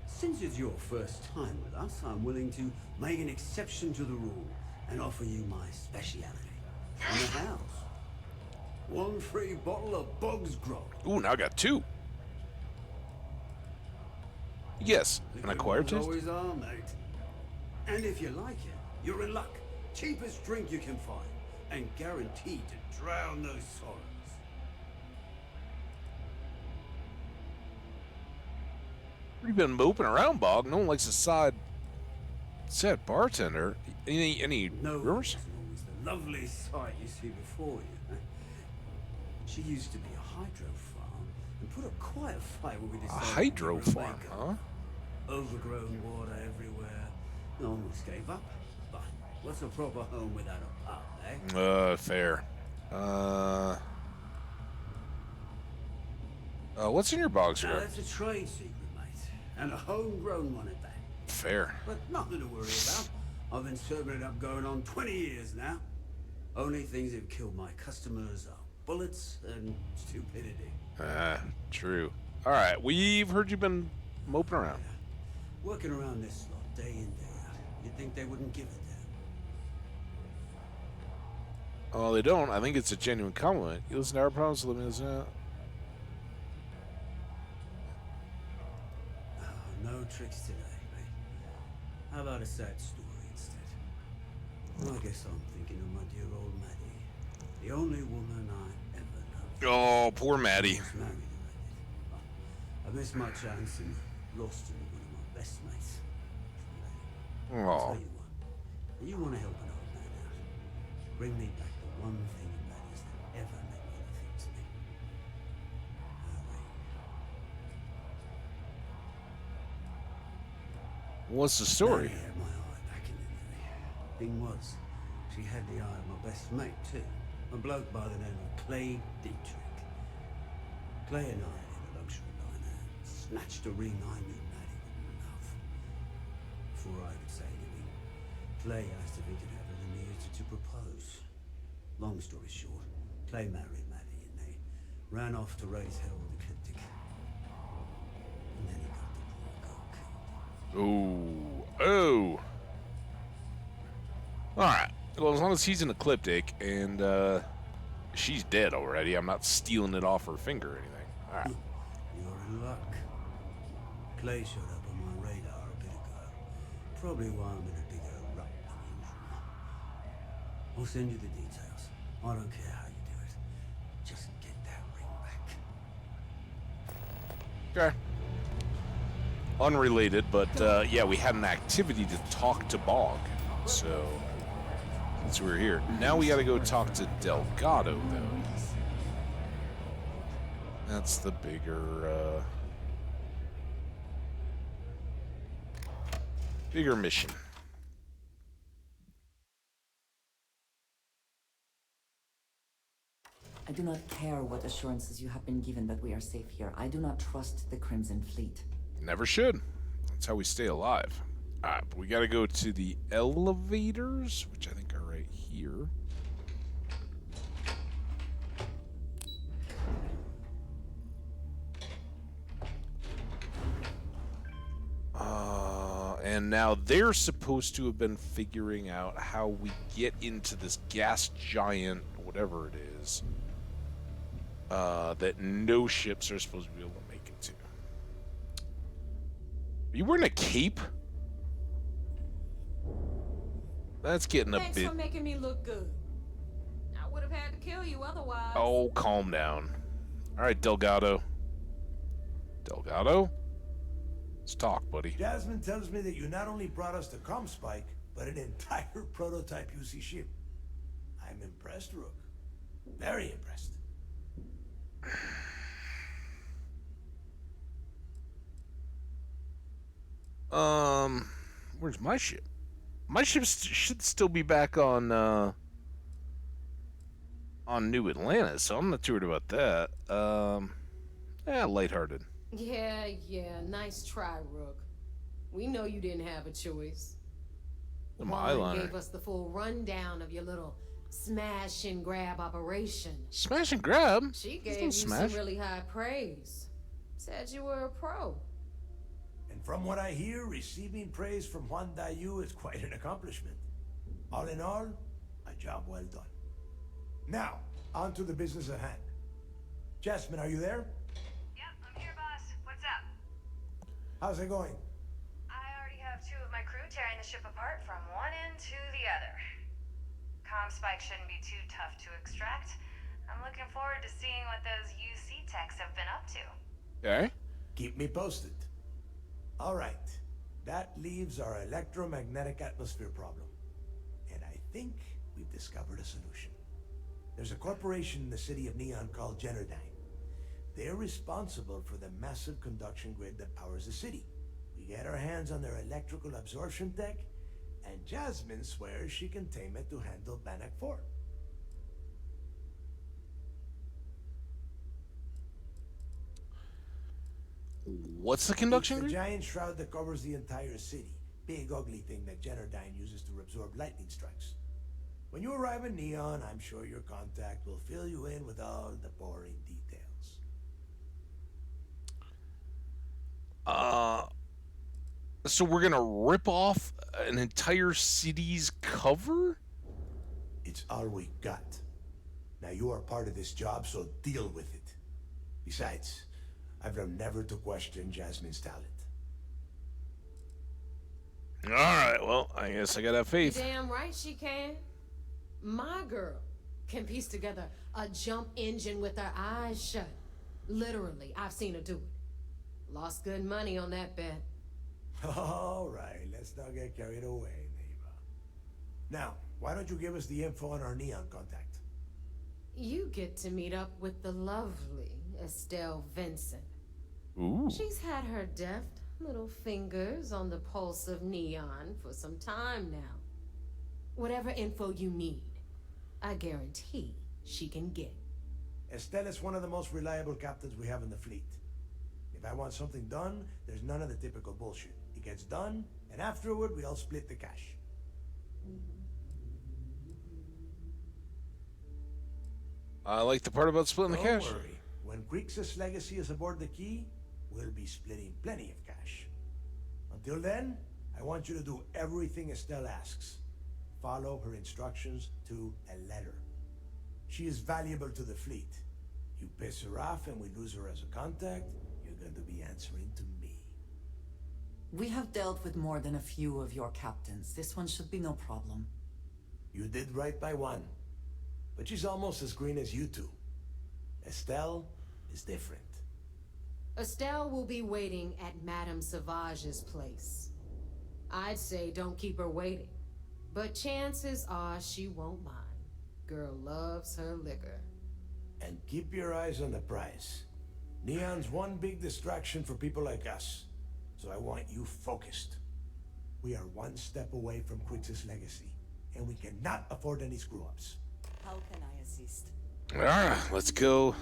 Since it's your first time with us, I'm willing to make an exception to the rule and offer you my speciality. In the house. One free bottle of Bog's Grog. Ooh, now I got 2. Yes, an acquired taste. Always are, mate. And if you like it, you're in luck. Cheapest drink you can find, and guaranteed to drown those sorrows. You've been moping around, Bog. No one likes a sad bartender. Any rumors? Always the lovely sight you see before you. She used to be a hydro farm and put up quite a fight when we A decided hydro to give her a farm, makeover. huh? Overgrown water everywhere. No one almost gave up. But what's a proper home without a pub, eh? Fair. What's in your box Now, here? that's a trade secret, mate. And a homegrown one at that. Fair. But nothing to worry about. I've been serving it up going on 20 years now. Only things that kill my customers are bullets and stupidity. True. All right, we've heard you've been moping around. Working around this lot day in, day out. You'd think they wouldn't give a damn. Oh, they don't. I think it's a genuine compliment. You listen to our problems, let me listen. No tricks today, mate. How about a sad story instead? Well, I guess I'm thinking of my dear old Maddie. The only woman I ever loved. Oh, poor Maddie. I was married already. I missed my chance and lost her to one of my best mates. I'll Oh. tell you what. You want to help an old man out. Bring me back the one thing of Maddie's that ever meant anything to me. What's the story? Maddie had my eye back in the day. Thing was, she had the eye of my best mate too. A bloke by the name of Clay Dietrich. Clay and I in a luxury liner snatched a ring I knew Maddie wouldn't love. Before I could say anything, Clay asked if he could have her and used it to propose. Long story short, Clay married Maddie and they ran off to raise hell with Ecliptic. And then he got the poor girl killed. Oh. Alright. Well, as long as he's an ecliptic and she's dead already, I'm not stealing it off her finger or anything. Alright. You're in luck. Clay showed up on my radar a bit ago. Probably why I'm in a bigger rut than usual. I'll send you the details. I don't care how you do it. Just get that ring back. Okay. Unrelated, but yeah, we had an activity to talk to Bog. So, since we're here. Now we gotta go talk to Delgado, though. That's the bigger mission. I do not care what assurances you have been given that we are safe here. I do not trust the Crimson Fleet. Never should. That's how we stay alive. Alright, but we gotta go to the elevators, which I think are right here. And now they're supposed to have been figuring out how we get into this gas giant, whatever it is, that no ships are supposed to be able to make it to. Are you wearing a cape? That's getting a Thanks bit... for making me look good. I would have had to kill you otherwise. Oh, calm down. All right, Delgado. Delgado? Let's talk, buddy. Jasmine tells me that you not only brought us the Comspike, but an entire prototype UC ship. I'm impressed, Rook. Very impressed. Where's my ship? My ship should still be back on New Atlantis, so I'm not too worried about that. Lighthearted. Yeah, nice try, Rook. We know you didn't have a choice. My Juan eyeliner. gave us the full rundown of your little smash and grab operation. Smash and grab? She There's gave no you smash. some really high praise. Said you were a pro. And from what I hear, receiving praise from Juan Dayu is quite an accomplishment. All in all, a job well done. Now, on to the business at hand. Jasmine, are you there? Yep, I'm here, boss. What's up? How's it going? I already have 2 of my crew tearing the ship apart from one end to the other. Comm spike shouldn't be too tough to extract. I'm looking forward to seeing what those UC techs have been up to. Okay. Keep me posted. All right. That leaves our electromagnetic atmosphere problem. And I think we've discovered a solution. There's a corporation in the city of Neon called Generdyne. They're responsible for the massive conduction grid that powers the city. We get our hands on their electrical absorption tech, and Jasmine swears she can tame it to handle Bannock 4. What's the conduction It's the grid? giant shroud that covers the entire city. Big ugly thing that Generdyne uses to absorb lightning strikes. When you arrive in Neon, I'm sure your contact will fill you in with all the boring details. So we're gonna rip off an entire city's cover? It's all we got. Now you are part of this job, so deal with it. Besides, I've learned never to question Jasmine's talent. Alright, well, I guess I gotta have You faith. damn right she can. My girl can piece together a jump engine with her eyes shut. Literally, I've seen her do it. Lost good money on that bet. All right, let's not get carried away, Neva. Now, why don't you give us the info on our Neon contact? You get to meet up with the lovely Estelle Vincent. Ooh. She's had her deft little fingers on the pulse of Neon for some time now. Whatever info you need, I guarantee she can get. Estelle is one of the most reliable captains we have in the fleet. If I want something done, there's none of the typical bullshit. It gets done, and afterward, we all split the cash. I like the part about splitting the Don't cash. worry. When Creeks' legacy is aboard the key, we'll be splitting plenty of cash. Until then, I want you to do everything Estelle asks. Follow her instructions to a letter. She is valuable to the fleet. You piss her off and we lose her as a contact, you're going to be answering to me. We have dealt with more than a few of your captains. This one should be no problem. You did right by one. But she's almost as green as you two. Estelle is different. Estelle will be waiting at Madame Sauvage's place. I'd say don't keep her waiting. But chances are she won't mind. Girl loves her liquor. And keep your eyes on the prize. Neon's one big distraction for people like us. So I want you focused. We are one step away from Quix's legacy. And we cannot afford any screw-ups. How can I assist? Alright, let's go.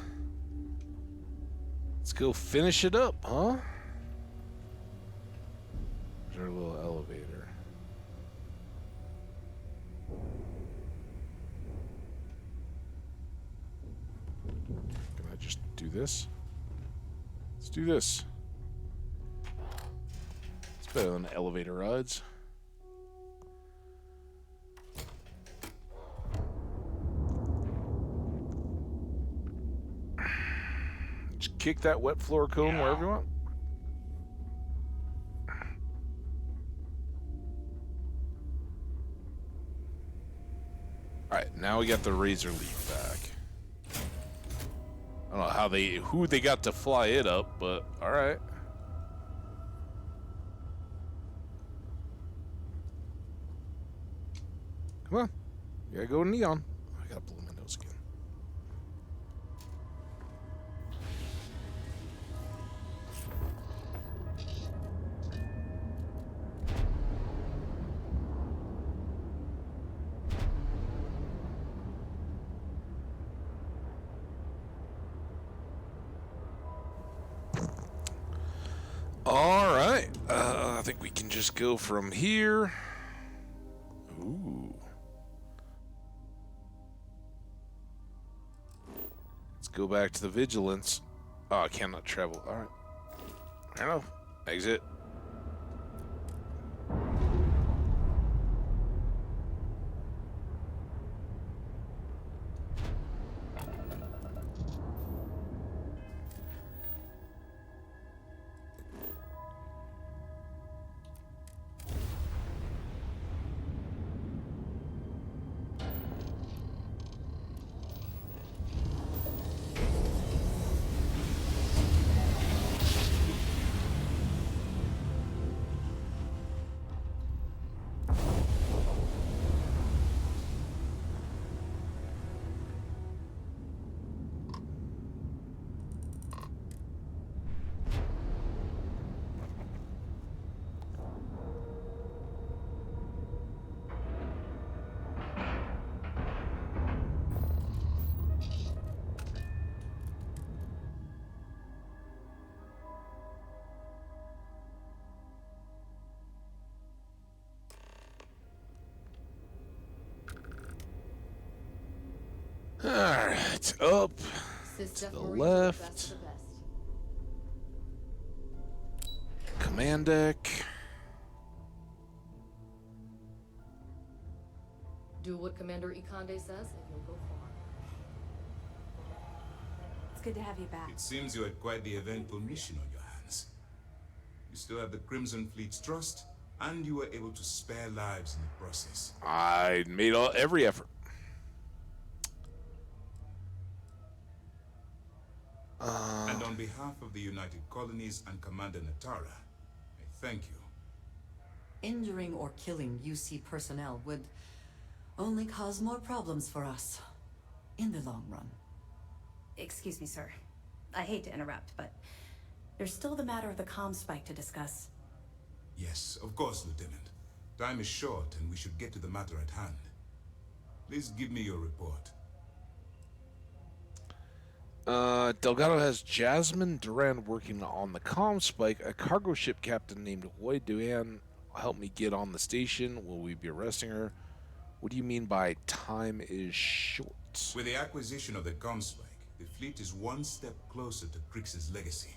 Let's go finish it up, huh? There's our little elevator. Can I just do this? Let's do this. It's better than elevator rides. Just kick that wet floor cone wherever you want. Alright, now we got the Razor Leaf back. I don't know who they got to fly it up, but alright. Come on. You gotta go Neon. I gotta blow my nose again. All right. I think we can just go from here. go back to the Vigilance. Oh, I cannot travel. All right. I don't know. Exit. Alright, up to the left. Command deck. Do what Commander Ikande says, and you'll go far. It's good to have you back. It seems you had quite the eventful mission on your hands. You still have the Crimson Fleet's trust, and you were able to spare lives in the process. I made every effort. And on behalf of the United Colonies and Commander Natara, I thank you. Injuring or killing UC personnel would only cause more problems for us in the long run. Excuse me, sir. I hate to interrupt, but there's still the matter of the comm spike to discuss. Yes, of course, Lieutenant. Time is short, and we should get to the matter at hand. Please give me your report. Delgado has Jasmine Duran working on the comm spike. A cargo ship captain named Hoy Duan helped me get on the station. Will we be arresting her? What do you mean by time is short? With the acquisition of the comm spike, the fleet is one step closer to Crix's legacy.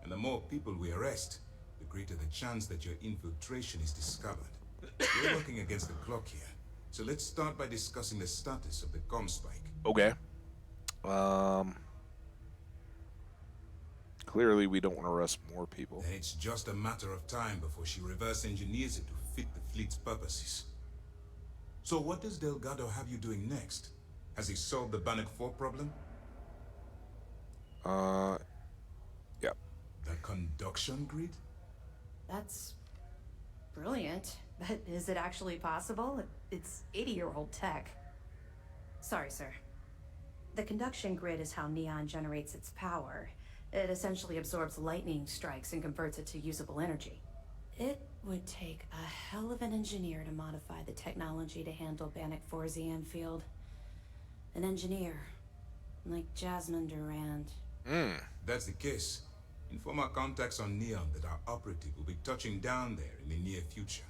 And the more people we arrest, the greater the chance that your infiltration is discovered. We're working against the clock here, so let's start by discussing the status of the comm spike. Okay. Clearly we don't want to arrest more people. Then it's just a matter of time before she reverse engineers it to fit the fleet's purposes. So what does Delgado have you doing next? Has he solved the Bannock 4 problem? Yep. The conduction grid? That's brilliant, but is it actually possible? It's 80-year-old tech. Sorry, sir. The conduction grid is how Neon generates its power. It essentially absorbs lightning strikes and converts it to usable energy. It would take a hell of an engineer to modify the technology to handle Bannock 4's EM field. An engineer, like Jasmine Durand. That's the case. Inform our contacts on Neon that our operative will be touching down there in the near future.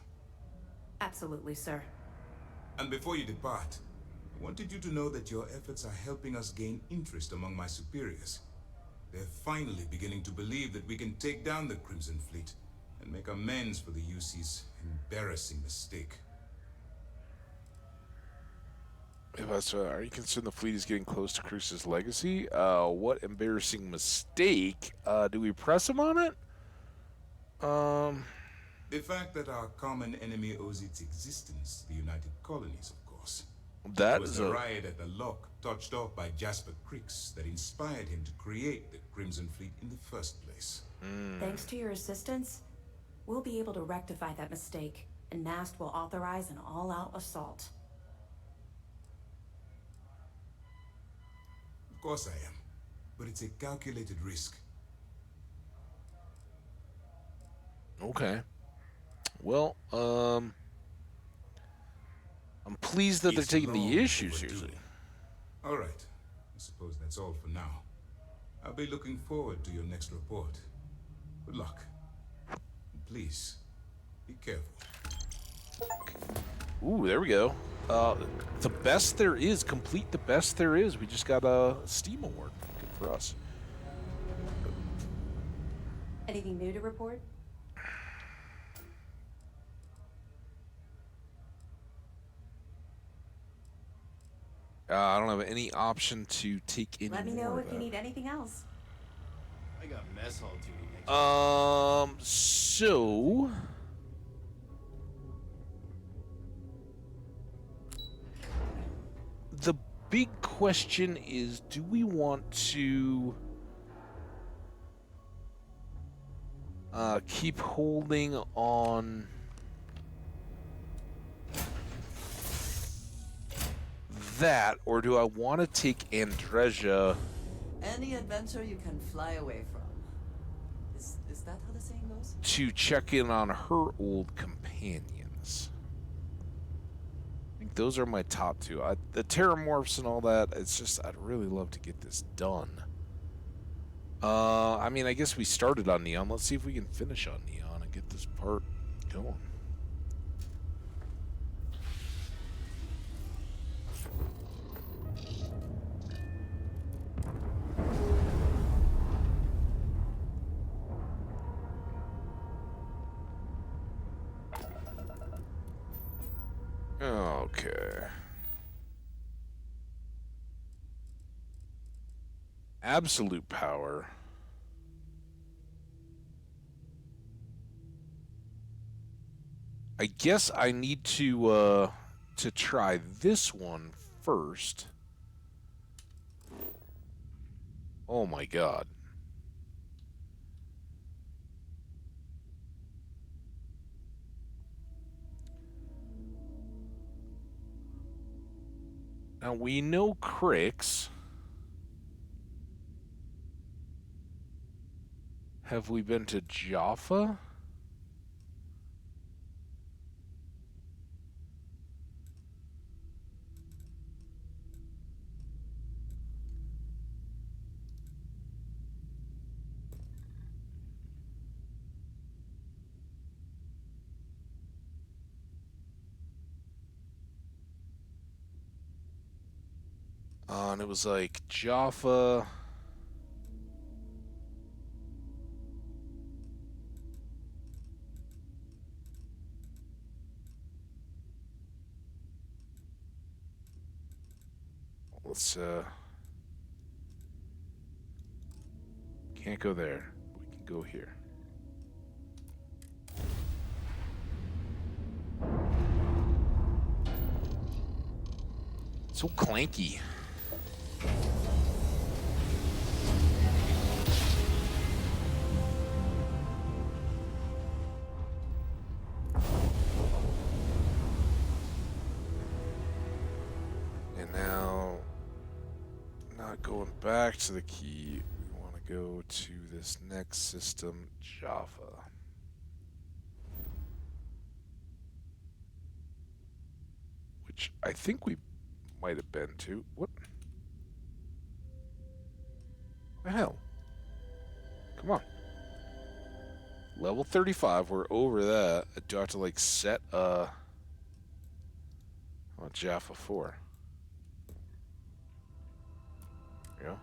Absolutely, sir. And before you depart, I wanted you to know that your efforts are helping us gain interest among my superiors. They're finally beginning to believe that we can take down the Crimson Fleet and make amends for the UC's embarrassing mistake. Are you concerned the fleet is getting close to Cruz's legacy? What embarrassing mistake? Do we press him on it? The fact that our common enemy owes its existence to the United Colonies, of course. That it was is the a... riot at the Lock, touched off by Jasper Crix, that inspired him to create the Crimson Fleet in the first place. Thanks to your assistance, we'll be able to rectify that mistake, and NAST will authorize an all-out assault. Of course I am, but it's a calculated risk. Okay. Well, I'm pleased that they're taking the issue seriously. All right. I suppose that's all for now. I'll be looking forward to your next report. Good luck. And please, be careful. Ooh, there we go. The best there is. Complete the best there is. We just got a Steam award. Good for us. Anything new to report? I don't have any option to take any Let me more know of if you that. need anything else. I got mess hall duty next So the big question is, do we want to keep holding on that, or do I want to take Andreja Any adventure you can fly away from. Is that how the saying goes? to check in on her old companions? I think those are my top two. The Terramorphs and all that, it's just, I'd really love to get this done. I mean, I guess we started on Neon. Let's see if we can finish on Neon and get this part going. Okay. Absolute power. I guess I need to try this one first. Oh my god. Now we know Crix. Have we been to Jaffa? And it was like Jaffa. Let's can't go there. We can go here. So clanky. And now, not going back to the key, we want to go to this next system, Jaffa. Which I think we might have been to. What the hell? Come on. Level 35, we're over that. Do I have to like set on Jaffa 4? Yeah.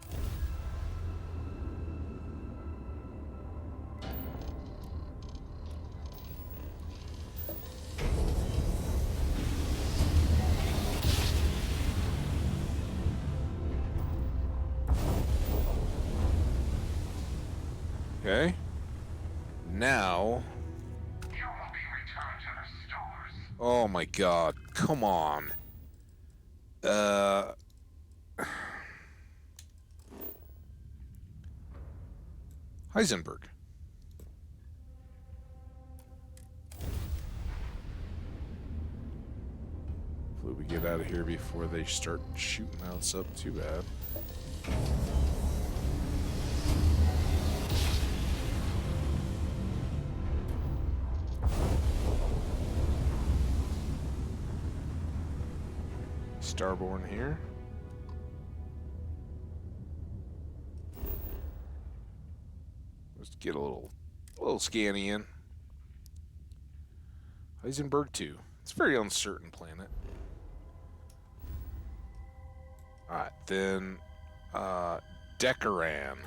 Okay. Now. You will be returned to the stores. Oh my god. Come on. Heisenberg. Hopefully we get out of here before they start shooting us up too bad. Starborn here. Let's get a little scanny in. Heisenberg 2. It's a very uncertain planet. Alright, then Decoran.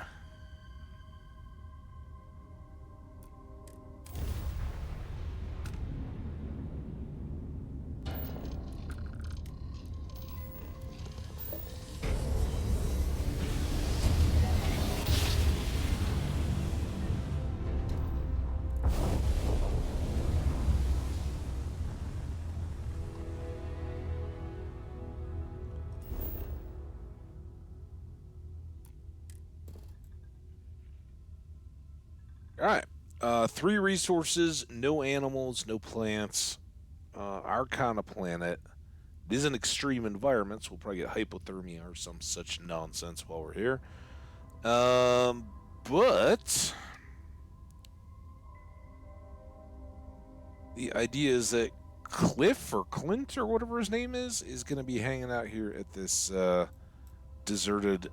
All right. 3 resources, no animals, no plants. Our kind of planet. It is an extreme environment, so we'll probably get hypothermia or some such nonsense while we're here. But the idea is that Cliff or Clint or whatever his name is going to be hanging out here at this deserted,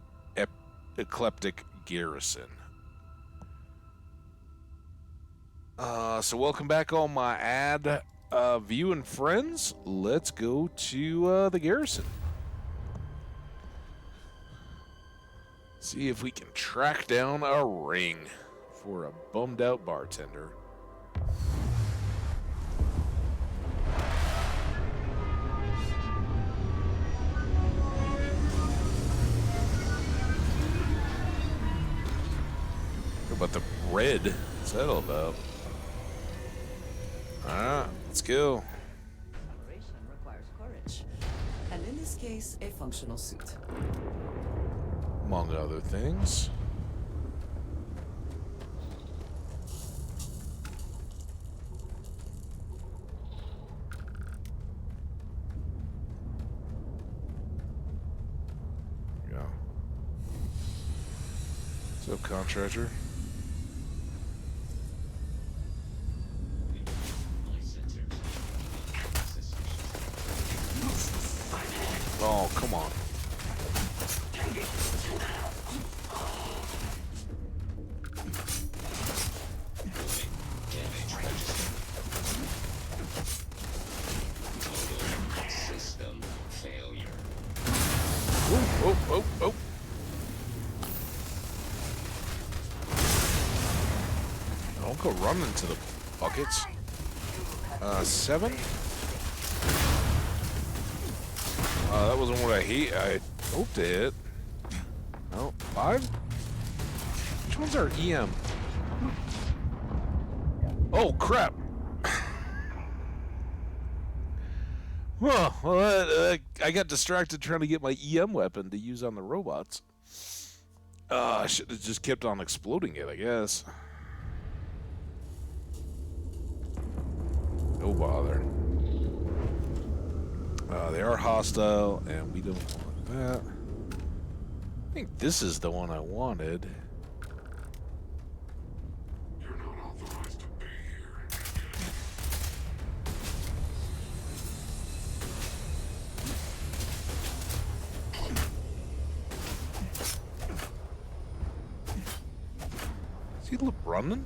eclectic garrison. So welcome back, all my ad viewing friends. Let's go to the garrison. See if we can track down a ring for a bummed out bartender. What about the red? What's that all about? Alright, let's go. Operation requires courage. And in this case, a functional suit. Among other things. There we go. What's up, contractor? Oh, come on. System failure. Oh. Don't go running into the buckets. 7? That wasn't what I hoped to hit. No, 5? Which one's our EM? Oh, crap. Well, I got distracted trying to get my EM weapon to use on the robots. I should have just kept on exploding it, I guess. No bother. They are hostile, and we don't want that. I think this is the one I wanted. You're not authorized to be here. Is he running?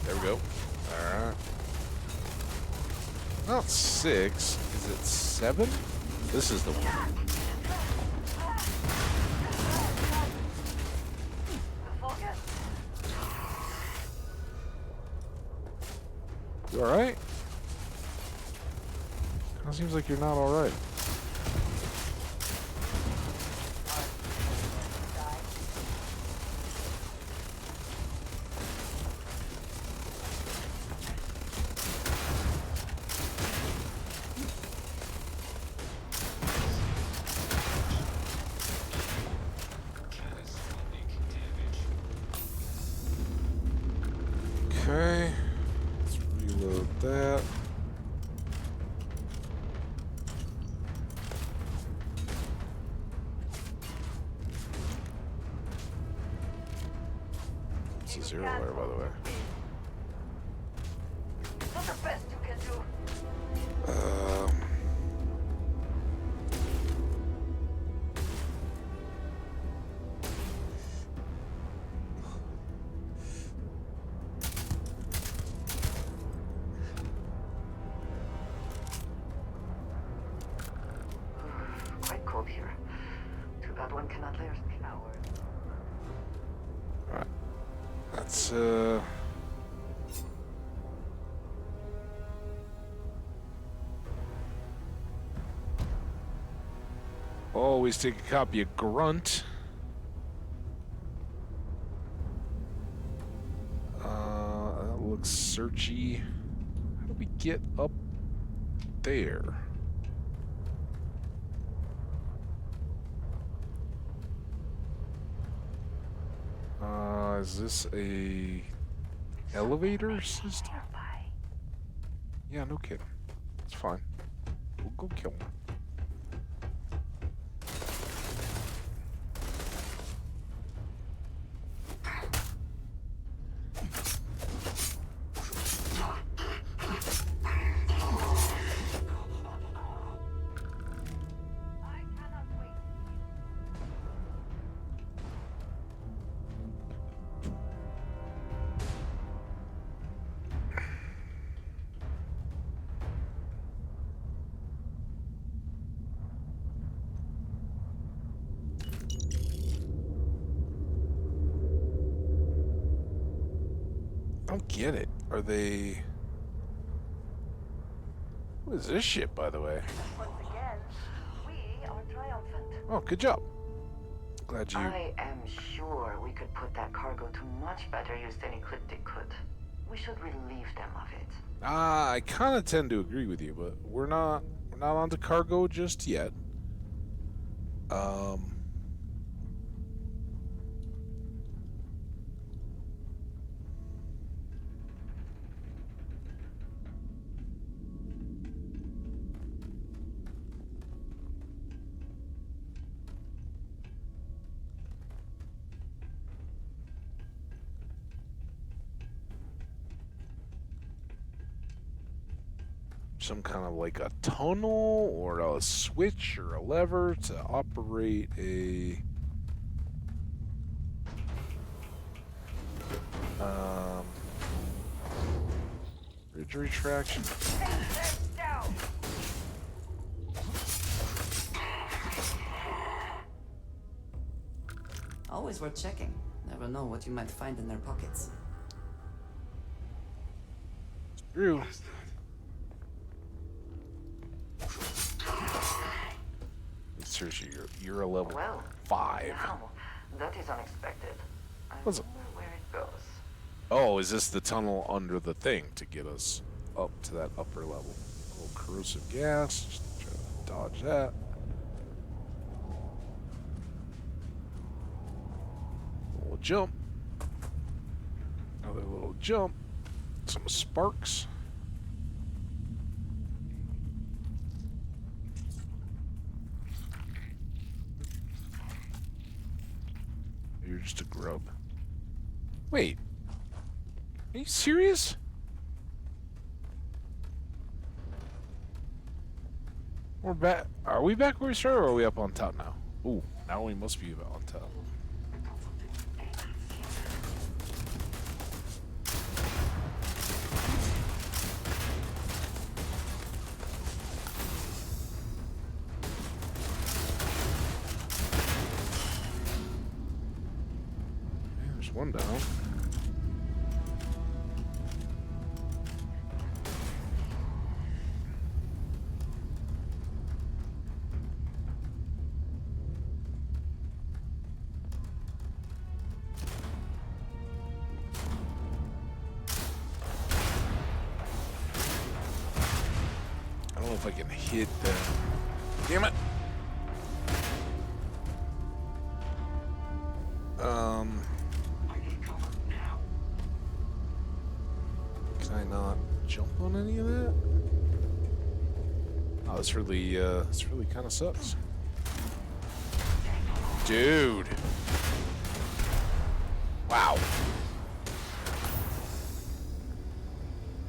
There we go. Alright. Not 6. Is it 7? This is the one. You alright? Kinda seems like you're not alright. Okay, let's reload that. It's a 0 layer, by the way. What's the best you can do? Always take a copy of Grunt. That looks searchy. How do we get up there? Is this a elevator system? Yeah, no kidding. It's fine. We'll go kill him. I don't get it. Are they... What is this shit, by the way? Once again, we are triumphant. Oh, good job. Glad you... I am sure we could put that cargo to much better use than Ecliptic could. We should relieve them of it. I kind of tend to agree with you, but we're not onto cargo just yet. Some kind of like a tunnel or a switch or a lever to operate a ridge retraction. Always worth checking. Never know what you might find in their pockets. True. Seriously, you're a level 5. Now, that is unexpected. I What's wonder where it goes. Oh, is this the tunnel under the thing to get us up to that upper level? A little corrosive gas. Just try to dodge that. A little jump. Another little jump. Some sparks. You're just a grub. Wait. Are you serious? We're back. Are we back where we started, or are we up on top now? Ooh, now we must be on top. There's one down. I don't know if I can hit them. Damn it! Can I not jump on any of that? Oh, this really kind of sucks. Dude. Wow.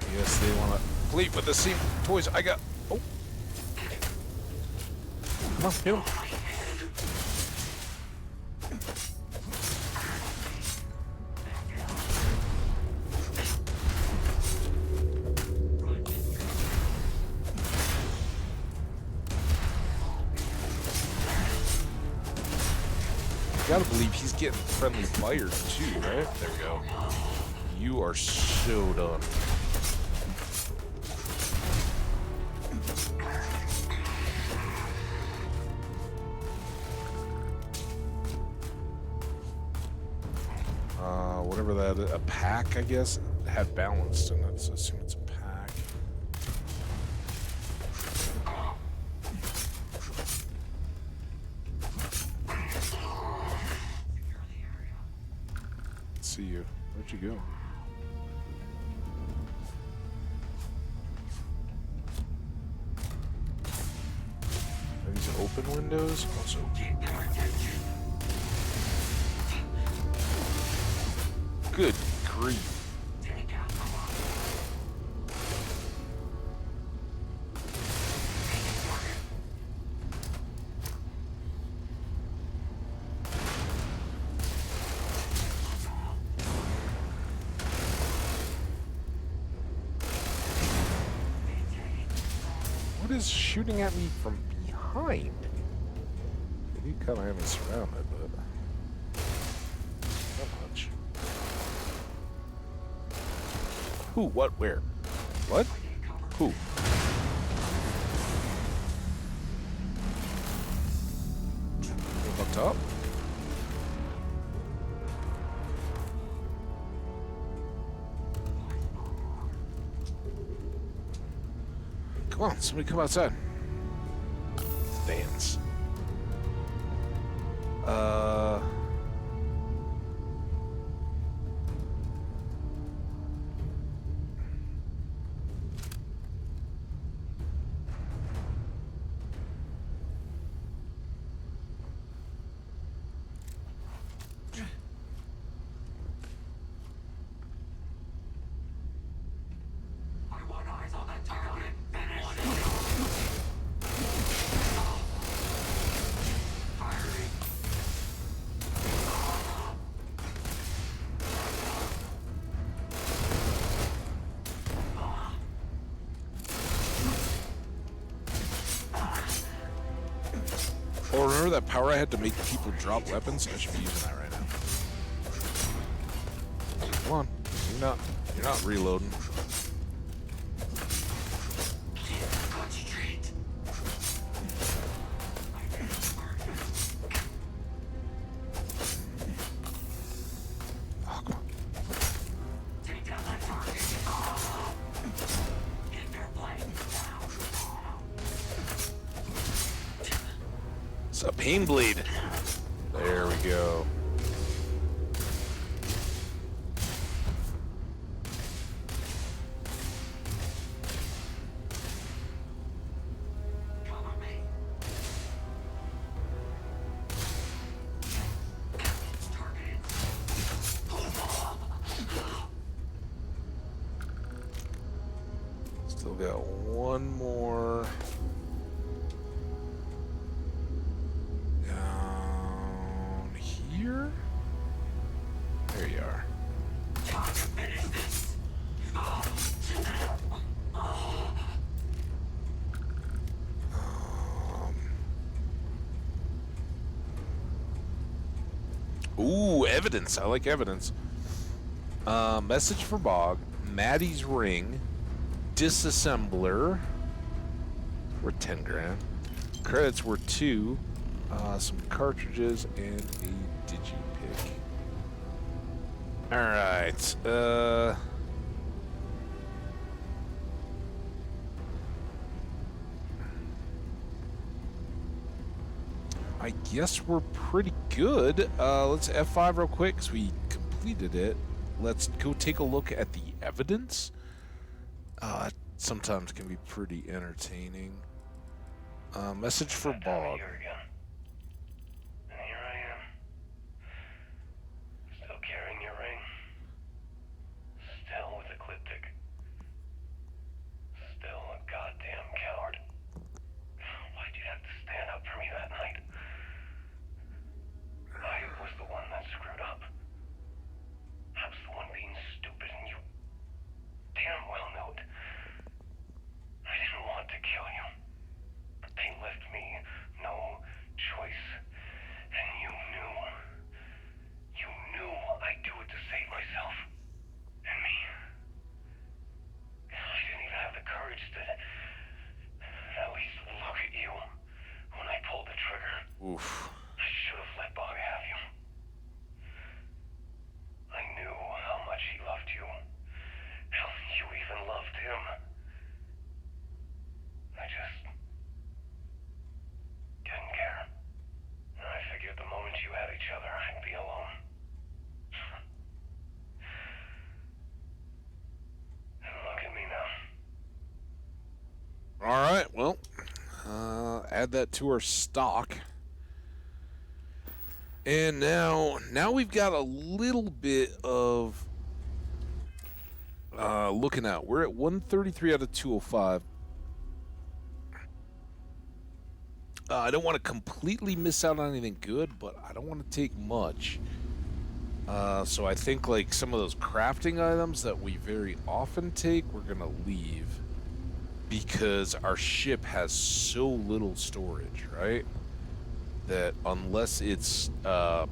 I guess they want to complete with the same toys I got. Oh. Come on, hit him. Gotta believe he's getting friendly fire too, right? There we go. You are so done. whatever that is, a pack, I guess, it had balanced in it, so I assume it's a pack. See you. Where'd you go? Are these open windows? Also. Good grief. What is shooting at me from behind? They do kind of have me surrounded, but not much. Who? What? Where? What? Who? Up top? Come on, somebody come outside. Dance. Oh, remember that power I had to make people drop weapons? I should be using that right now. Come on. You're not reloading. Oh, come on. It's a pain bleed. There we go. Still got one more. Down here? There you are. Ooh, evidence. I like evidence. Message for Bog. Maddie's ring. Disassembler. Worth 10 grand. Credits were 2. Some cartridges and a digipick. Alright. I guess we're pretty good. Let's F5 real quick because we completed it. Let's go take a look at the evidence. Sometimes can be pretty entertaining. Message for Bog. Here again. And here I am. Still carrying your ring. Still with Ecliptic. Still a goddamn coward. Why'd you have to stand up for me that night? I was the one that screwed up. I was the one being stupid and you damn well knew it. I didn't want to kill you. But they left me no choice. And you knew. You knew I'd do it to save myself. And me. I didn't even have the courage to at least look at you when I pulled the trigger. Oof. I should have let Bog have you. I knew All right, well, add that to our stock. And now we've got a little bit of looking out. We're at 133 out of 205. I don't want to completely miss out on anything good, but I don't want to take much. So I think like some of those crafting items that we very often take, we're going to leave because our ship has so little storage, right? That unless it's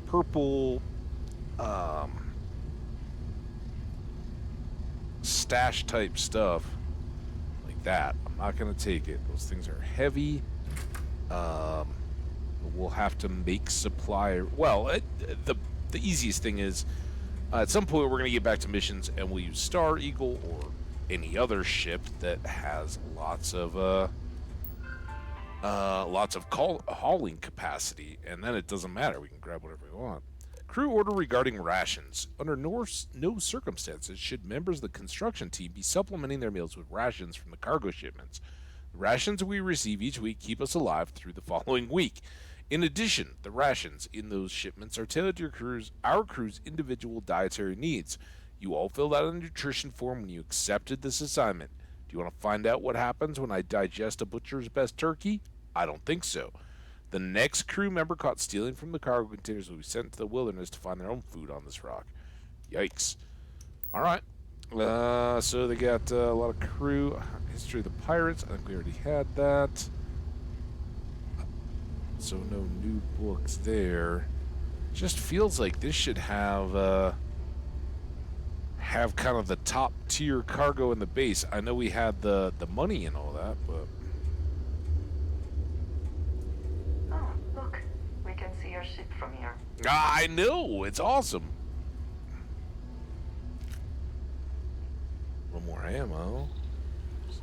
purple stash type stuff like that, I'm not going to take it. Those things are heavy. We'll have to make supply. Well, the easiest thing is at some point we're going to get back to missions and we'll use Star Eagle or any other ship that has lots of hauling capacity, and then it doesn't matter. We can grab whatever we want. Crew order regarding rations. Under no circumstances should members of the construction team be supplementing their meals with rations from the cargo shipments. The rations we receive each week keep us alive through the following week. In addition, the rations in those shipments are tailored to our crew's individual dietary needs. You all filled out a nutrition form when you accepted this assignment. Do you want to find out what happens when I digest a butcher's best turkey? I don't think so. The next crew member caught stealing from the cargo containers will be sent to the wilderness to find their own food on this rock. Yikes. All right. So they got a lot of crew. History of the pirates. I think we already had that. So no new books there. Just feels like this should have kind of the top tier cargo in the base. I know we had the money and all that, but Oh, look. We can see your ship from here. I know, it's awesome. A little more ammo.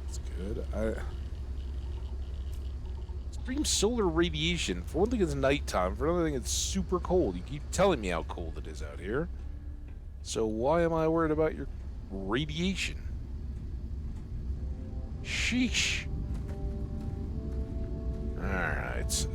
That's good. Extreme solar radiation. For one thing, it's nighttime. For another thing, it's super cold. You keep telling me how cold it is out here. So why am I worried about your radiation? Sheesh. Alright.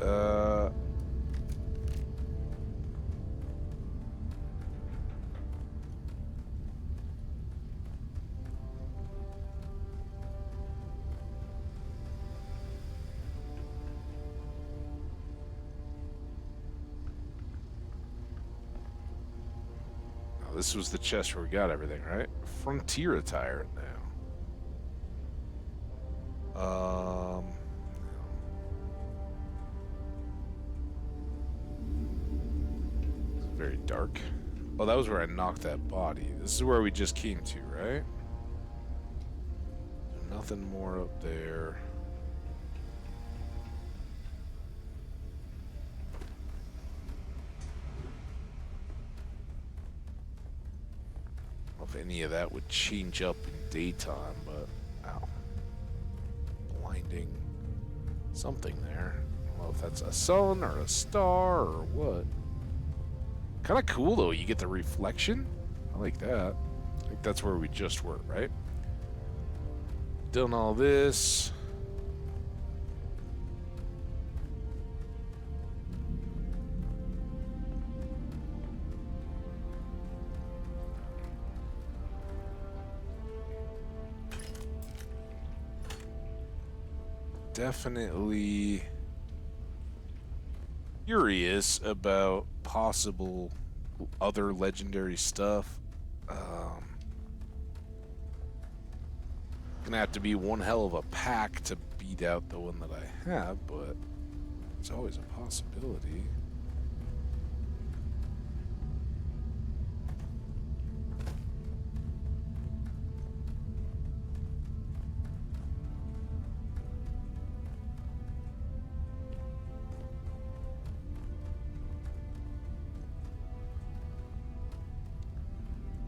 This was the chest where we got everything, right? Frontier attire now. It's very dark. Oh, that was where I knocked that body. This is where we just came to, right? Nothing more up there. If any of that would change up in daytime, but ow. Blinding something there. I don't know if that's a sun or a star or what. Kind of cool though, you get the reflection. I like that. I think that's where we just were, right? Done all this. Definitely curious about possible other legendary stuff. Gonna have to be one hell of a pack to beat out the one that I have, but it's always a possibility.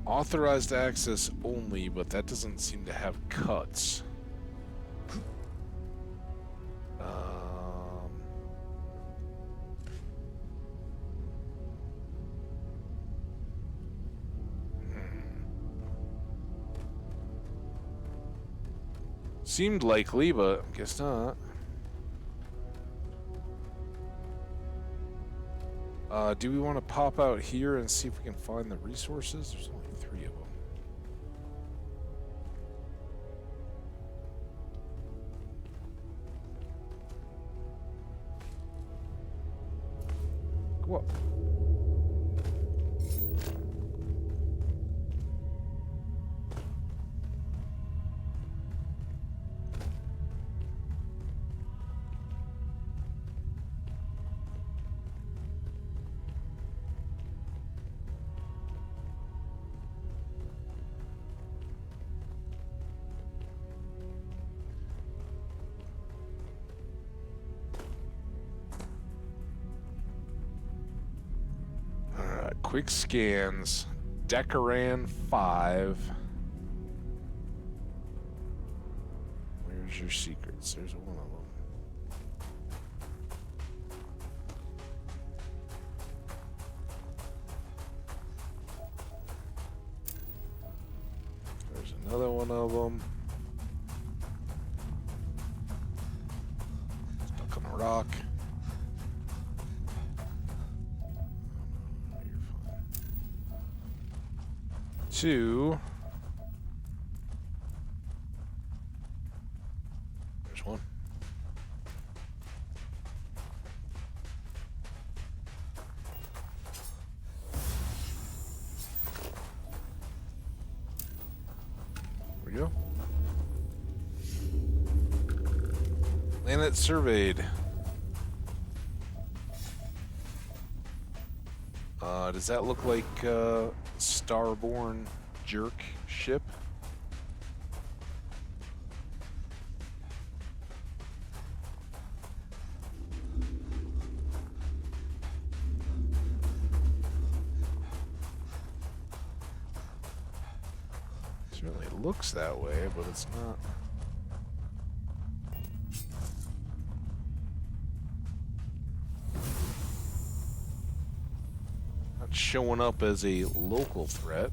Authorized access only, but that doesn't seem to have cuts. Seemed likely, but I guess not. Do we want to pop out here and see if we can find the resources? There's only 3 of them. Go up. Quick scans. Decoran 5. Where's your secrets? There's one of them. There's another one of them. Stuck on a rock. Two. There's one. There we go. Planet surveyed. Does that look like Starborn jerk ship? Certainly looks that way, but it's not. Not showing up as a local threat.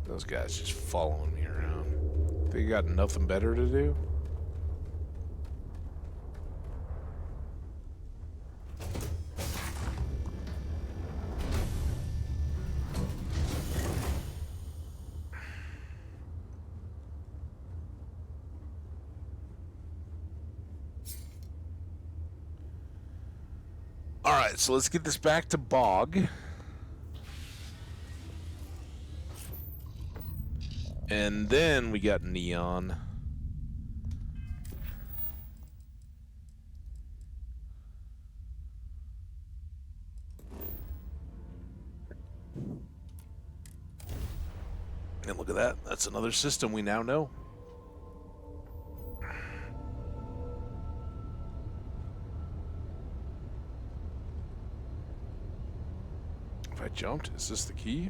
Those guys just following me around. They got nothing better to do? Alright, so let's get this back to Bog. And then we got Neon. And look at that. That's another system we now know. If I jumped, is this the key?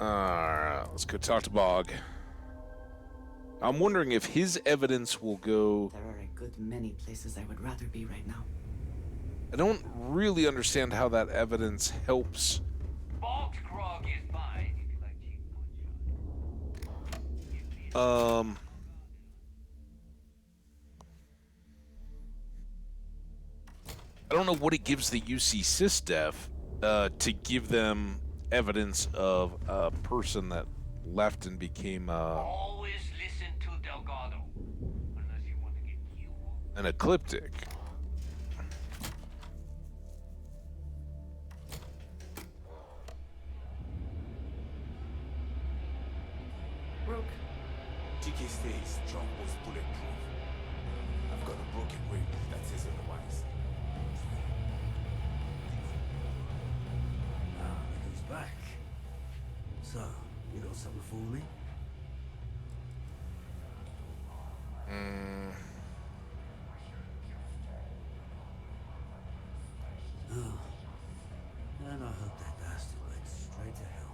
Alright, let's go talk to Bog. I'm wondering if his evidence will go... There are a good many places I would rather be right now. I don't really understand how that evidence helps. Bog's grog is fine if you like cheap I don't know what it gives the UC SysDef to give them evidence of a person that left and became Always listen to Delgado. Unless you want to get killed. an ecliptic. Rook. TK's jump was bulletproof. I've got a broken wing that says otherwise. He's back. So, you got something for me? Mm, Oh. And I hope that bastard went straight to hell.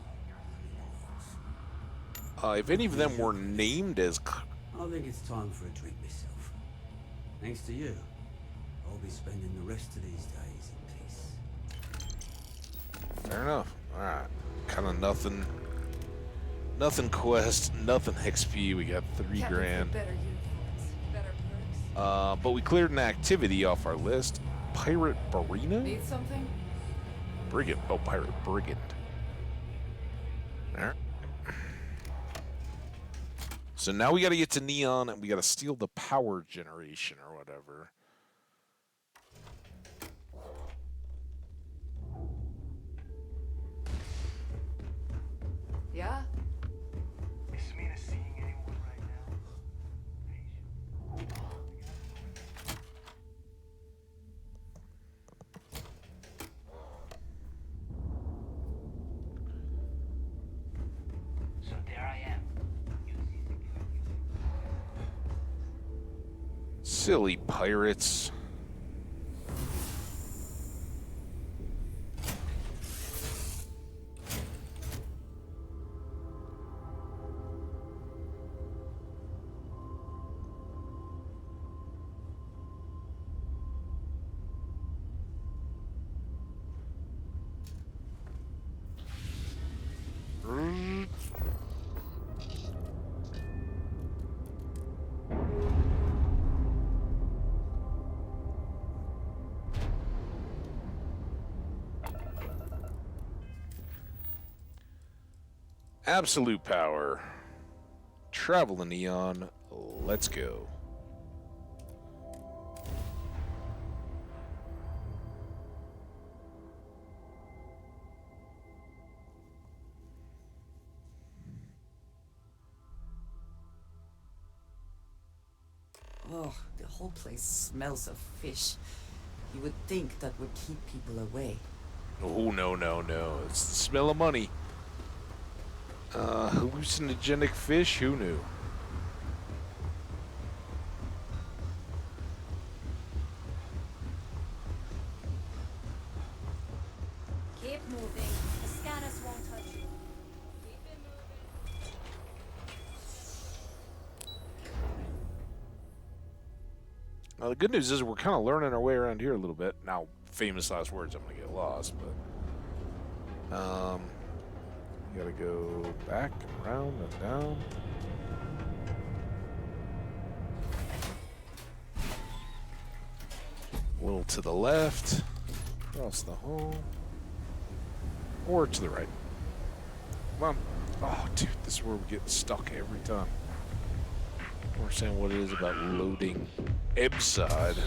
if any of them were named as... I think it's time for a drink myself. Thanks to you, I'll be spending the rest of these days in peace. Fair enough. Alright. Kind of nothing. Nothing quest, nothing XP. We got 3 grand. Better uniforms, better perks. But we cleared an activity off our list. Pirate Barina? Need something? Brigand. Oh, Pirate Brigand. Alright. So now we gotta get to Neon and we gotta steal the power generation or whatever. Yeah? Is Mina seeing anyone right now? So there I am. Silly pirates. Absolute power. Travel the Neon. Let's go. Oh, the whole place smells of fish. You would think that would keep people away. Oh, no, no, no. It's the smell of money. Hallucinogenic fish? Who knew? Keep moving. The scanners won't touch you. Keep it moving. Now, the good news is we're kind of learning our way around here a little bit. Now, famous last words, I'm going to get lost, but... You gotta go back and around and down. A little to the left. Across the hall. Or to the right. Come on. Oh, dude, this is where we get stuck every time. I don't understand what it is about loading Ebside.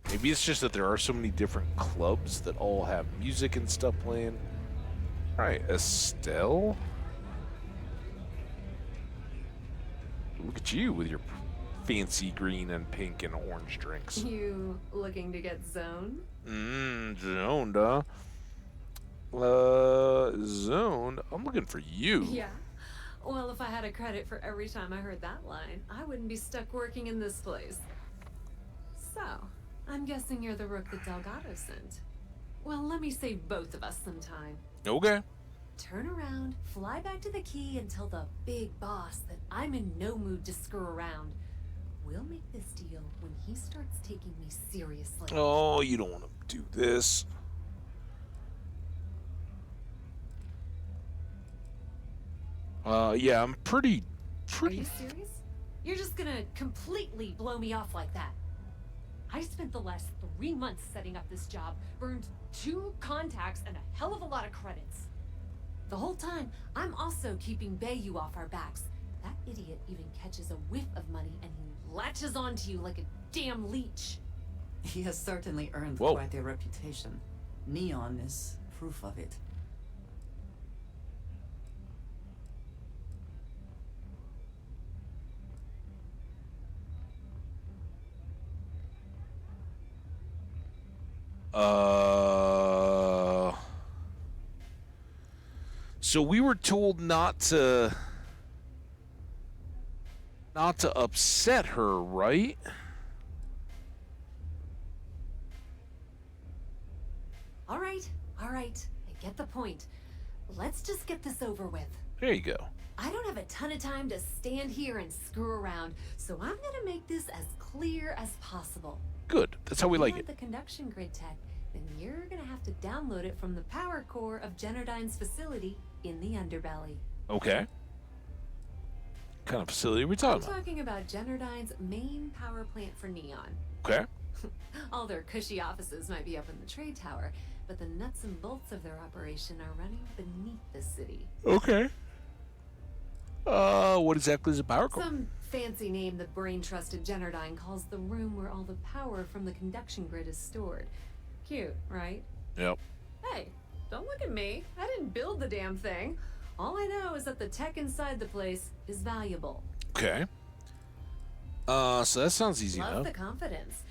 Maybe it's just that there are so many different clubs that all have music and stuff playing. Alright, Estelle? Look at you with your fancy green and pink and orange drinks. You looking to get zoned? Zoned, huh? Zoned? I'm looking for you. Yeah. Well, if I had a credit for every time I heard that line, I wouldn't be stuck working in this place. So, I'm guessing you're the rook that Delgado sent. Well, let me save both of us some time. Okay. Turn around, fly back to the key, and tell the big boss that I'm in no mood to screw around. We'll make this deal when he starts taking me seriously. Oh, you don't want to do this. Yeah, I'm pretty... Are you serious? You're just gonna completely blow me off like that? I spent the last 3 months setting up this job, burned 2 contacts and a hell of a lot of credits. The whole time, I'm also keeping Bayou off our backs. That idiot even catches a whiff of money and he latches onto you like a damn leech. He has certainly earned Whoa. quite a reputation. Neon is proof of it. So we were told not to... not to upset her, right? All right. I get the point. Let's just get this over with. There you go. I don't have a ton of time to stand here and screw around, so I'm gonna make this as clear as possible. Good. That's how we like it. The conduction grid tech, then you're gonna have to download it from the power core of Generdyne's facility in the underbelly. Okay. What kind of facility are we talking I'm about? talking about Generdyne's main power plant for Neon. Okay. All their cushy offices might be up in the trade tower, but the nuts and bolts of their operation are running beneath the city. Okay. What exactly is a power core? Some fancy name the brain-trusted Generdyne calls the room where all the power from the conduction grid is stored. Cute, right? Yep. Hey, don't look at me. I didn't build the damn thing. All I know is that the tech inside the place is valuable. Okay. So that sounds easy Love enough. the confidence.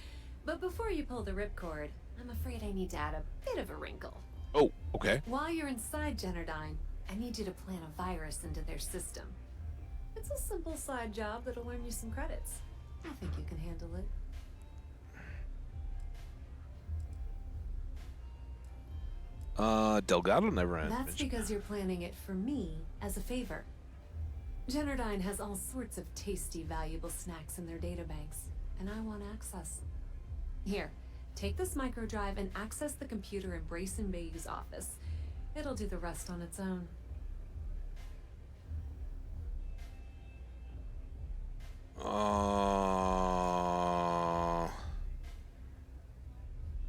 But before you pull the ripcord, I'm afraid I need to add a bit of a wrinkle. Oh, okay. While you're inside Generdyne, I need you to plant a virus into their system. It's a simple side job that'll earn you some credits. I think you can handle it. Delgado never ended. That's because you're planning it for me as a favor. Generdyne has all sorts of tasty, valuable snacks in their databanks, and I want access. Here, take this microdrive and access the computer in Brayson Bayou's office. It'll do the rest on its own.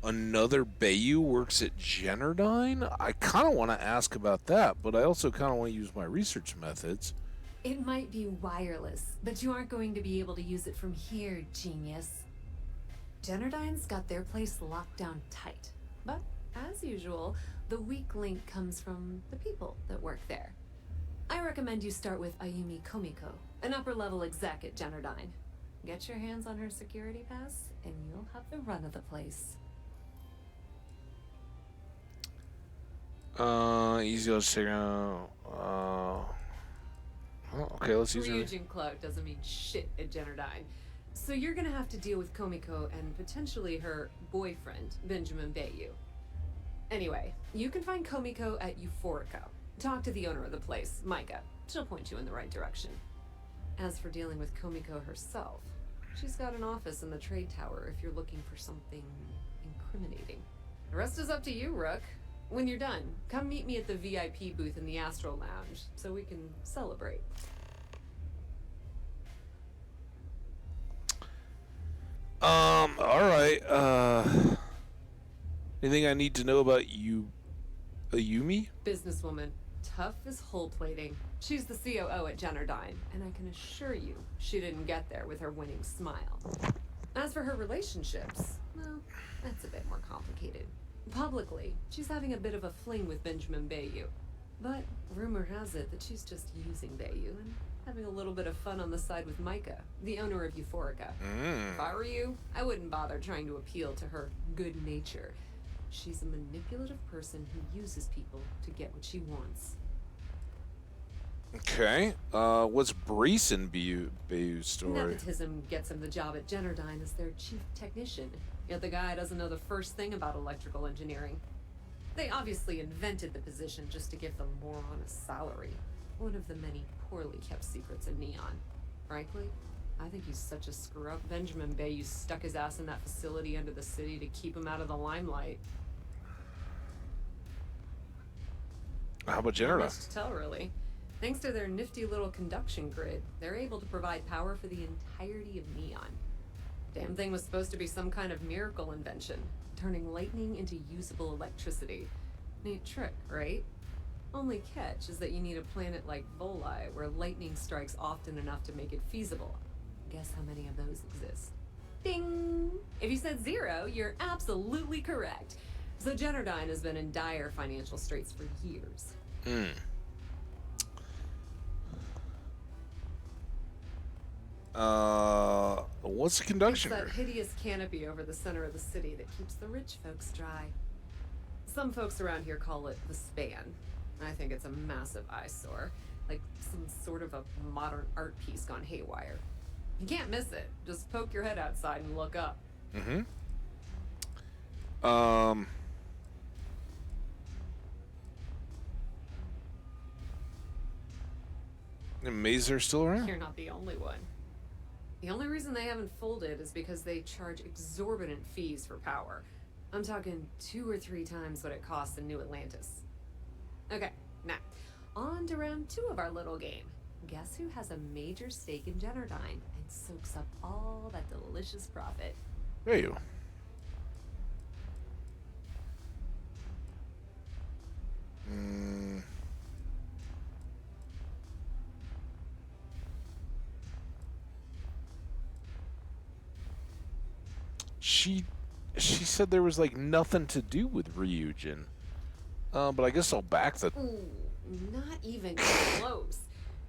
Another Bayou works at Generdyne? I kind of want to ask about that, but I also kind of want to use my research methods. It might be wireless, but you aren't going to be able to use it from here, genius. Generdyne's got their place locked down tight. But, as usual, the weak link comes from the people that work there. I recommend you start with Ayumi Komiko, an upper-level exec at Generdyne. Get your hands on her security pass, and you'll have the run of the place. Easy to figure out. Okay, let's use her. Ryujin Cloud doesn't mean shit at Generdyne. So you're gonna have to deal with Komiko and potentially her boyfriend, Benjamin Bayou. Anyway, you can find Komiko at Euphorica. Talk to the owner of the place, Micah. She'll point you in the right direction. As for dealing with Komiko herself, she's got an office in the trade tower if you're looking for something incriminating. The rest is up to you, Rook. When you're done, come meet me at the VIP booth in the Astral Lounge so we can celebrate. Alright, anything I need to know about you, Ayumi? Businesswoman, tough as hull plating. She's the COO at Generdyne, and I can assure you she didn't get there with her winning smile. As for her relationships, well, that's a bit more complicated. Publicly, she's having a bit of a fling with Benjamin Bayou. But rumor has it that she's just using Bayou and having a little bit of fun on the side with Micah, the owner of Euphorica. If I were you, I wouldn't bother trying to appeal to her good nature. She's a manipulative person who uses people to get what she wants. Okay, what's Brayson Bayou's story? Nepotism gets him the job at Generdyne as their chief technician, yet the guy doesn't know the first thing about electrical engineering. They obviously invented the position just to give them more on a salary. One of the many poorly kept secrets of Neon. Frankly, I think he's such a screw-up. Benjamin Bayou stuck his ass in that facility under the city to keep him out of the limelight. How about Not Generdyne? much to tell, really. Thanks to their nifty little conduction grid, they're able to provide power for the entirety of Neon. Damn thing was supposed to be some kind of miracle invention, turning lightning into usable electricity. Neat trick, right? Only catch is that you need a planet like Voli, where lightning strikes often enough to make it feasible. Guess how many of those exist? Ding! If you said 0, you're absolutely correct. So Generdyne has been in dire financial straits for years. What's the conduction It's that grid? hideous canopy over the center of the city that keeps the rich folks dry. Some folks around here call it the span. I think it's a massive eyesore, like some sort of a modern art piece gone haywire. You can't miss it. Just poke your head outside and look up. Mm-hmm. And Mazer still around? You're not the only one. The only reason they haven't folded is because they charge exorbitant fees for power. I'm talking 2 or 3 times what it costs in New Atlantis. Okay, now, on to round 2 of our little game. Guess who has a major stake in Generdyne and soaks up all that delicious profit? There you. She said there was like nothing to do with Ryujin. But I guess I'll back the. Ooh, not even close.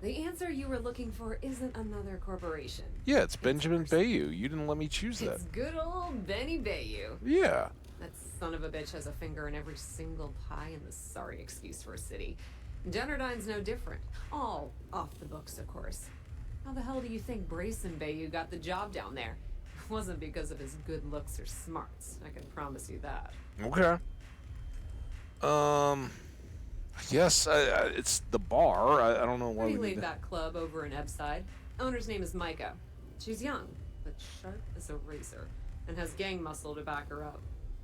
The answer you were looking for isn't another corporation. Yeah, it's Benjamin Bayou. You didn't let me choose that. It's good old Benny Bayou. Yeah. That son of a bitch has a finger in every single pie in the sorry excuse for a city. Generdyne's no different. All off the books, of course. How the hell do you think Brayson Bayou got the job down there? It wasn't because of his good looks or smarts. I can promise you that. Okay. Yes, it's the bar. I don't know why Pretty we need laid that. back club over in Ebside. Owner's name is Micah. She's young, but sharp as a razor, and has gang muscle to back her up.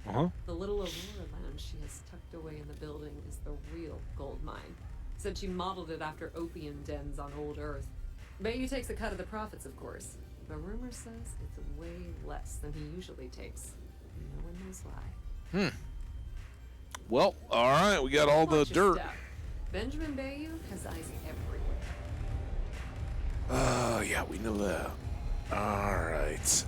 Uh-huh. The little Aurora lounge she has tucked away in the building is the real gold mine. Said she modeled it after opium dens on old Earth. Bayou takes a cut of the profits, of course. But rumor says it's way less than he usually takes. No one knows why. Well, all right, we got all the Watch your dirt. step. Benjamin Bayou has eyes everywhere. Yeah, we know that. All right.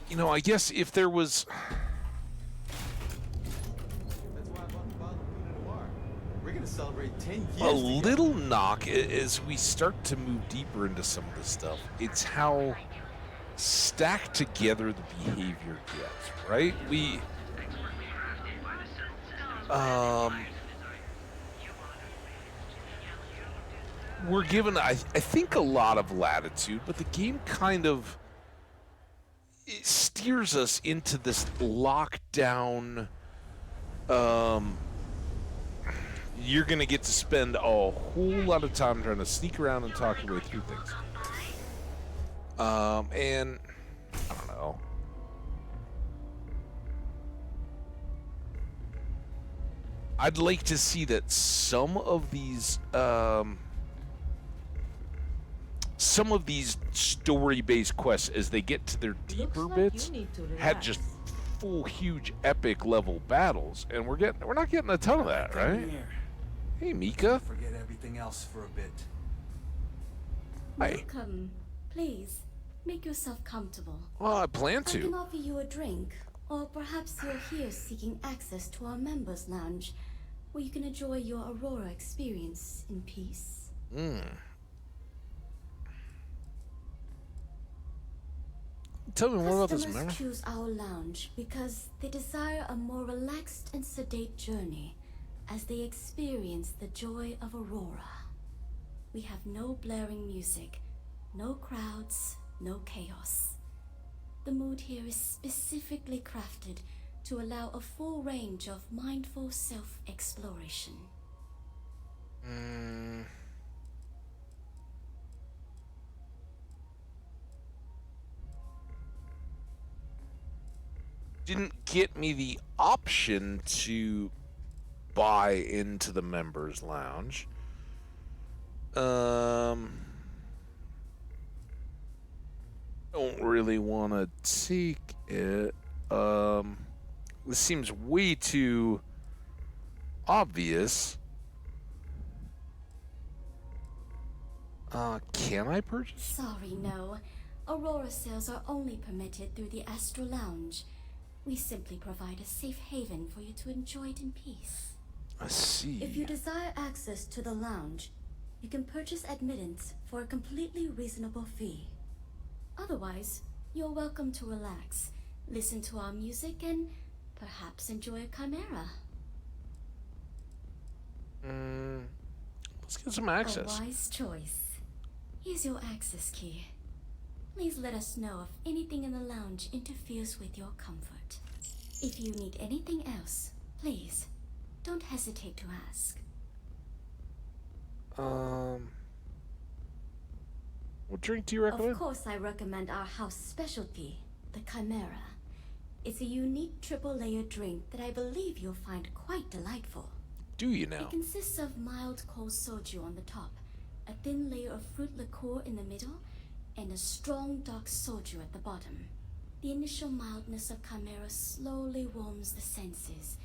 You know, I guess if there was. We're gonna celebrate 10 years. A little knock as we start to move deeper into some of this stuff. It's how stacked together the behavior gets, right? We're given, I think, a lot of latitude, but the game kind of it steers us into this lockdown. You're going to get to spend a whole lot of time trying to sneak around and talk your way through things. And I don't know. I'd like to see that some of these story-based quests, as they get to their deeper bits, had just full, huge, epic level battles, and we're not getting a ton of that, right? Hey, Mika. Forget everything else for a bit. Hi. Welcome. Please, make yourself comfortable. Well, I plan I can to. offer you a drink, or perhaps you're here seeking access to our members' lounge, where you can enjoy your Aurora experience in peace. Tell me more about this, Customers member. choose our lounge because they desire a more relaxed and sedate journey as they experience the joy of Aurora. We have no blaring music, no crowds, no chaos. The mood here is specifically crafted to allow a full range of mindful self-exploration. Didn't get me the option to buy into the members lounge. Don't really want to take it. This seems way too obvious. Can I purchase? Sorry, no. Aurora sales are only permitted through the Astral Lounge. We simply provide a safe haven for you to enjoy it in peace. I see. If you desire access to the lounge, you can purchase admittance for a completely reasonable fee. Otherwise, you're welcome to relax, listen to our music, and perhaps enjoy a chimera. Let's get some access. A wise choice. Here's your access key. Please let us know if anything in the lounge interferes with your comfort. If you need anything else, please, don't hesitate to ask. What drink do you recommend? Of course, I recommend our house specialty, the Chimera. It's a unique triple-layer drink that I believe you'll find quite delightful. Do you now? It consists of mild cold soju on the top, a thin layer of fruit liqueur in the middle, and a strong dark soju at the bottom. The initial mildness of Chimera slowly warms the senses,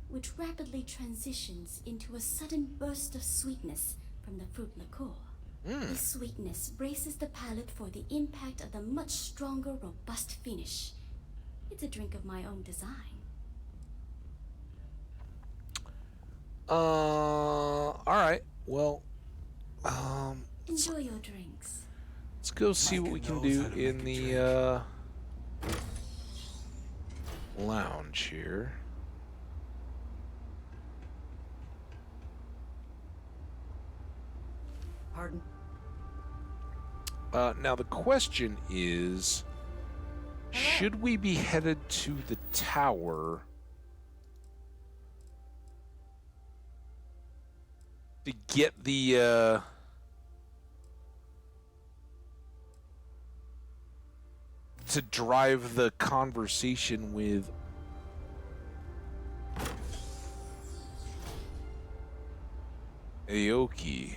which rapidly transitions into a sudden burst of sweetness from the fruit liqueur. This sweetness braces the palate for the impact of the much stronger, robust finish. It's a drink of my own design. Alright. Well, Enjoy your drinks. let's go see what we can do in the lounge here. Pardon? Now the question is, should we be headed to the tower to get the to drive the conversation with Aoki?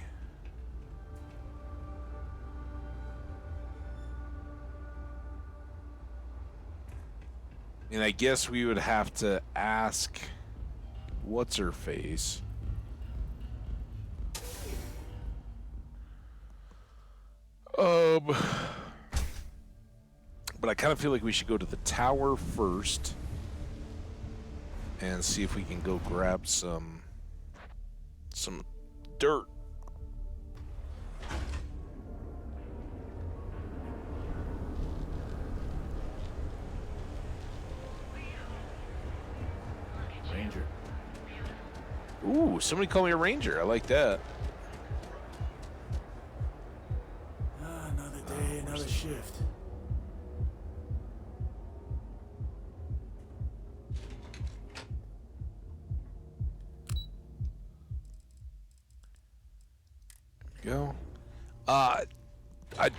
And I guess we would have to ask what's her face. But I kind of feel like we should go to the tower first and see if we can go grab some dirt. Ranger. Ooh, somebody call me a ranger. I like that. Another day, another shift. Go. I'd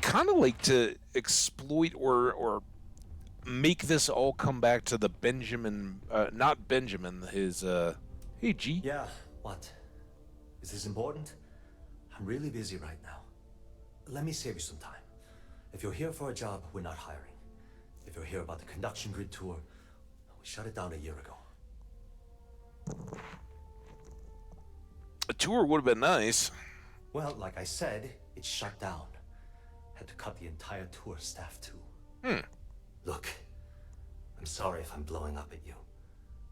kind of like to exploit or make this all come back to the Benjamin, not Benjamin, his, hey, G. Yeah, what? Is this important? I'm really busy right now. Let me save you some time. If you're here for a job, we're not hiring. If you're here about the conduction grid tour, we shut it down a year ago. A tour would have been nice. Well, like I said, it's shut down. Had to cut the entire tour staff too. Look, I'm sorry if I'm blowing up at you,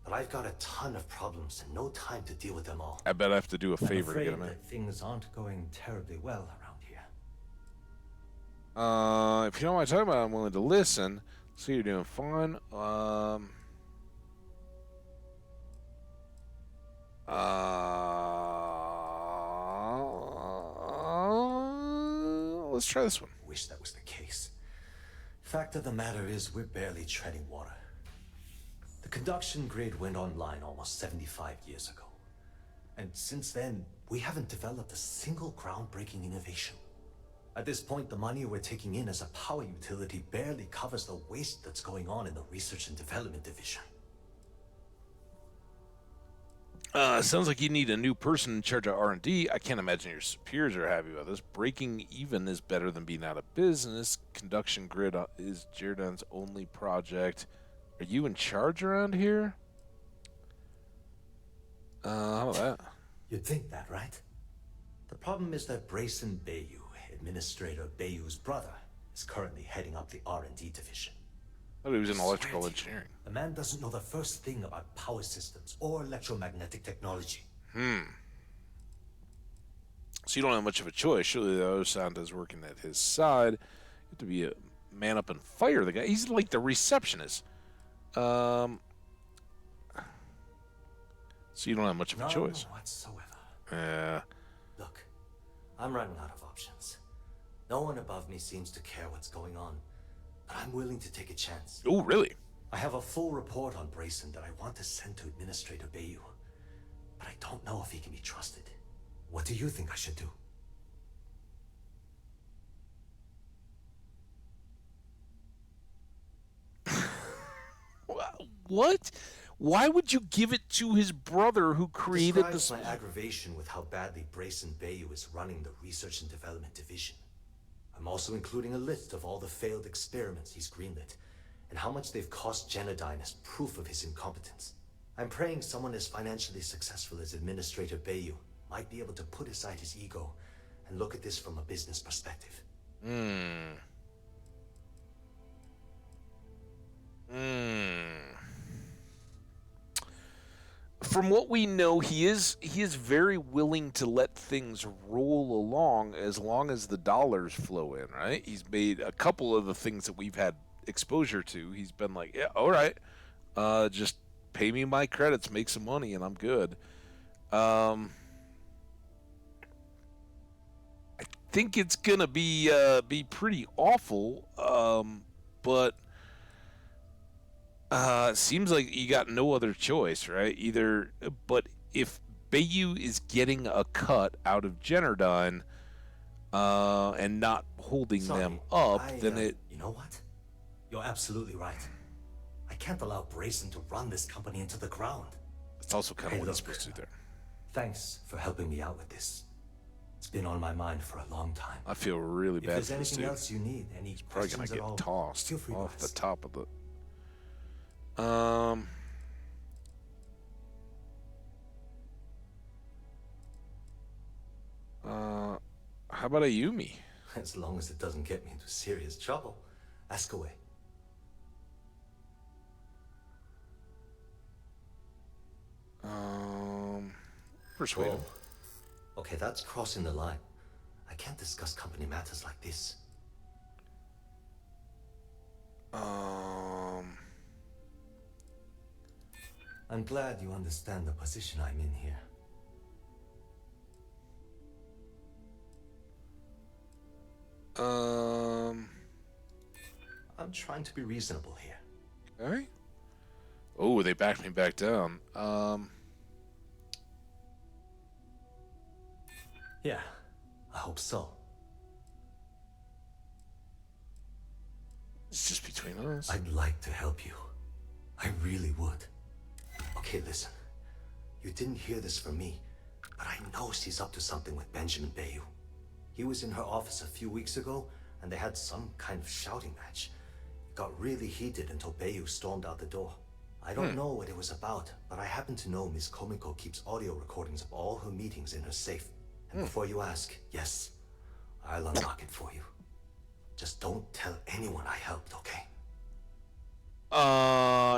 but I've got a ton of problems and no time to deal with them all. I bet I have to do a favor to get him I'm in. afraid that things aren't going terribly well around here. If you know what I'm talking about, I'm willing to listen. So you're doing fine. Let's try this one. Wish that was the case. Fact of the matter is, we're barely treading water. The conduction grid went online almost 75 years ago. And since then, we haven't developed a single groundbreaking innovation. At this point, the money we're taking in as a power utility barely covers the waste that's going on in the research and development division. Sounds like you need a new person in charge of R&D. I can't imagine your superiors are happy about this. Breaking even is better than being out of business. Conduction grid is Jordan's only project. Are you in charge around here? How about that? You'd think that, right? The problem is that Brayson Bayou, Administrator Bayou's brother, is currently heading up the R&D division. I thought he was in electrical engineering. The man doesn't know the first thing about power systems or electromagnetic technology. So you don't have much of a choice. Surely the other Santa's working at his side. You have to be a man up and fire the guy. He's like the receptionist. So you don't have much of a choice. None whatsoever. Yeah. Look, I'm running out of options. No one above me seems to care what's going on, but I'm willing to take a chance. Oh, really? I have a full report on Brayson that I want to send to Administrator Bayou, but I don't know if he can be trusted. What do you think I should do? What? Why would you give it to his brother who created Describes this? my aggravation with how badly Brayson Bayou is running the Research and Development Division. I'm also including a list of all the failed experiments he's greenlit, and how much they've cost Genodyne as proof of his incompetence. I'm praying someone as financially successful as Administrator Bayou might be able to put aside his ego and look at this from a business perspective. From what we know, he is very willing to let things roll along as the dollars flow in, right? He's made a couple of the things that we've had exposure to. He's been like, yeah, all right, just pay me my credits, make some money, and I'm good. I think it's gonna be pretty awful, but it seems like you got no other choice, right? But if Bayou is getting a cut out of Genodyne, and not holding them up, then it. You know what? You're absolutely right. I can't allow Brayson to run this company into the ground. It's also kind of Hey, what he's look, supposed to do there. Thanks for helping me out with this. It's been on my mind for a long time. I feel really If bad there's for this anything dude. else you need, any Probably gonna questions at get all, tossed feel free to off the ask. top of the. How about Ayumi? As long as it doesn't get me into serious trouble. Ask away. Persuade him. Whoa. Okay, that's crossing the line. I can't discuss company matters like this. I'm glad you understand the position I'm in here. I'm trying to be reasonable here. Alright. Oh, they backed me back down. Yeah, I hope so. It's just between us. I'd like to help you. I really would. Okay, listen. You didn't hear this from me, but I know she's up to something with Benjamin Bayou. He was in her office a few weeks ago, and they had some kind of shouting match. It got really heated until Bayou stormed out the door. I don't know what it was about, but I happen to know Miss Komiko keeps audio recordings of all her meetings in her safe. And before you ask, yes, I'll unlock it for you. Just don't tell anyone I helped, okay?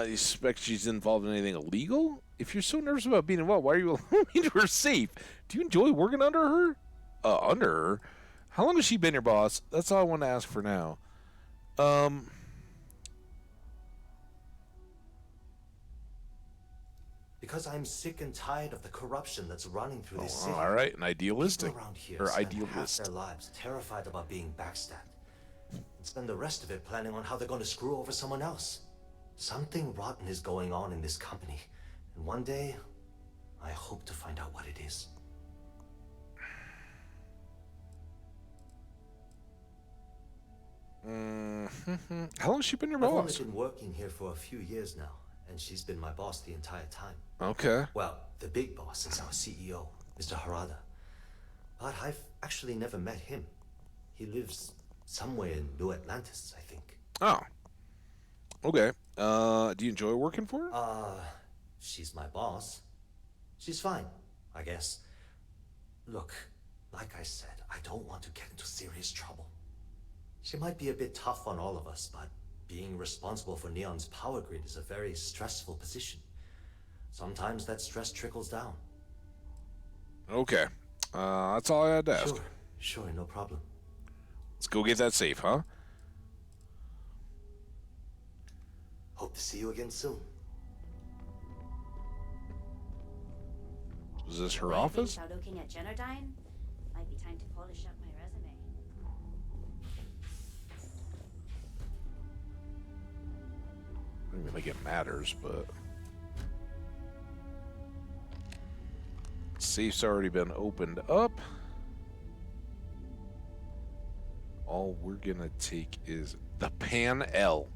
You suspect she's involved in anything illegal? If you're so nervous about being involved, why are you allowing me to her safe? Do you enjoy working under her? Under her? How long has she been your boss? That's all I want to ask for now. Because I'm sick and tired of the corruption that's running through this city. All right, an idealistic. People around here Or spend half idealist. their lives terrified about being backstabbed, and spend the rest of it planning on how they're going to screw over someone else. Something rotten is going on in this company, and one day, I hope to find out what it is. How long has she been your I've only boss? been working here for a few years now, and she's been my boss the entire time. Okay. Well, the big boss is our CEO, Mr. Harada. But I've actually never met him. He lives somewhere in New Atlantis, I think. Oh. Okay. Do you enjoy working for her? She's my boss. She's fine, I guess. Look, like I said, I don't want to get into serious trouble. She might be a bit tough on all of us, but being responsible for Neon's power grid is a very stressful position. Sometimes that stress trickles down. Okay. That's all I had to ask. Sure, no problem. Let's go get that safe, huh? Hope to see you again soon. Is this her The way office? things are looking at Generdyne, might be time to polish up my resume. I don't even think it matters, but... Safe's already been opened up. All we're gonna take is the Pan L.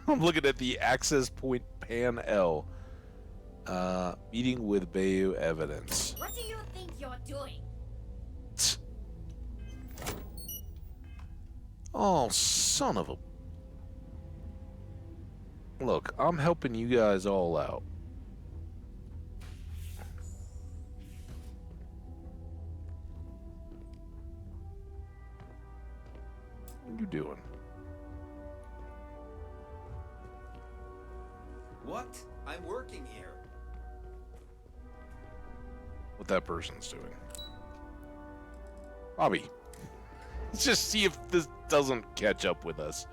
I'm looking at the access point Pan L. Meeting with Bayou evidence. What do you think you're doing? Oh, son of a... Look, I'm helping you guys all out. What are you doing? What? I'm working here. What that person's doing. Bobby. Let's just see if this doesn't catch up with us.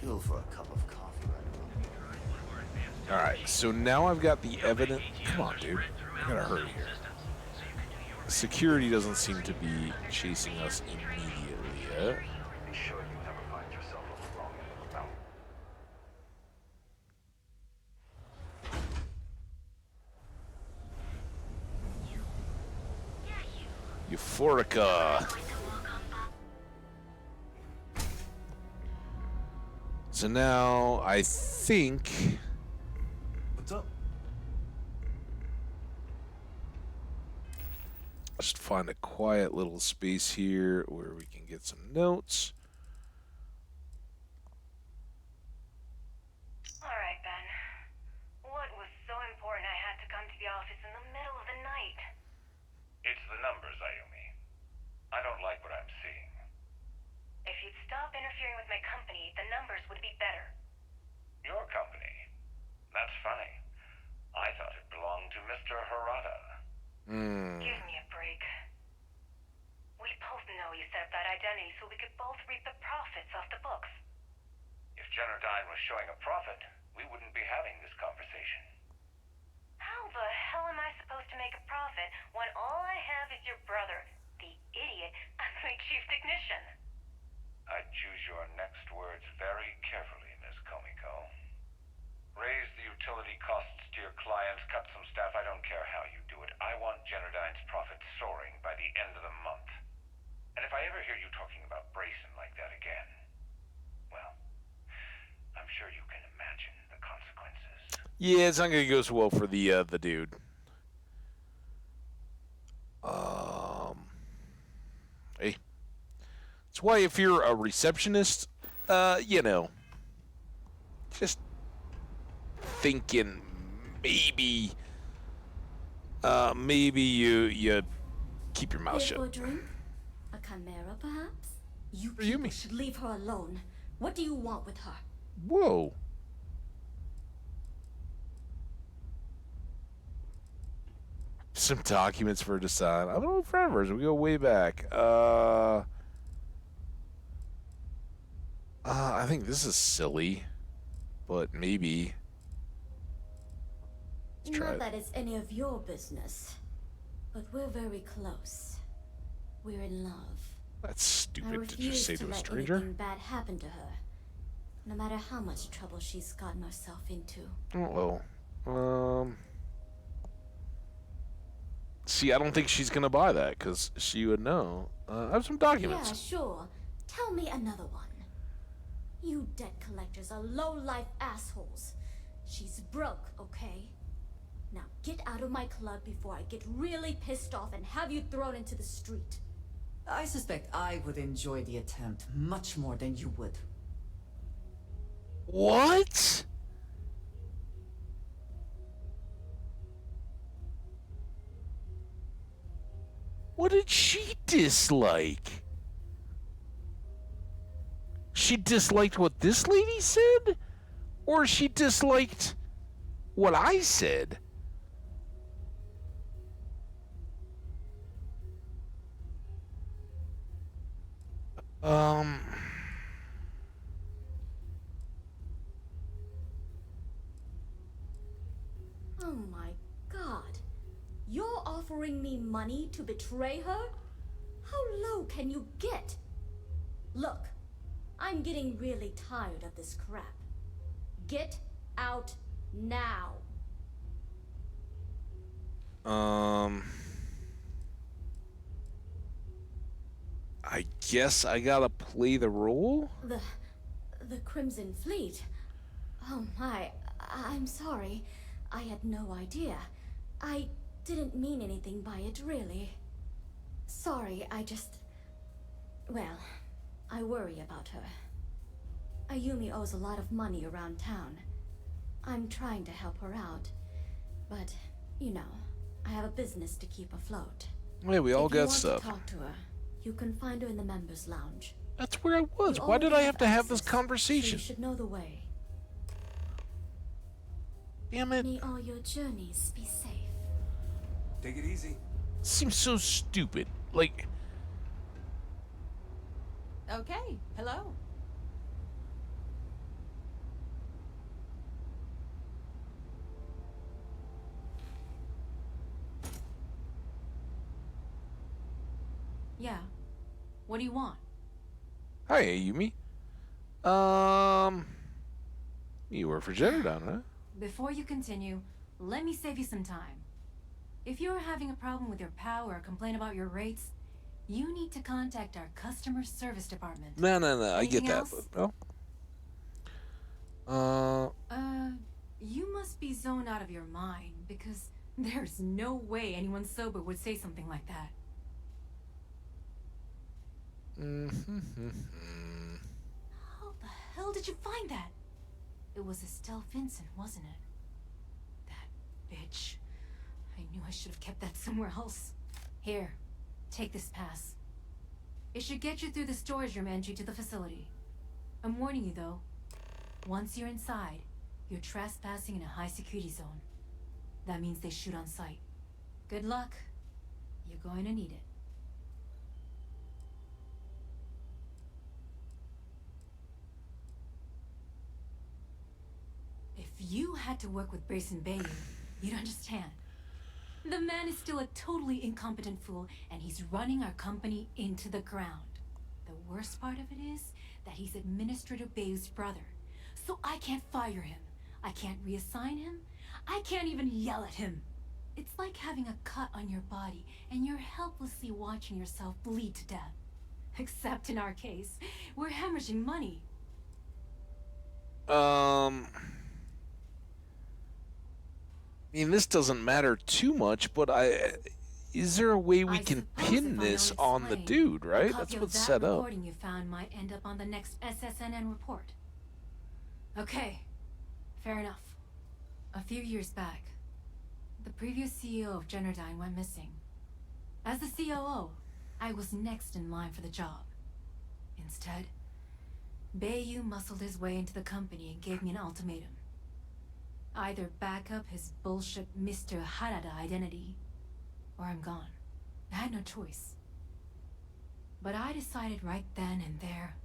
Kill for a cup of coffee right now. Alright, so now I've got the evidence. Come on, dude. I gotta hurry here. Security doesn't seem to be chasing us immediately yet. Be sure you never find yourself alone in the mountain. Euphorica. So now I think What's up? just find a quiet little space here where we can get some notes. Alright, Ben. What was so important I had to come to the office in the middle of the night? It's the numbers, Ayumi. I don't like what I'm seeing. If you'd stop interfering with my company, the numbers would be better. Your company? That's funny. I thought it belonged to Mr. Harada. Give me a break. We both know you set up that identity so we could both reap the profits off the books. If Generdyne was showing a profit, we wouldn't be having this conversation. How the hell am I supposed to make a profit when all I have is your brother, the idiot, as my chief technician? I'd choose your next words very carefully, Miss Komiko. Raise the utility costs to your clients, cut some staff, I don't care how you do it. I want Generdyne's profits soaring by the end of the month. And if I ever hear you talking about Brayson like that again, well, I'm sure you can imagine the consequences. Yeah, it's not gonna go so well for the dude. Hey. That's why if you're a receptionist, you know, just thinking maybe you keep your mouth Here shut. for a drink? A chimera, perhaps? You What do you people mean? should leave her alone. What do you want with her? Whoa. Some documents for her to sign. I've known forever. We go way back. I think this is silly, but maybe. Let's try Not it. that it's any of your business, but we're very close. We're in love. That's I stupid to refuse just say to a let stranger. anything bad happen to her, no matter how much trouble she's gotten herself into. Oh well. See, I don't think she's gonna buy that because she would know. I have some documents. Yeah, sure. Tell me another one. You debt collectors are low-life assholes. She's broke, okay? Now get out of my club before I get really pissed off and have you thrown into the street. I suspect I would enjoy the attempt much more than you would. What? What did she dislike? she disliked what this lady said, or she disliked what I said. Oh my god. You're offering me money to betray her? How low can you get? Look, I'm getting really tired of this crap. Get out now. I guess I gotta play the role? The Crimson Fleet. Oh my, I'm sorry. I had no idea. I didn't mean anything by it, really. Sorry, well, I worry about her. Ayumi owes a lot of money around town. I'm trying to help her out. But, you know, I have a business to keep afloat. Yeah, we all got If stuff. you want to talk to her, you can find her in the members' lounge. That's where I was. You Why did I already have to have this access, so conversation? you should know the way. Damn it. May all your journeys be safe. Take it easy. Seems so stupid. Like, Okay, hello. Yeah. What do you want? hi, Ayumi. You work for Genodon, huh? Before you continue, let me save you some time. If you're having a problem with your POW or complain about your rates, you need to contact our customer service department. No, I get Anything that, else? but no. You must be zoned out of your mind, because there's no way anyone sober would say something like that. How the hell did you find that? It was Estelle Vincent, wasn't it? That bitch. I knew I should have kept that somewhere else. Here, take this pass. It should get you through the storage room entry to the facility. I'm warning you though. Once you're inside, you're trespassing in a high security zone. That means they shoot on sight. Good luck. You're going to need it. If you had to work with Grayson Bailey, you'd understand. The man is still a totally incompetent fool, and he's running our company into the ground. The worst part of it is that he's Administrator Bayou's brother. So I can't fire him. I can't reassign him. I can't even yell at him. It's like having a cut on your body, and you're helplessly watching yourself bleed to death. Except in our case, we're hemorrhaging money. I mean, this doesn't matter too much, but is there a way we can pin this on the dude, right? That's what's set up. Recording you found might end up on the next SSNN report. Okay, fair enough. A few years back, the previous CEO of Generdyne went missing. As the COO, I was next in line for the job. Instead, Bayou muscled his way into the company and gave me an ultimatum. Either back up his bullshit Mr. Harada identity, or I'm gone. I had no choice. But I decided right then and there,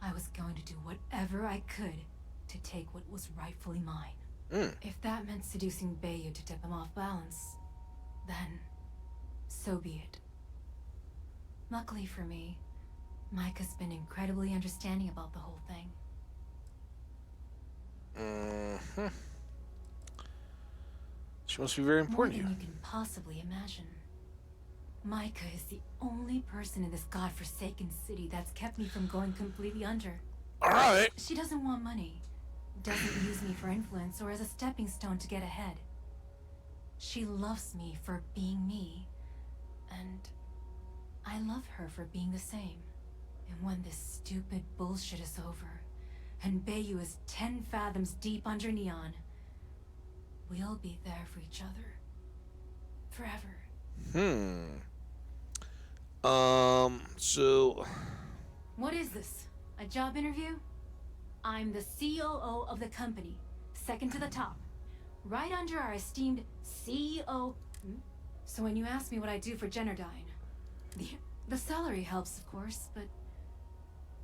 I was going to do whatever I could to take what was rightfully mine. If that meant seducing Bayou to tip him off balance, then so be it. Luckily for me, Mike has been incredibly understanding about the whole thing. She must be very important to More you. than you can possibly imagine. Micah is the only person in this godforsaken city that's kept me from going completely under. Alright. She doesn't want money, doesn't use me for influence or as a stepping stone to get ahead. She loves me for being me, and I love her for being the same. And when this stupid bullshit is over, and Bayou is 10 fathoms deep under Neon, we'll be there for each other. Forever. So... What is this? A job interview? I'm the COO of the company, second to the top, right under our esteemed CEO. So when you ask me what I do for Generdyne, the salary helps, of course, but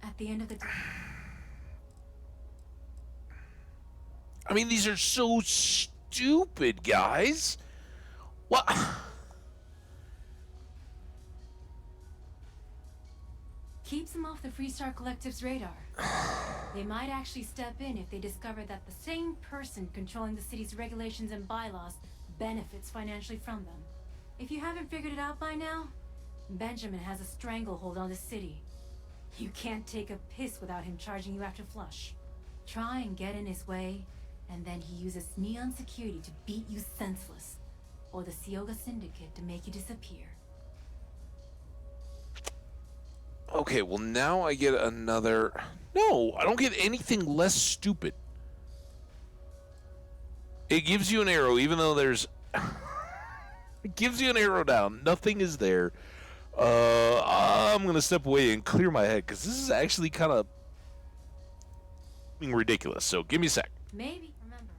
at the end of the day... I mean, these are so stupid, guys. What? Keeps them off the Freestar Collective's radar. They might actually step in if they discover that the same person controlling the city's regulations and bylaws benefits financially from them. If you haven't figured it out by now, Benjamin has a stranglehold on the city. You can't take a piss without him charging you after flush. Try and get in his way, and then he uses Neon security to beat you senseless, or the Sioga Syndicate to make you disappear. Okay, well now I get another... No, I don't get anything less stupid. It gives you an arrow, even though there's... It gives you an arrow down. Nothing is there. I'm going to step away and clear my head, because this is actually kind of ridiculous. So give me a sec. Maybe. Remember.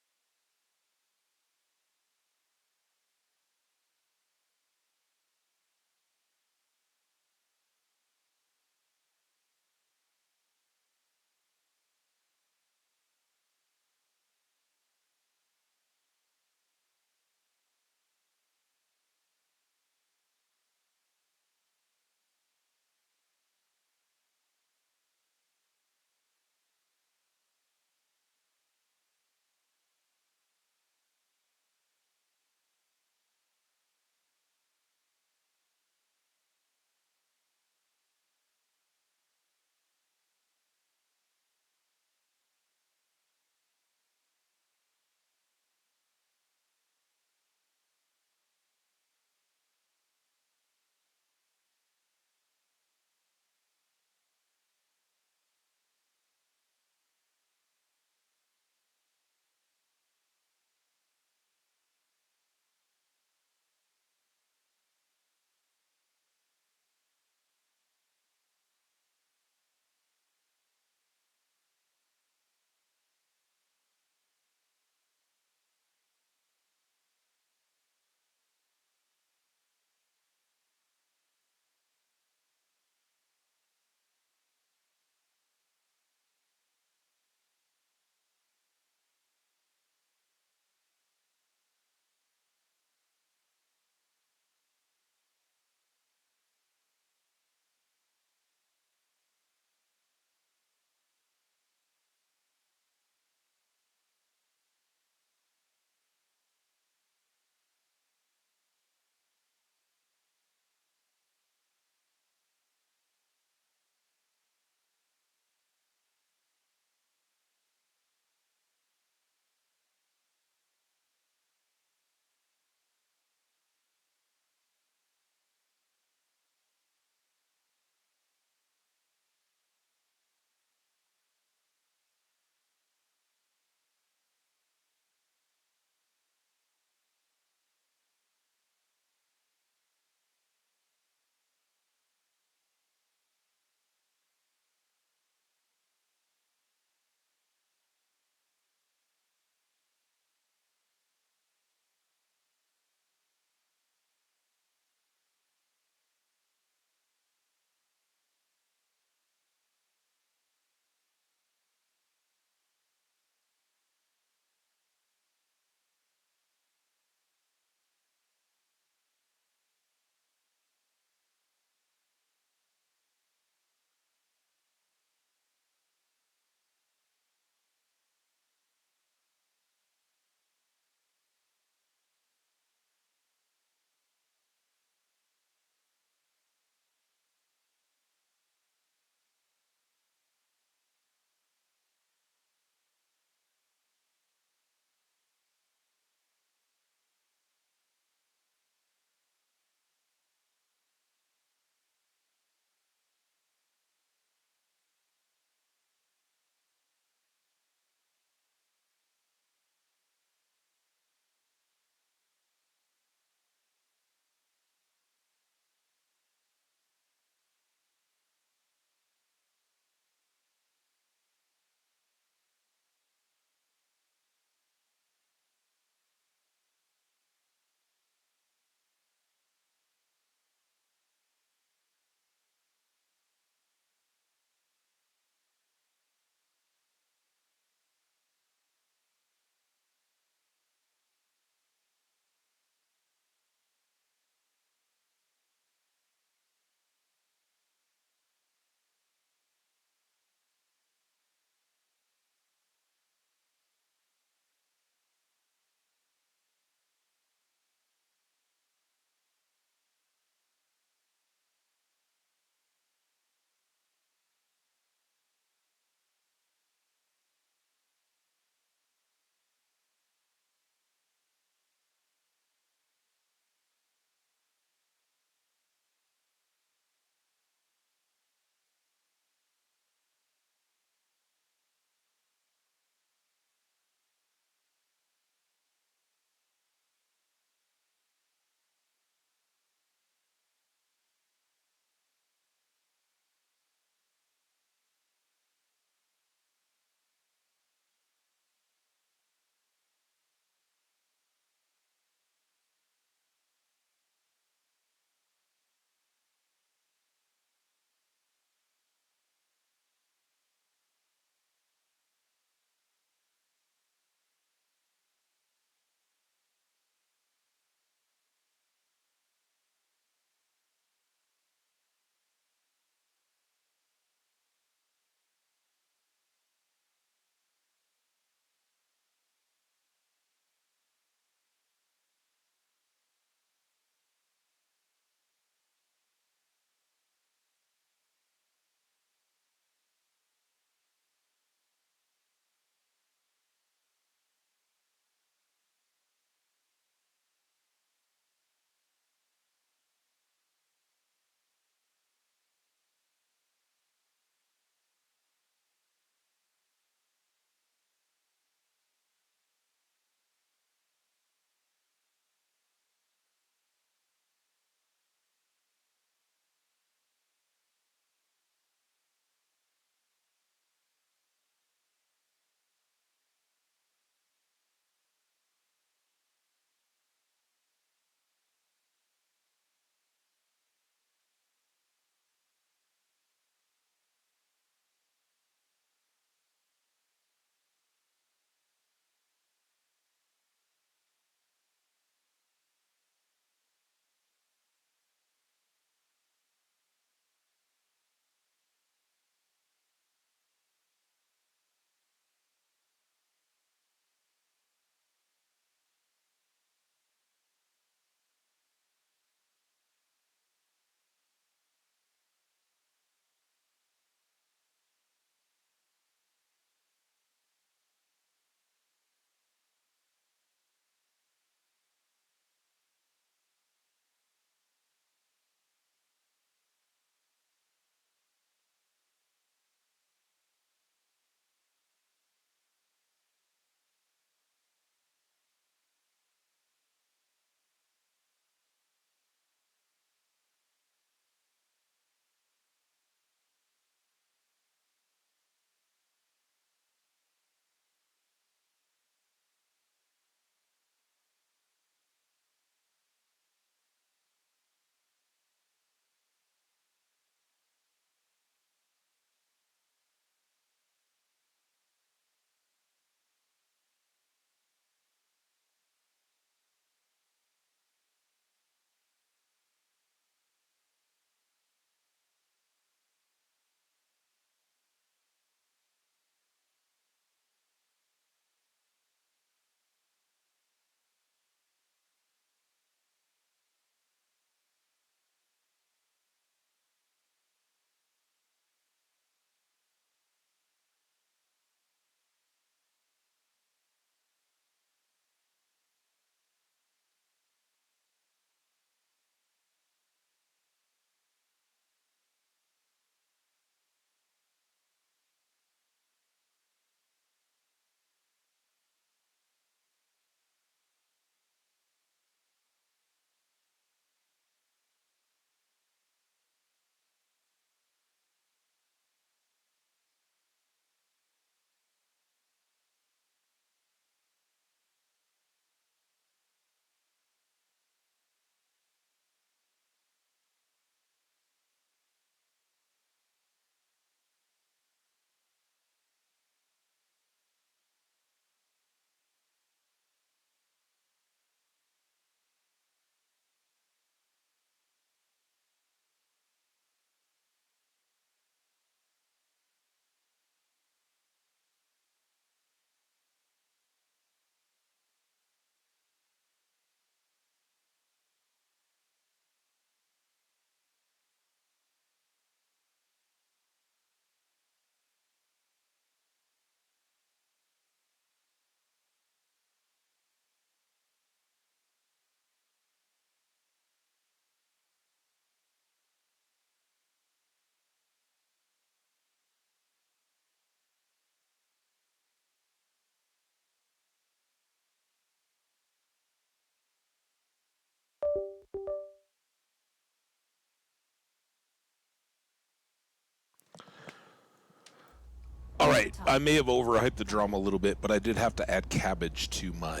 right, I may have overhyped the drama a little bit, but I did have to add cabbage to my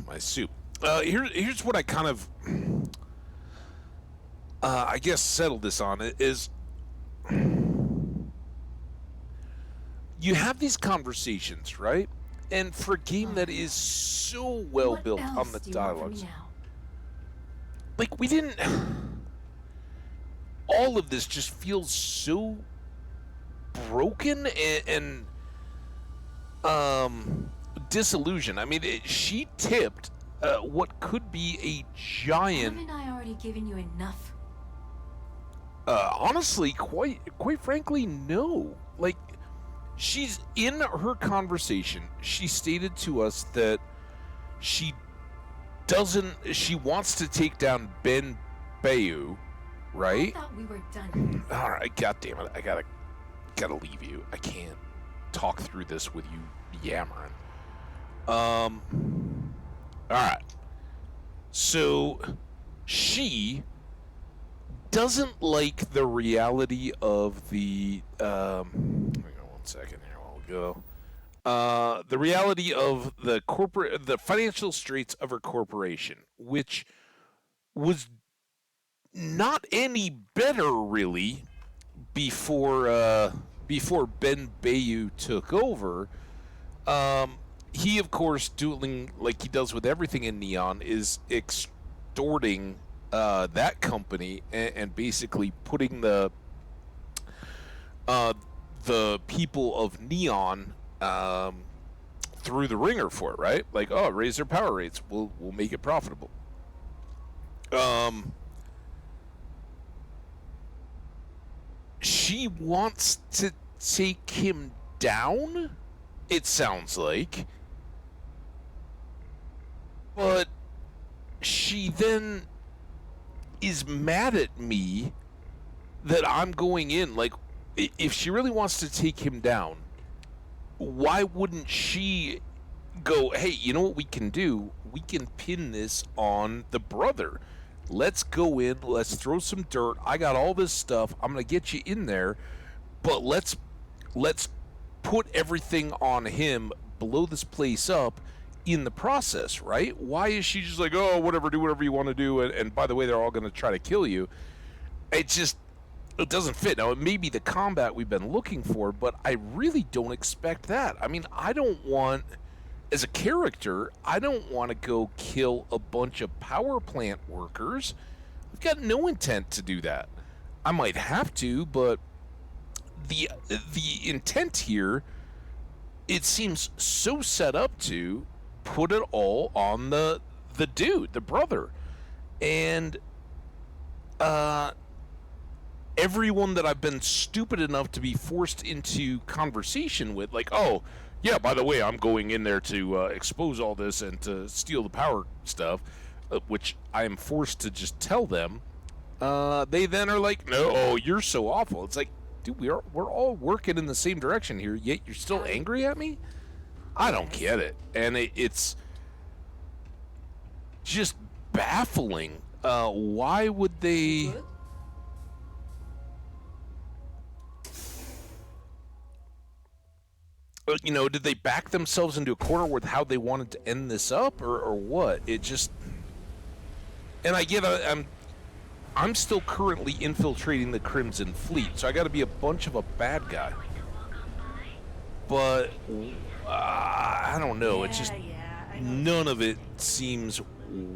my soup. Here's what I kind of, I guess, settled this on is you have these conversations, right? And for a game that is so well built on the dialogues, like we didn't. All of this just feels so broken and disillusioned. I mean, she tipped what could be a giant. Haven't I already given you enough? Honestly, quite frankly, no. Like, she's in her conversation. She stated to us that she wants to take down Ben Bayu, right? I thought we were done. All right, God damn it, I gotta leave you. I can't talk through this with you yammering. All right. So she doesn't like the reality of the hang on 1 second here while we go. The reality of the financial straits of her corporation, which was not any better really before Ben Bayu took over. He, of course, doing like he does with everything in Neon, is extorting that company and basically putting the people of Neon through the ringer for it, right? Like, oh, raise their power rates, we'll make it profitable. She wants to take him down, it sounds like. But she then is mad at me that I'm going in. Like, if she really wants to take him down, why wouldn't she go, hey, you know what we can do? We can pin this on the brother. Let's go in, let's throw some dirt. I got all this stuff. I'm going to get you in there, but let's put everything on him, blow this place up in the process, right? Why is she just like, oh, whatever, do whatever you want to do, and by the way, they're all going to try to kill you? It doesn't fit. Now, it may be the combat we've been looking for, but I really don't expect that. I mean, as a character, I don't want to go kill a bunch of power plant workers. I've got no intent to do that. I might have to, but the intent here, it seems so set up to put it all on the dude, the brother. And everyone that I've been stupid enough to be forced into conversation with, like, oh, yeah, by the way, I'm going in there to expose all this and to steal the power stuff, which I am forced to just tell them. They then are like, no, oh, you're so awful. It's like, dude, we're all working in the same direction here, yet you're still angry at me? I don't get it. And it's just baffling. Why would they... You know, did they back themselves into a corner with how they wanted to end this up, or what? It just... And I get, I'm still currently infiltrating the Crimson Fleet, so I got to be a bunch of a bad guy. But I don't know. It's just none of it seems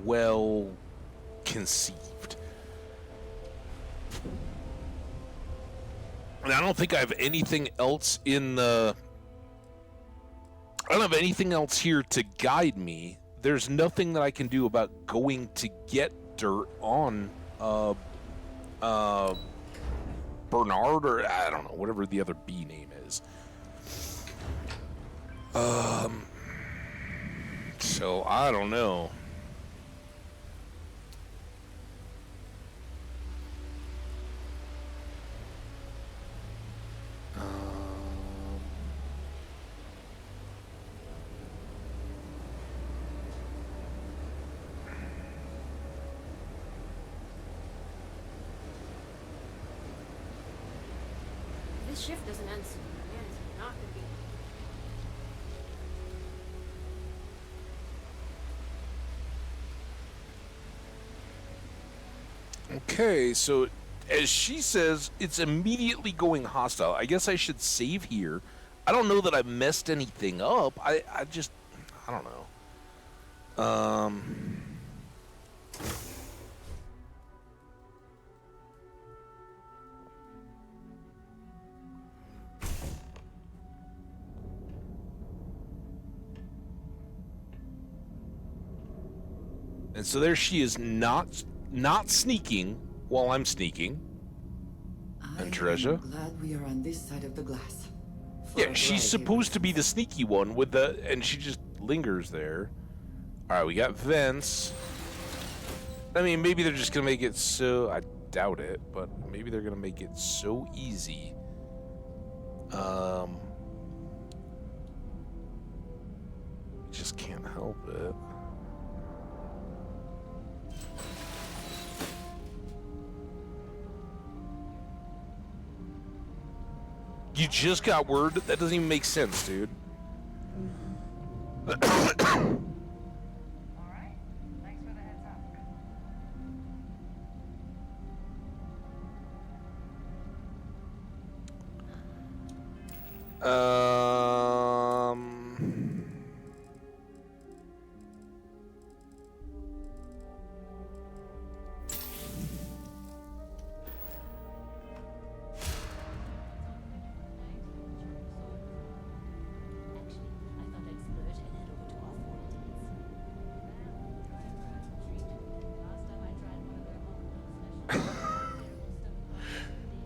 well conceived. And I don't think I have anything else I don't have anything else here to guide me. There's nothing that I can do about going to get dirt on Bernard, or I don't know, whatever the other B name is. So I don't know. This shift doesn't end soon. Man, it's not gonna be Okay, so as she says, it's immediately going hostile. I guess I should save here. I don't know that I messed anything up. I don't know. And so there she is, not sneaking while I'm sneaking. And Teresa. I'm glad we are on this side of the glass. Yeah, she's supposed to be the sneaky one with the, and she just lingers there. All right, we got vents. I mean, maybe they're just gonna make it so. I doubt it, but maybe they're gonna make it so easy. Just can't help it. You just got word? That doesn't even make sense, dude.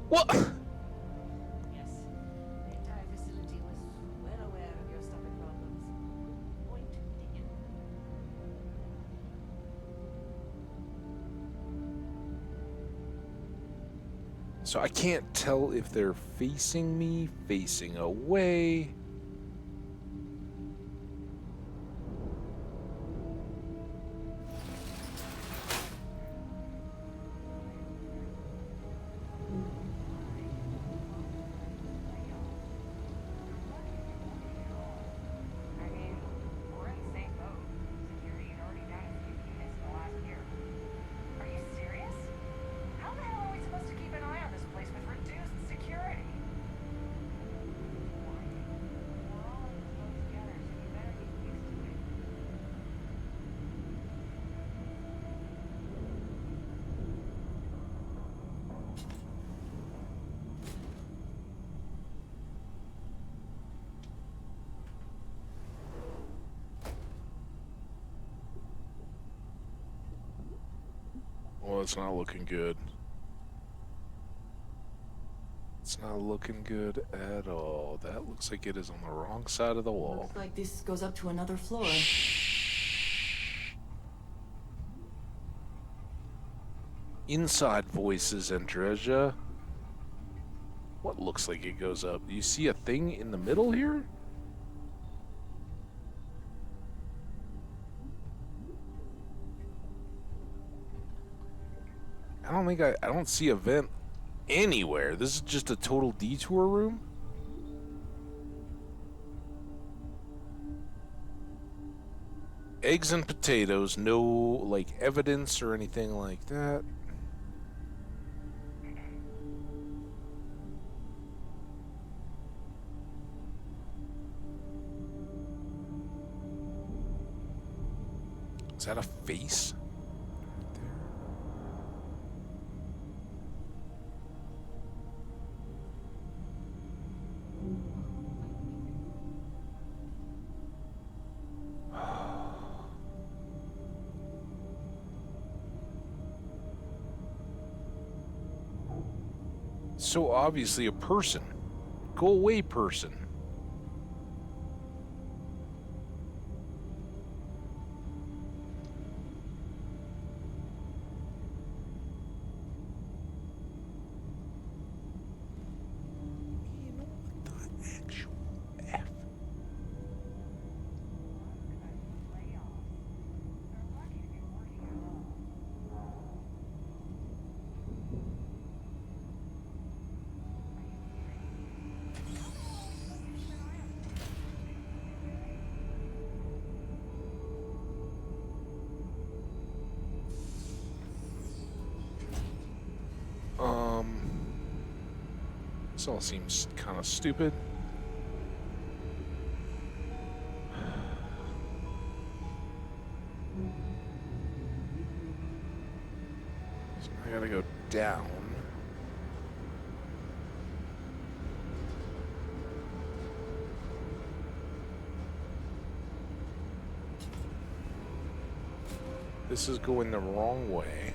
What? Yes, the entire facility was well aware of your stomach problems. Point taken. So I can't tell if they're facing me, facing away. Well, it's not looking good. It's not looking good at all. That looks like it is on the wrong side of the wall. Looks like this goes up to another floor. Inside voices, Andreja. What looks like it goes up? Do you see a thing in the middle here? I don't see a vent anywhere. This is just a total detour room. Eggs and potatoes, no like evidence or anything like that. Is that a face? So obviously a person. Go away, person. This all seems kind of stupid. So I gotta go down. This is going the wrong way.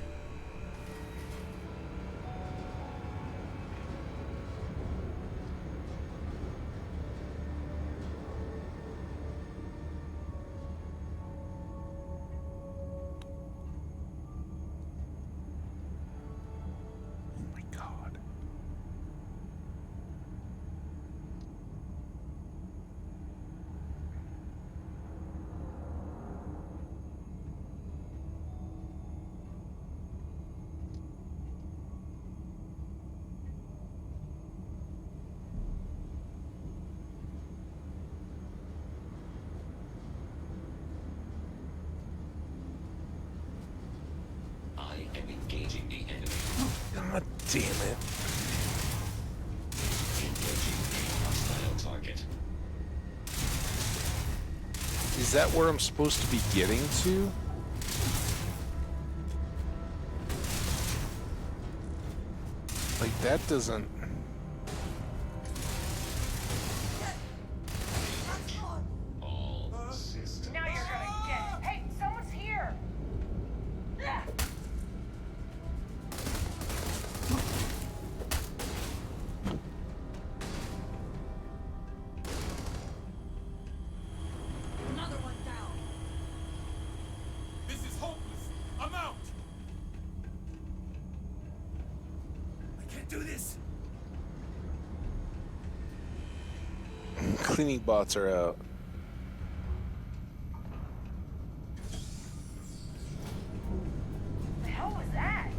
I am engaging the enemy. God damn it. Engaging a hostile target. Is that where I'm supposed to be getting to? Like, that doesn't... All systems. Now you're gonna get. Hey, someone's here. Another one down. This is hopeless. I'm out. I can't do this. Cleaning bots are out. The hell was that?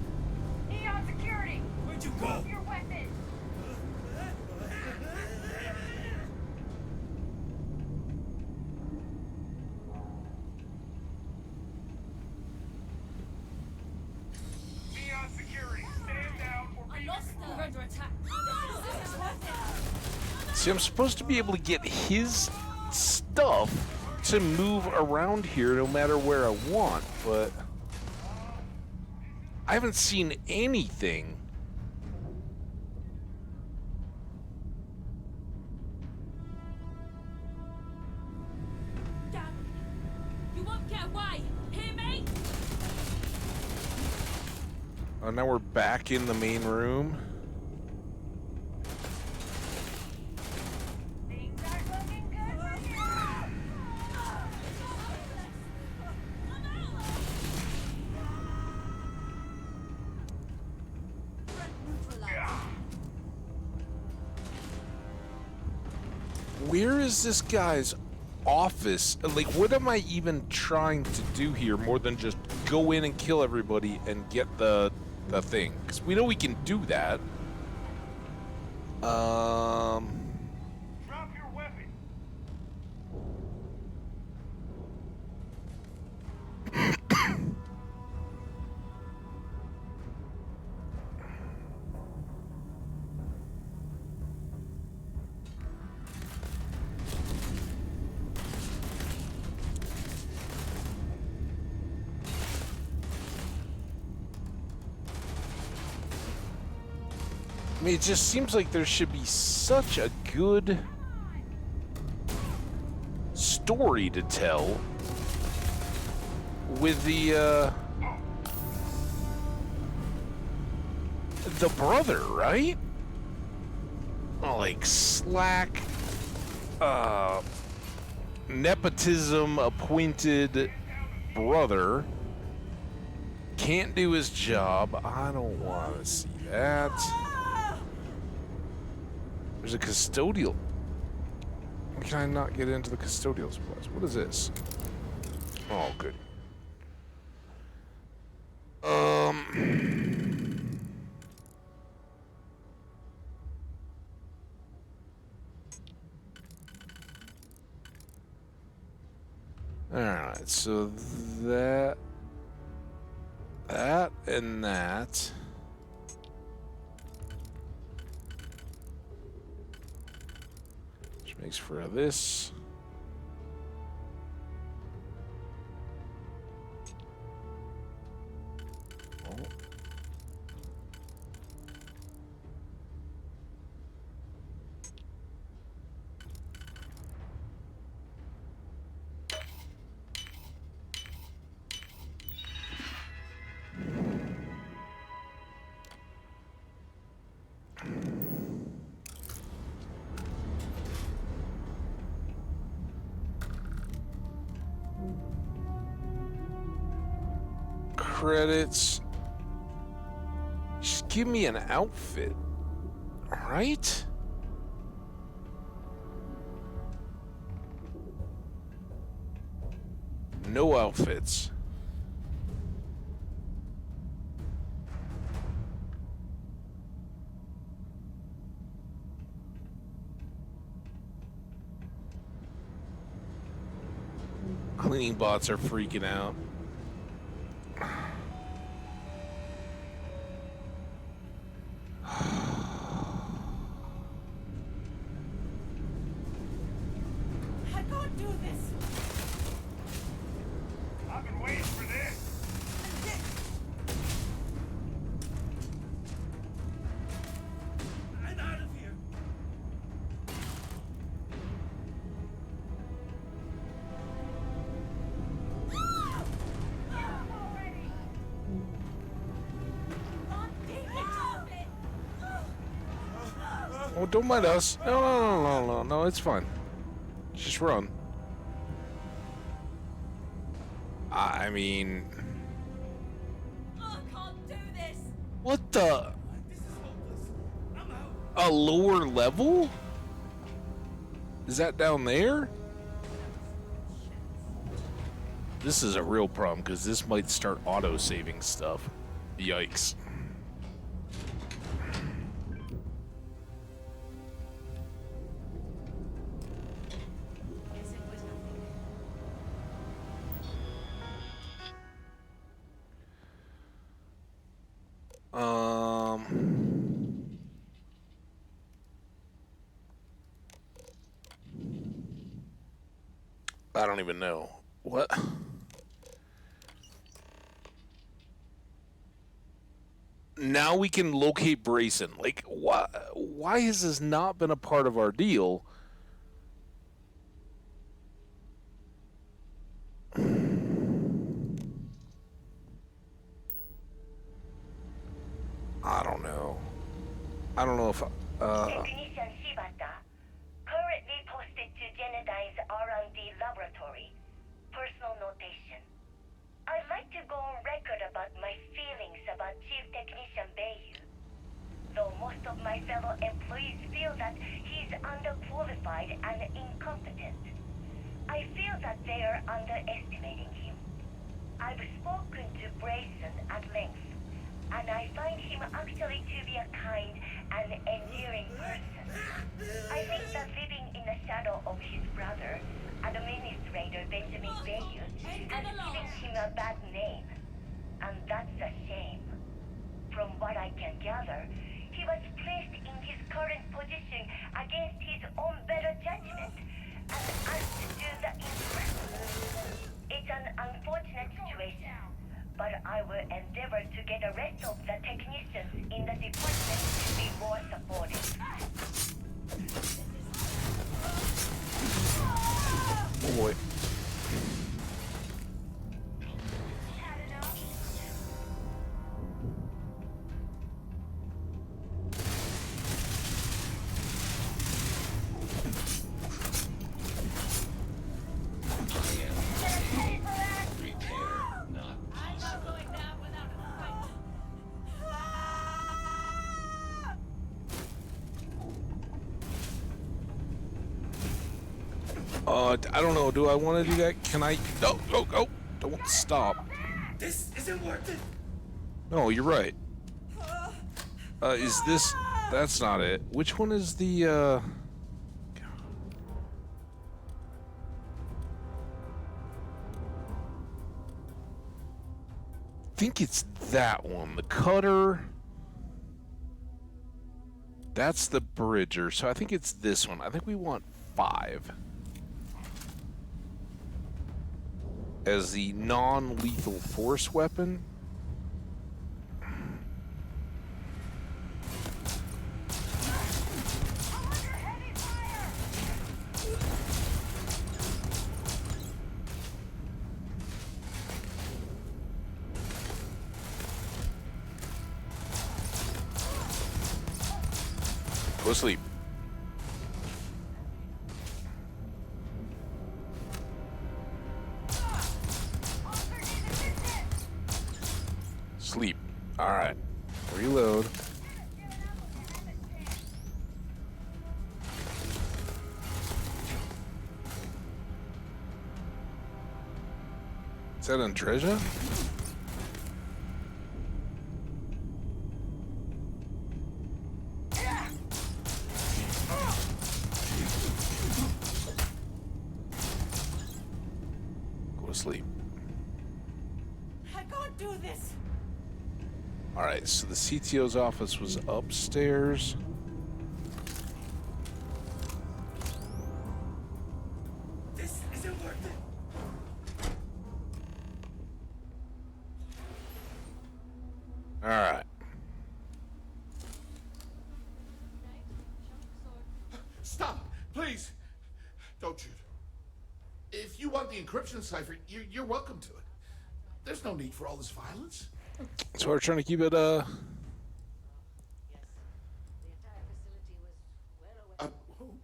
Neon security. Where'd you Drop go? your weapon. Neon security. Stand down or be We're under attack. See, I'm supposed to be able to get his stuff to move around here no matter where I want, but I haven't seen anything. You won't get away. Hear me? Oh, now we're back in the main room. Things are looking good for you. Where is this guy's office? Like, what am I even trying to do here more than just go in and kill everybody and get the thing? Because we know we can do that. Drop your weapon. I mean, it just seems like there should be such a good story to tell with the brother, right? Oh, like slack, nepotism appointed brother can't do his job. I don't want to see that. There's a custodial. Why can I not get into the custodial supplies? What is this? Oh, good. Alright, so that and that. Which makes for this. Oh. Credits. Just give me an outfit. Alright? No outfits. Cleaning bots are freaking out. I can't do this. I've been waiting for this. I'm out of here. Oh, don't mind us. No, it's fine. Just run. I mean... I can't do this. What the? This is hopeless. I'm out. A lower level? Is that down there? This is a real problem, because this might start auto-saving stuff. Yikes. I don't even know. What? Now we can locate Brayson. Like, why has this not been a part of our deal? I don't know. I don't know if... Technician Shibata, currently posted to Genodyne's R&D laboratory. Personal notation. I'd like to go on record about my feelings about Chief Technician Bayu. Though most of my fellow employees feel that he's underqualified and incompetent, I feel that they are underestimating him. I've spoken to Brayson at length, and I find him actually to be a kind and endearing person. I think that living in the shadow of his brother, Administrator Benjamin Bayu, has given him a bad name, and that's a shame. From what I can gather, he was placed in his current position against his own better judgment and asked to do the impossible. It's an unfortunate situation, but I will endeavor to get the rest of the technicians in the department to be more supportive. Oh boy. I don't know. Do I want to do that? Can I? No, no. Don't stop. This isn't worth it. No, you're right. Is this... That's not it. Which one is the, I think it's that one. The cutter. That's the bridger. So I think it's this one. I think we want 5 as the non-lethal force weapon. Go sleep. Sleep. All right. Reload. Is that on treasure? Go to sleep. I can't do this. All right, so the CTO's office was upstairs. This isn't worth it. All right. Stop, please. Don't shoot. If you want the encryption cipher, you're welcome to it. There's no need for all this violence. So we're trying to keep it,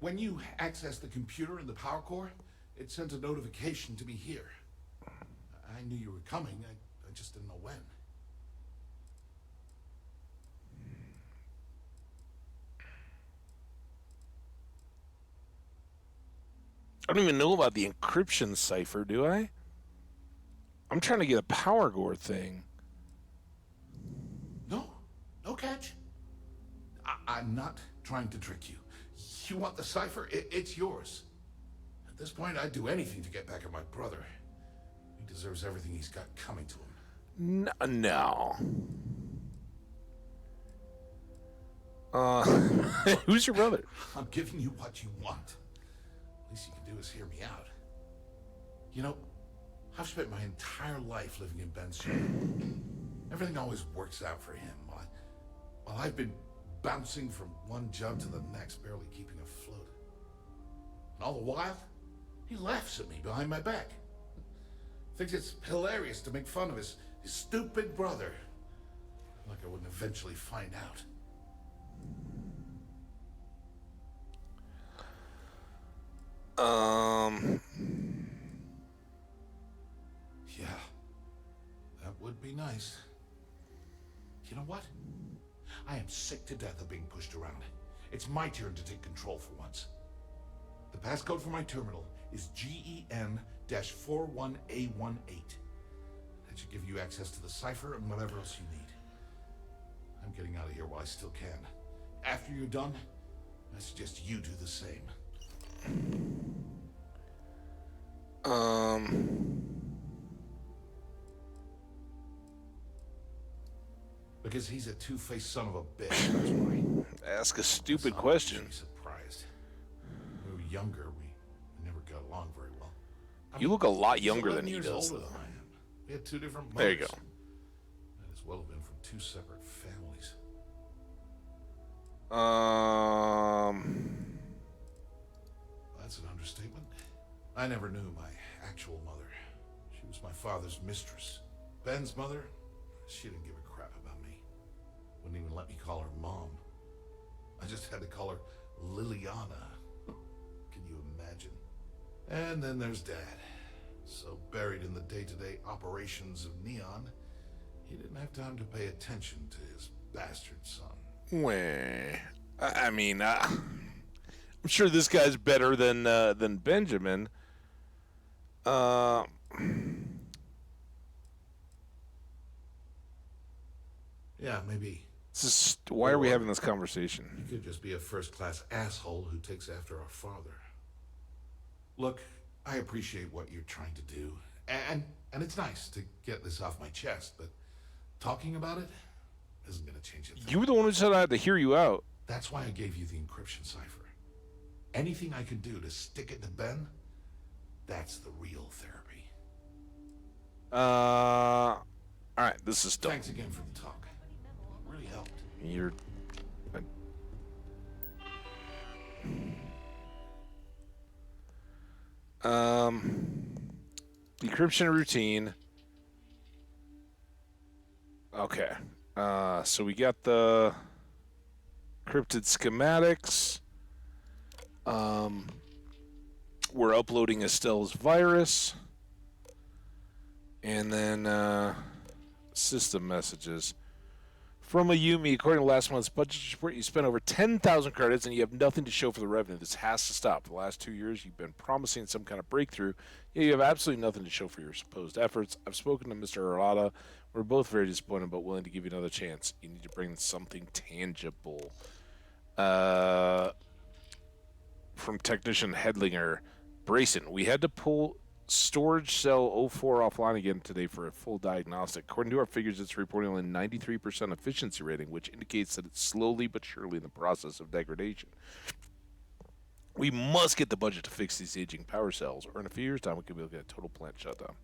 When you accessed the computer in the power core, it sent a notification to me here. I knew you were coming, I just didn't know when. I don't even know about the encryption cipher, do I? I'm trying to get a power gore thing. No catch. I'm not trying to trick you. You want the cipher? It's yours. At this point, I'd do anything to get back at my brother. He deserves everything he's got coming to him. No. Who's your brother? I'm giving you what you want. Least you can do is hear me out. You know, I've spent my entire life living in Ben's shadow. Everything always works out for him, while I've been bouncing from one job to the next, barely keeping afloat. And all the while, he laughs at me behind my back. Thinks it's hilarious to make fun of his stupid brother. Like I wouldn't eventually find out. Yeah, that would be nice. You know what? I am sick to death of being pushed around. It's my turn to take control for once. The passcode for my terminal is GEN-41A18. That should give you access to the cipher and whatever else you need. I'm getting out of here while I still can. After you're done, I suggest you do the same. Because he's a two-faced son of a bitch, that's why. Ask a stupid question. Surprised. When we were younger, we never got along very well. You look a lot younger he's than he 11 does, years older though. than I am. We had two different mothers. There you go. Might as well have been from two separate families. That's an understatement. I never knew my actual mother. She was my father's mistress. Ben's mother, she didn't give a crap about me. Wouldn't even let me call her mom. I just had to call her Liliana. Can you imagine? And then there's Dad. So buried in the day-to-day operations of Neon, he didn't have time to pay attention to his bastard son. Well, I mean, I'm sure this guy's better than Benjamin. Yeah, maybe. Why are we having this conversation? He could just be a first-class asshole who takes after our father. Look, I appreciate what you're trying to do, and it's nice to get this off my chest, but talking about it isn't going to change it. You were the one who said I had to hear you out. That's why I gave you the encryption cipher. Anything I could do to stick it to Ben, that's the real therapy. All right, this is done. Thanks again for the talk. Really helped. You're. Decryption routine. Okay. So we got the encrypted schematics. We're uploading Estelle's virus. And then system messages. From a Yumi, according to last month's budget report, you spent over 10,000 credits and you have nothing to show for the revenue. This has to stop. For the last 2 years, you've been promising some kind of breakthrough. Yet you have absolutely nothing to show for your supposed efforts. I've spoken to Mr. Arata. We're both very disappointed, but willing to give you another chance. You need to bring something tangible. From Technician Hedlinger, Brayson, we had to pull Storage Cell 04 offline again today for a full diagnostic. According to our figures, it's reporting only 93% efficiency rating, which indicates that it's slowly but surely in the process of degradation. We must get the budget to fix these aging power cells, or in a few years' time, we could be looking at a total plant shutdown.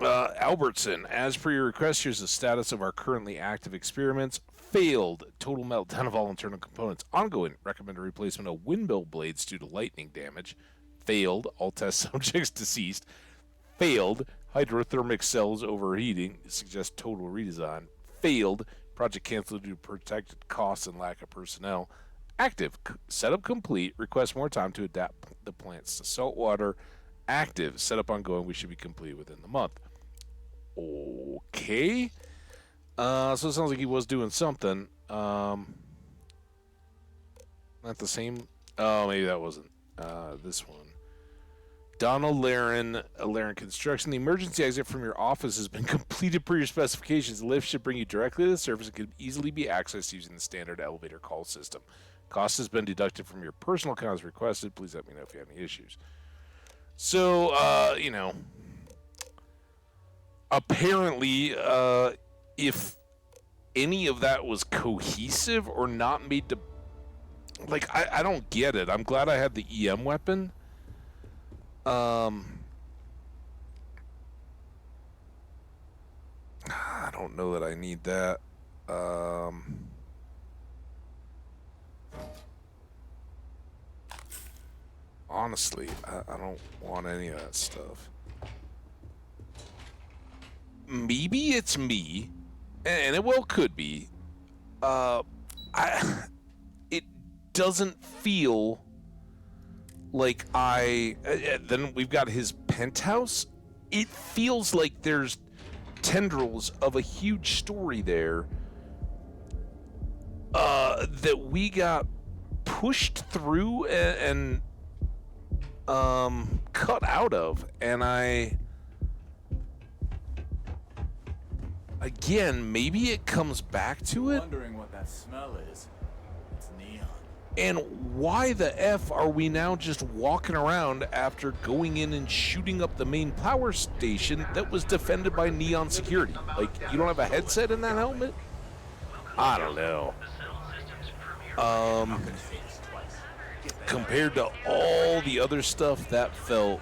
Albertson, as per your request, here's the status of our currently active experiments. Failed. Total meltdown of all internal components. Ongoing. Recommended replacement of windmill blades due to lightning damage. Failed. All test subjects deceased. Failed. Hydrothermic cells overheating. Suggest total redesign. Failed. Project canceled due to protected costs and lack of personnel. Active. Setup complete. Request more time to adapt the plants to salt water. Active. Setup ongoing. We should be complete within the month. Okay. So it sounds like he was doing something. Not the same. Oh, maybe that wasn't this one. Donald Laren, Laren Construction. The emergency exit from your office has been completed per your specifications. The lift should bring you directly to the surface and can easily be accessed using the standard elevator call system. Cost has been deducted from your personal account as requested. Please let me know if you have any issues. So, you know, apparently, if any of that was cohesive or not made to, like, I don't get it. I'm glad I had the EM weapon. I don't know that I need that. Honestly, I don't want any of that stuff. Maybe it's me, and it well could be. It doesn't feel like then we've got his penthouse. It feels like there's tendrils of a huge story there that we got pushed through and cut out of, and again, maybe it comes back to it. Wondering what that smell is. It's neon. And why the F are we now just walking around after going in and shooting up the main power station that was defended by neon security? Like, you don't have a headset in that helmet? I don't know. Compared to all the other stuff, that felt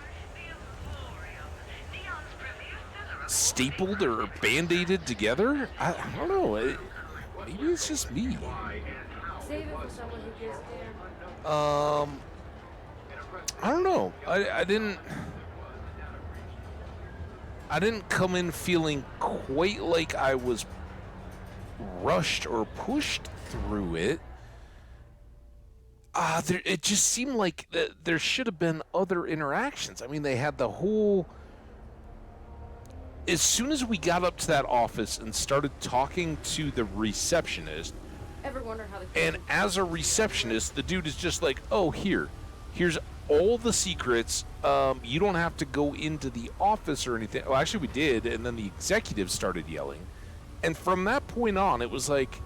stapled or band-aided together? I don't know. Maybe it's just me. Save it for someone who gives a I don't know. I didn't come in feeling quite like I was rushed or pushed through it. It just seemed like there should have been other interactions. I mean, they had the whole... As soon as we got up to that office and started talking to the receptionist, Ever wonder how and as a receptionist, the dude is just like, oh, here's all the secrets. You don't have to go into the office or anything. Well, actually, we did, and then the executives started yelling. And from that point on, it was like,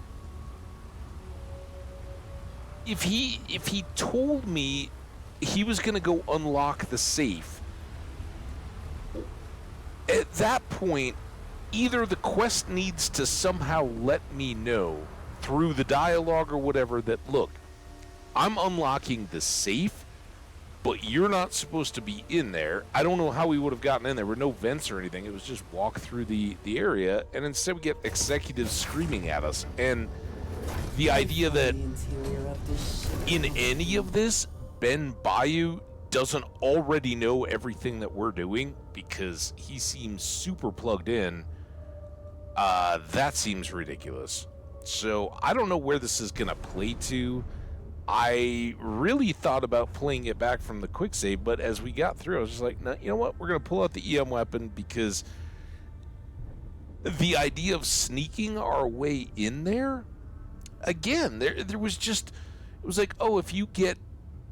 if he told me he was going to go unlock the safe, at that point, either the quest needs to somehow let me know through the dialogue or whatever that, look, I'm unlocking the safe, but you're not supposed to be in there. I don't know how we would have gotten in there. There were no vents or anything. It was just walk through the area, and instead we get executives screaming at us. And the idea that in any of this, Ben Bayou doesn't already know everything that we're doing because he seems super plugged in, that seems ridiculous. So I don't know where this is going to play to. I really thought about playing it back from the quick save, but as we got through, I was just like, no, you know what? We're going to pull out the EM weapon because the idea of sneaking our way in there, again, there was just, it was like, oh, if you get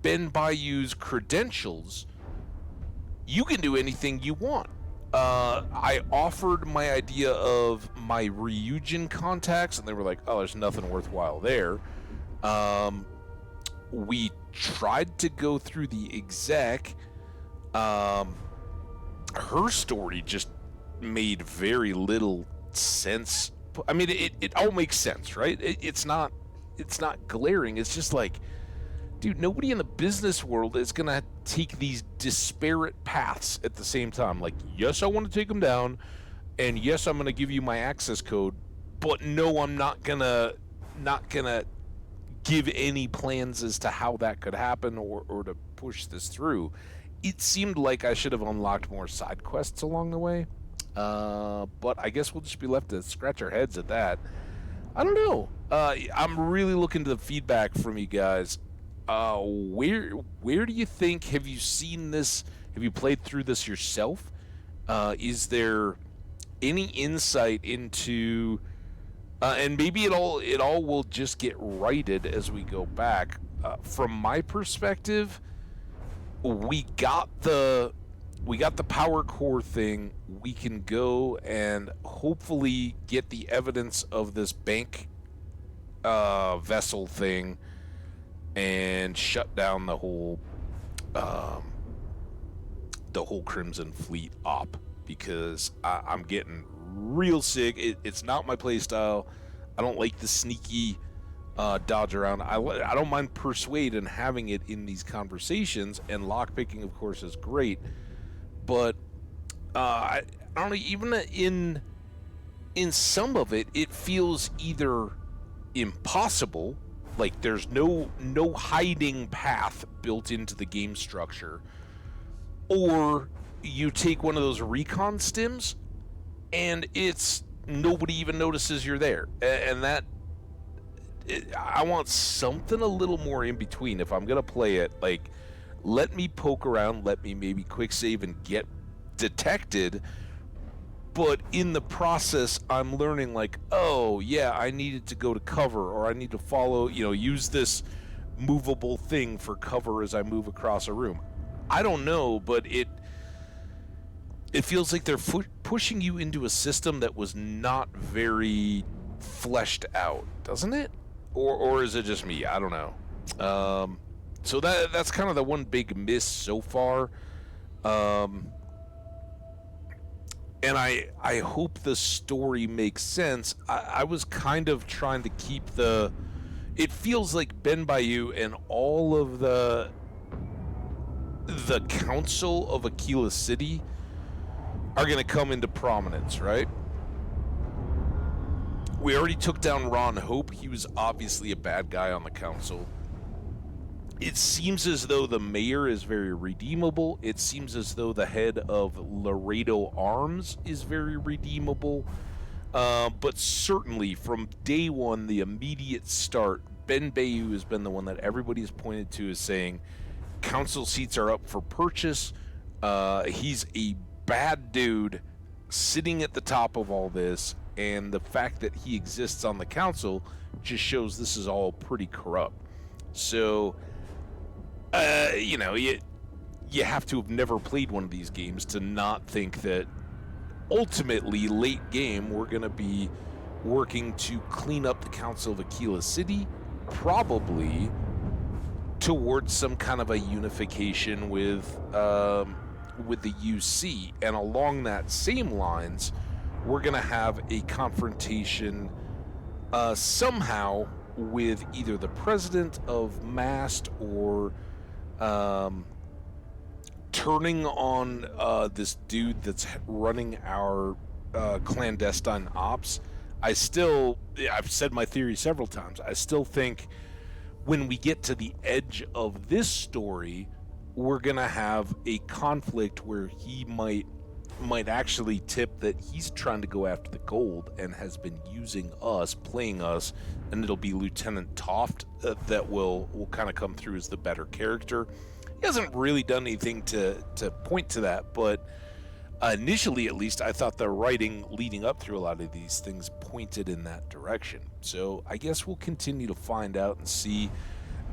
Ben Bayou's credentials, you can do anything you want. I offered my idea of my Ryujin contacts, and they were like, oh, there's nothing worthwhile there. We tried to go through the exec. Her story just made very little sense. I mean, it all makes sense, right? It's not glaring. It's just like, dude, nobody in the business world is going to take these disparate paths at the same time. Like, yes, I want to take them down, and yes, I'm going to give you my access code, but no, I'm not going to give any plans as to how that could happen or to push this through. It seemed like I should have unlocked more side quests along the way, but I guess we'll just be left to scratch our heads at that. I don't know. I'm really looking to the feedback from you guys. Where do you think, have you seen this, have you played through this yourself? Is there any insight into, and maybe it all will just get righted as we go back. From my perspective, we got the power core thing. We can go and hopefully get the evidence of this bank vessel thing and shut down the whole Crimson Fleet op, because I'm getting real sick. It's not my play style. I don't like the sneaky dodge around. I don't mind persuade and having it in these conversations, and lockpicking, of course, is great. But I don't know, even in some of it, it feels either impossible, like there's no hiding path built into the game structure, or you take one of those recon stims and it's nobody even notices you're there, and I want something a little more in between. If I'm gonna play it, like, let me poke around, let me maybe quick save and get detected, but in the process I'm learning, like, oh yeah, I needed to go to cover, or I need to follow, use this movable thing for cover as I move across a room. I don't know, but it feels like they're pushing you into a system that was not very fleshed out, doesn't it? Or is it just me? I don't know. So that's kind of the one big miss so far. And I hope the story makes sense. I was kind of trying to keep it feels like Ben Bayou and all of the council of Aquila City are going to come into prominence, right? We already took down Ron Hope. He was obviously a bad guy on the council. It seems as though the mayor is very redeemable. It seems as though the head of Laredo Arms is very redeemable. But certainly from day one, the immediate start, Ben Bayou has been the one that everybody has pointed to as saying, council seats are up for purchase. He's a bad dude sitting at the top of all this, and the fact that he exists on the council just shows this is all pretty corrupt. So, you have to have never played one of these games to not think that ultimately, late game, we're going to be working to clean up the Council of Aquila City, probably towards some kind of a unification with the UC. And along that same lines, we're going to have a confrontation somehow with either the president of Mast or turning on this dude that's running our clandestine ops. I've said my theory several times. I still think when we get to the edge of this story, we're gonna have a conflict where he might actually tip that he's trying to go after the gold and has been using us, playing us, and it'll be Lieutenant Toft that will kind of come through as the better character. He hasn't really done anything to point to that, but initially, at least, I thought the writing leading up through a lot of these things pointed in that direction. So I guess we'll continue to find out and see.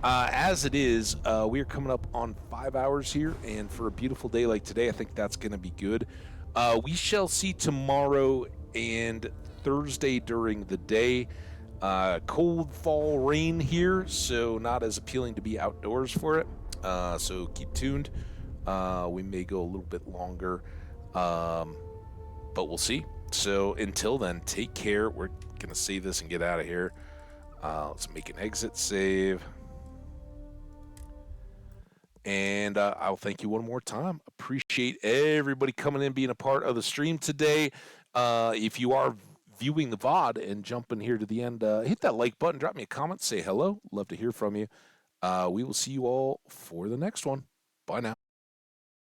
As it is, we are coming up on 5 hours here, and for a beautiful day like today, I think that's going to be good. We shall see tomorrow and Thursday during the day. Cold fall rain here, so not as appealing to be outdoors for it. So keep tuned. We may go a little bit longer, but we'll see. So until then, take care. We're going to save this and get out of here. Let's make an exit save. And I'll thank you one more time. Appreciate everybody coming in, being a part of the stream today. If you are viewing the VOD and jumping here to the end, hit that like button, drop me a comment, say hello. Love to hear from you. We will see you all for the next one. Bye now.